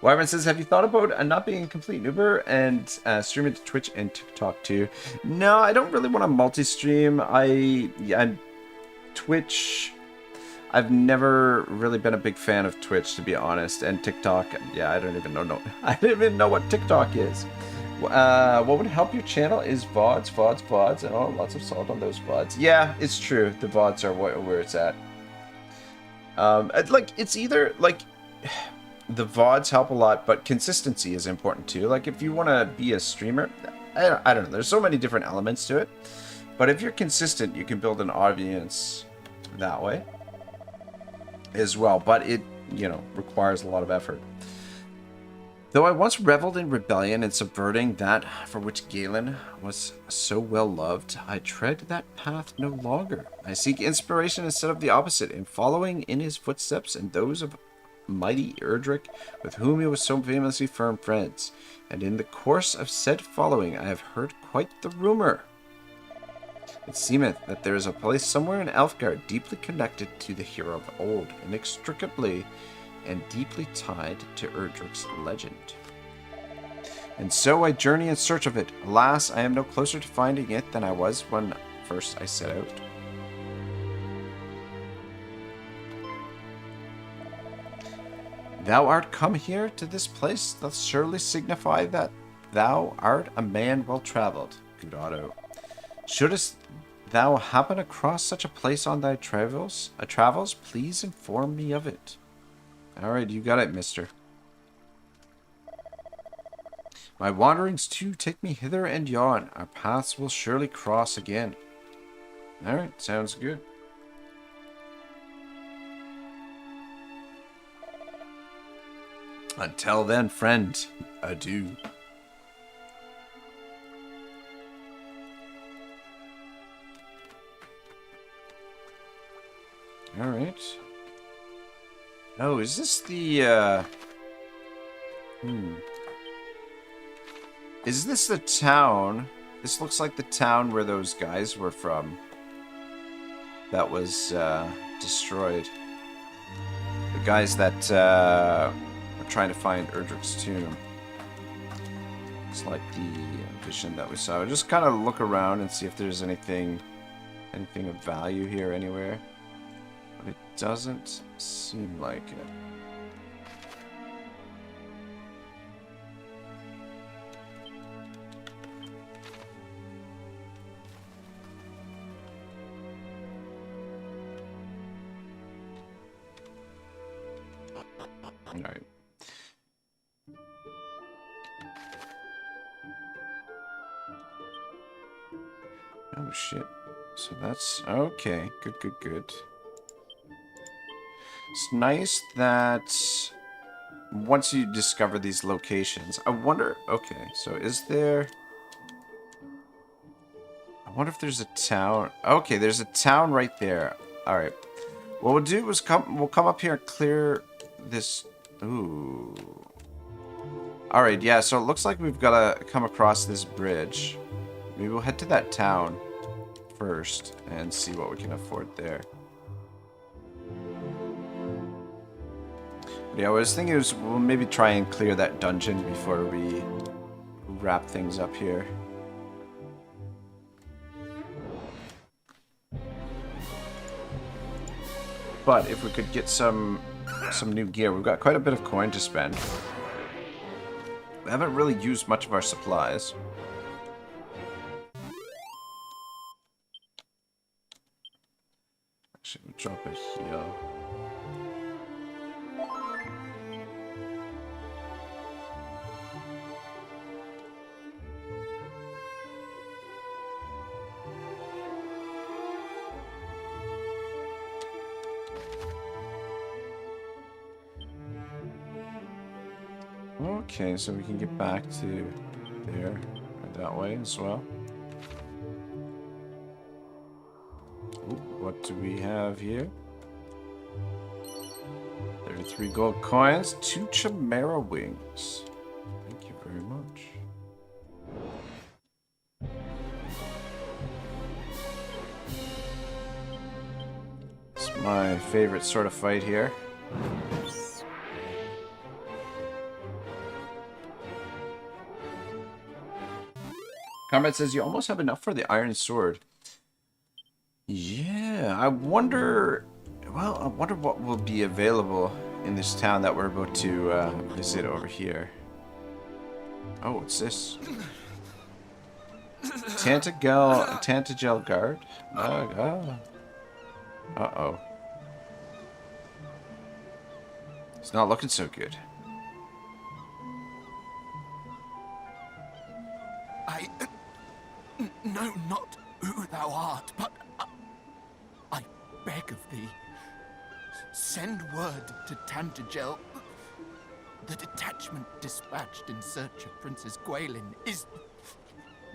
Wyvern says, have you thought about not being a complete noober and streaming to Twitch and TikTok too? No, I don't really want to multi-stream. I'm Twitch. I've never really been a big fan of Twitch, to be honest, and TikTok. Yeah, I don't even know. I don't even know what TikTok is. What would help your channel is VODs, and lots of salt on those VODs. Yeah, it's true. The VODs are where it's at. Like, it's either, like, the VODs help a lot, but consistency is important too. Like, if you want to be a streamer, I don't know. There's so many different elements to it. But if you're consistent, you can build an audience that way as well. But it, you know, requires a lot of effort. Though I once reveled in rebellion and subverting that for which Galen was so well loved, I tread that path no longer. I seek inspiration instead of the opposite, in following in his footsteps and those of mighty Erdrick, with whom he was so famously firm friends. And in the course of said following, I have heard quite the rumor. It seemeth that there is a place somewhere in Alefgard deeply connected to the hero of old, inextricably and deeply tied to Erdrick's legend. And so I journey in search of it. Alas, I am no closer to finding it than I was when first I set out. Thou art come here to this place, doth surely signify that thou art a man well travelled. Good Otto. Shouldst thou happen across such a place on thy travels, please inform me of it. Alright, you got it, mister. My wanderings too take me hither and yon. Our paths will surely cross again. Alright, sounds good. Until then, friend, adieu. Alright. Oh, is this the, Is this the town? This looks like the town where those guys were from. That was, destroyed. The guys that, were trying to find Erdrick's tomb. It's like the vision that we saw. Just kind of look around and see if there's anything of value here anywhere. But it doesn't seem like it. All right. Oh shit. So that's okay. Good. It's nice that once you discover these locations, I wonder, okay, so is there, I wonder if there's a town. Okay, there's a town right there. All right. What we'll do is we'll come up here and clear this. Ooh. All right, yeah, so it looks like we've got to come across this bridge. Maybe we'll head to that town first and see what we can afford there. Yeah, I was thinking we'll maybe try and clear that dungeon before we wrap things up here. But if we could get some new gear, we've got quite a bit of coin to spend. We haven't really used much of our supplies. Actually, we'll drop it here. Okay, so we can get back to there, that way as well. Ooh, what do we have here? 33 gold coins, 2 chimera wings. Thank you very much. It's my favorite sort of fight here. Comrade says you almost have enough for the iron sword. Yeah, I wonder... Well, I wonder what will be available in this town that we're about to visit over here. Oh, what's this? Tantagel guard? Uh-oh. It's not looking so good. I know not who thou art, but I beg of thee, send word to Tantagel. The detachment dispatched in search of Princess Gwaelin is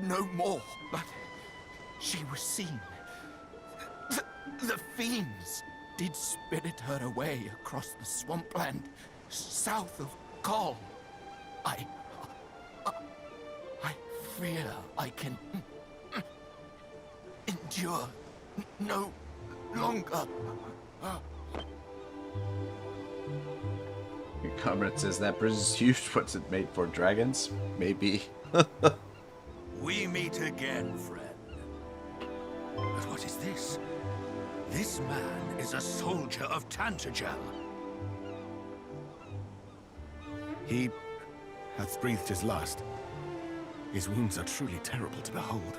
no more, but she was seen. The fiends did spirit her away across the swampland south of Kol. I fear I can endure no longer. Your comrade says that bridge is huge. What's it made for? Dragons? Maybe. We meet again, friend. But what is this? This man is a soldier of Tantagel. He hath breathed his last. His wounds are truly terrible to behold.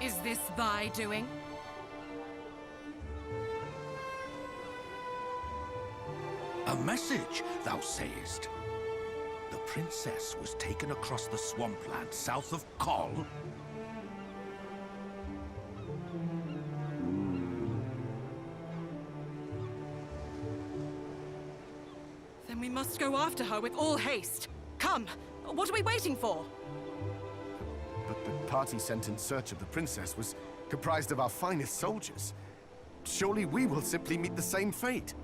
Is this thy doing? A message, thou sayest? The princess was taken across the swampland south of Kol. Then we must go after her with all haste. Come! What are we waiting for? But the party sent in search of the princess was comprised of our finest soldiers. Surely we will simply meet the same fate.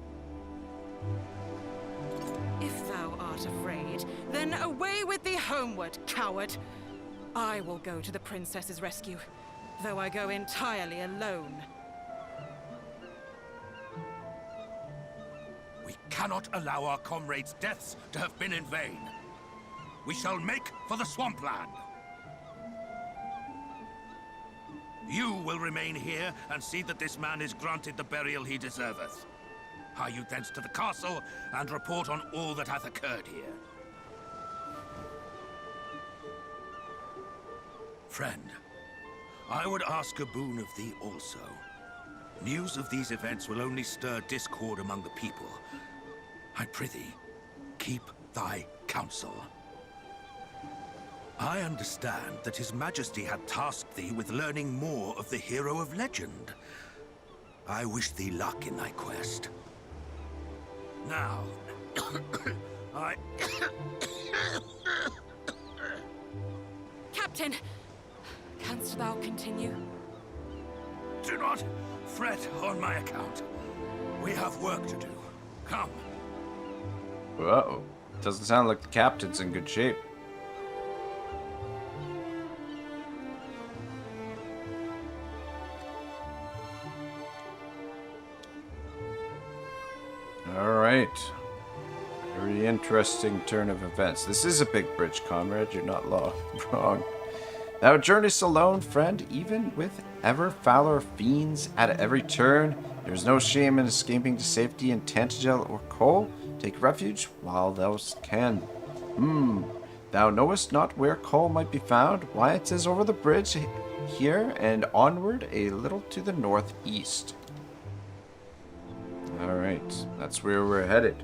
If thou art afraid, then away with thee homeward, coward! I will go to the princess's rescue, though I go entirely alone. We cannot allow our comrades' deaths to have been in vain. We shall make for the swampland. You will remain here and see that this man is granted the burial he deserveth. Hie you thence to the castle and report on all that hath occurred here. Friend, I would ask a boon of thee also. News of these events will only stir discord among the people. I prithee, keep thy counsel. I understand that His Majesty had tasked thee with learning more of the hero of legend. I wish thee luck in thy quest. Now, Captain! Canst thou continue? Do not fret on my account. We have work to do. Come. Uh-oh. Doesn't sound like the captain's in good shape. Alright. Very interesting turn of events. This is a big bridge, comrade. You're not wrong. Thou journeyest alone, friend, even with ever fouler fiends at every turn. There's no shame in escaping to safety in Tantagel or Kol. Take refuge while thou can. Thou knowest not where Kol might be found? Why, it is over the bridge here and onward a little to the northeast. Alright, that's where we're headed.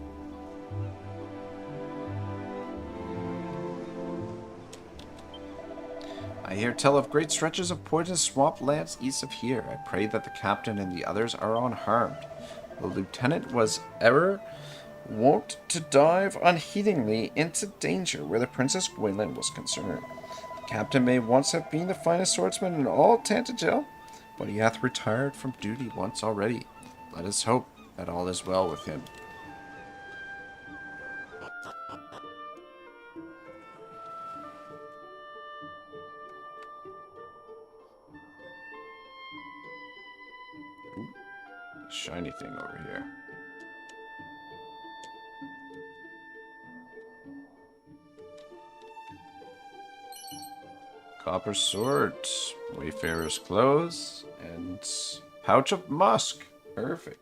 I hear tell of great stretches of poisonous swamp lands east of here. I pray that the captain and the others are unharmed. The lieutenant was ever wont to dive unheedingly into danger where the Princess Gwaelin was concerned. The captain may once have been the finest swordsman in all Tantagel, but he hath retired from duty once already. Let us hope that all is well with him. Ooh, shiny thing over here. Copper sword, wayfarer's clothes, and pouch of musk. Perfect.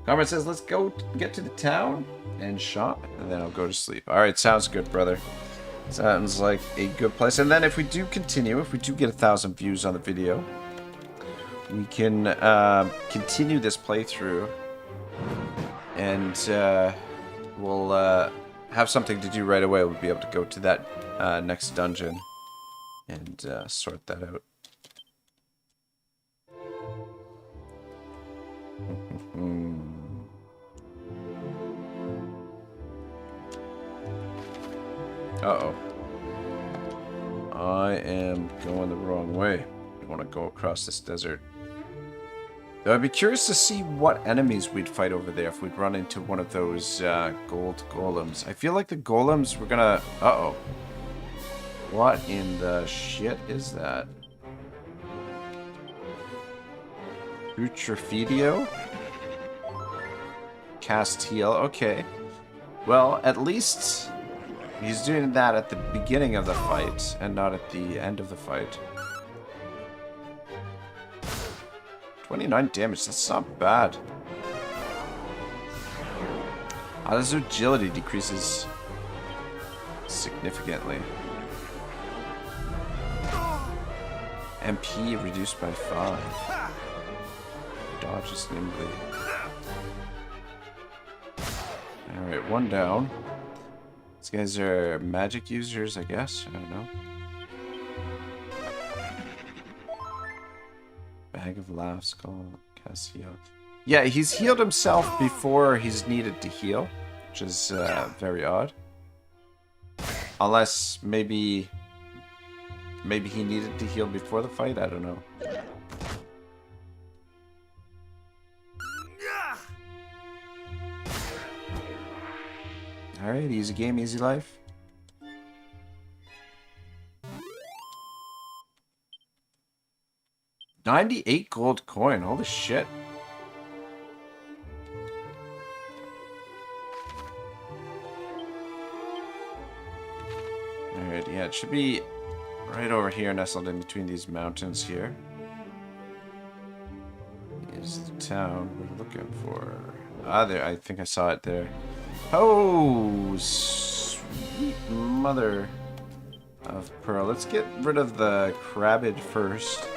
Comrade says, let's go get to the town and shop, and then I'll go to sleep. Alright, sounds good, brother. Sounds like a good place. And then if we do continue, if we do get 1,000 views on the video, we can continue this playthrough. And we'll have something to do right away. We'll be able to go to that next dungeon and sort that out. Uh-oh. I am going the wrong way. I want to go across this desert. Though I'd be curious to see what enemies we'd fight over there if we'd run into one of those gold golems. I feel like the golems were gonna... Uh-oh. What in the shit is that? Putrefidio? Cast heal. Okay. Well, at least... he's doing that at the beginning of the fight, and not at the end of the fight. 29 damage, that's not bad. His agility decreases significantly. MP reduced by 5. Dodges nimbly. Alright, one down. These guys are magic users, I guess. I don't know. Bag of laughs, call Cassio. Yeah, he's healed himself before he's needed to heal, which is very odd. Unless maybe he needed to heal before the fight. I don't know. Alright, easy game, easy life. $98 gold coin, holy shit. Alright, yeah, it should be right over here, nestled in between these mountains here. Is the town we're looking for. Ah, there, I think I saw it there. Oh, sweet mother of pearl. Let's get rid of the crabbage first.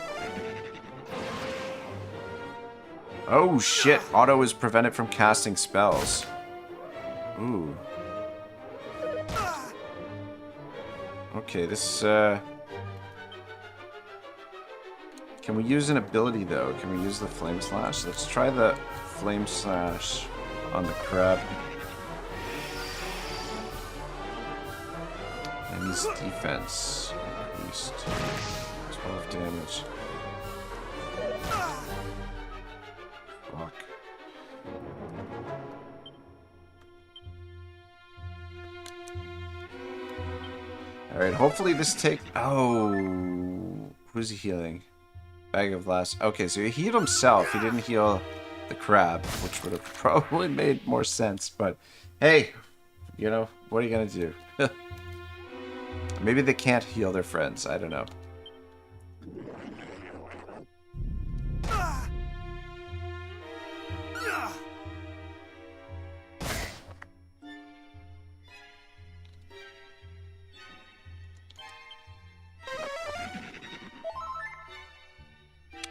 Oh shit, Otto is prevented from casting spells. Ooh. Okay, this, can we use an ability though? Can we use the flame slash? Let's try the flame slash on the crab. And his defense increased 12 damage. Fuck. Alright, hopefully this take... Oh, who's he healing? Bag of last... Okay, so he healed himself. He didn't heal the crab, which would have probably made more sense. But, hey, you know, what are you going to do? Maybe they can't heal their friends. I don't know.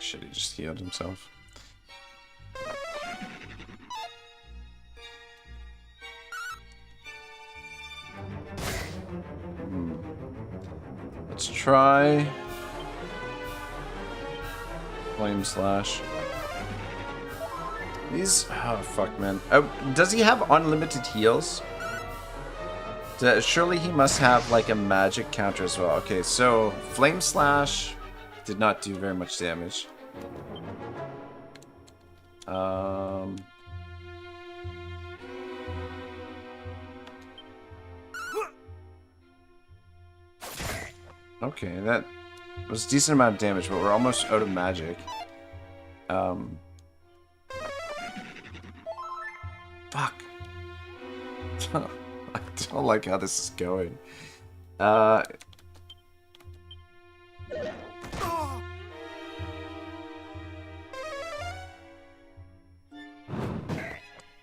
Shit, he just healed himself. Let's try flame slash. These, oh fuck, man. Does he have unlimited heals? Surely he must have like a magic counter as well. Okay, so flame slash did not do very much damage. Okay, that was a decent amount of damage, but we're almost out of magic. Fuck. I don't like how this is going.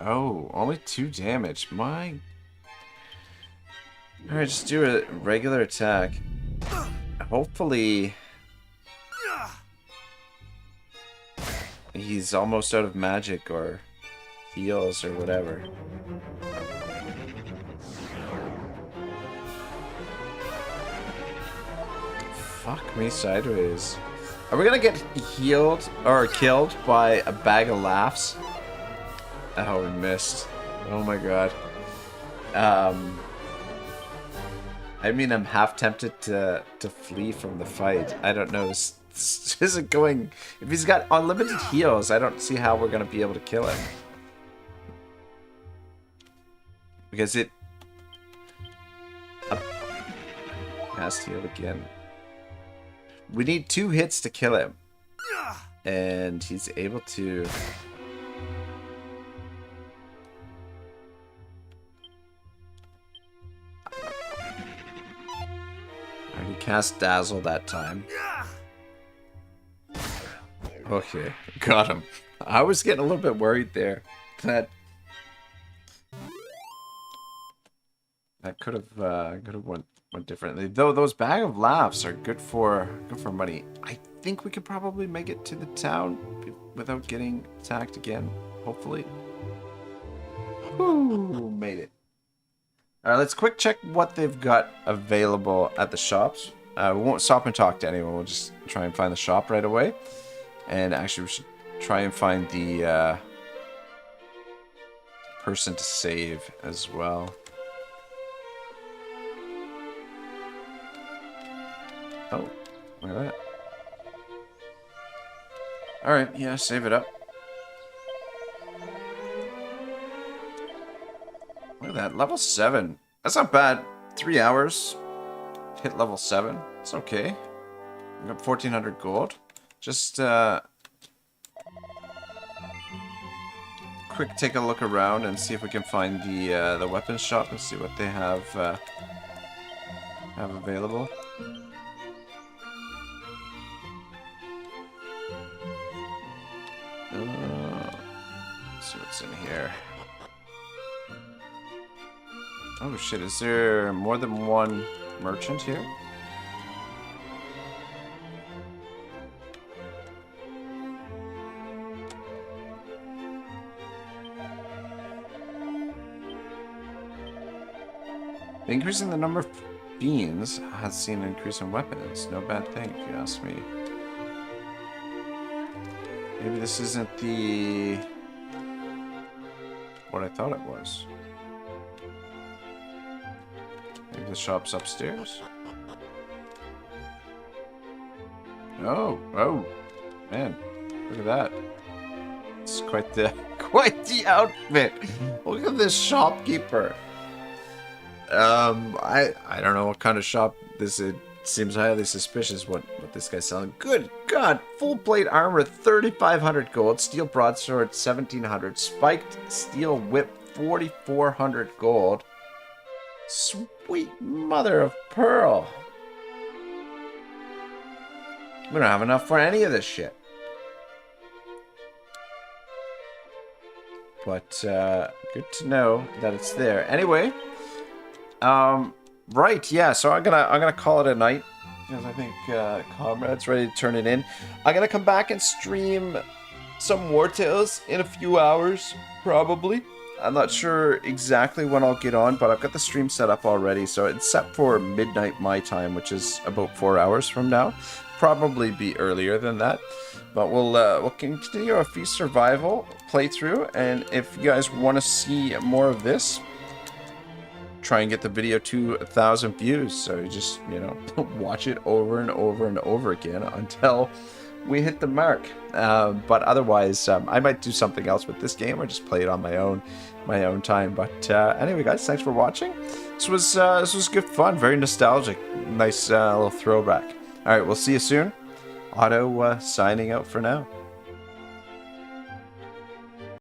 Oh, only 2 damage. My... Alright, just do a regular attack. Hopefully... he's almost out of magic or heals or whatever. Fuck me sideways. Are we gonna get healed or killed by a bag of laughs? Oh, we missed. Oh my god. I mean, I'm half tempted to flee from the fight. I don't know. This isn't going... If he's got unlimited heals, I don't see how we're gonna be able to kill him. Because it... Cast heal again. We need 2 hits to kill him. And he's able to... He cast Dazzle that time. Okay, got him. I was getting a little bit worried there. That could have went differently. Though those bag of laughs are good for money. I think we could probably make it to the town without getting attacked again. Hopefully. Woo, made it. Alright, let's quick check what they've got available at the shops. We won't stop and talk to anyone. We'll just try and find the shop right away. And actually, we should try and find the person to save as well. Oh, look at that. Alright, yeah, save it up. Look at that, level 7. That's not bad. 3 hours. Hit level 7. It's okay. We got 1,400 gold. Just quick take a look around and see if we can find the weapons shop and see what they have available. Let's see what's in here. Oh shit, is there more than one merchant here? Increasing the number of beans has seen an increase in weapons. No bad thing, if you ask me. Maybe this isn't the... what I thought it was. Maybe the shop's upstairs? Oh, man. Look at that. It's quite the outfit. Look at this shopkeeper. I don't know what kind of shop this is. It seems highly suspicious what this guy's selling. Good God, full plate armor, 3,500 gold, steel broadsword, 1,700, spiked steel whip, 4,400 gold. Sweet mother of pearl. We don't have enough for any of this shit. But good to know that it's there. Anyway, right, yeah. So I'm gonna call it a night because I think Comrade's ready to turn it in. I'm gonna come back and stream some War Tales in a few hours, probably. I'm not sure exactly when I'll get on, but I've got the stream set up already, so it's set for midnight my time, which is about 4 hours from now. Probably be earlier than that, but we'll continue our Feast Survival playthrough, and if you guys want to see more of this, try and get the video to 1,000 views. So you just, you know, watch it over and over and over again until we hit the mark. But otherwise, I might do something else with this game or just play it on my own time. But anyway, guys, thanks for watching. This was good fun, very nostalgic, nice little throwback. All right, we'll see you soon. Otto signing out for now.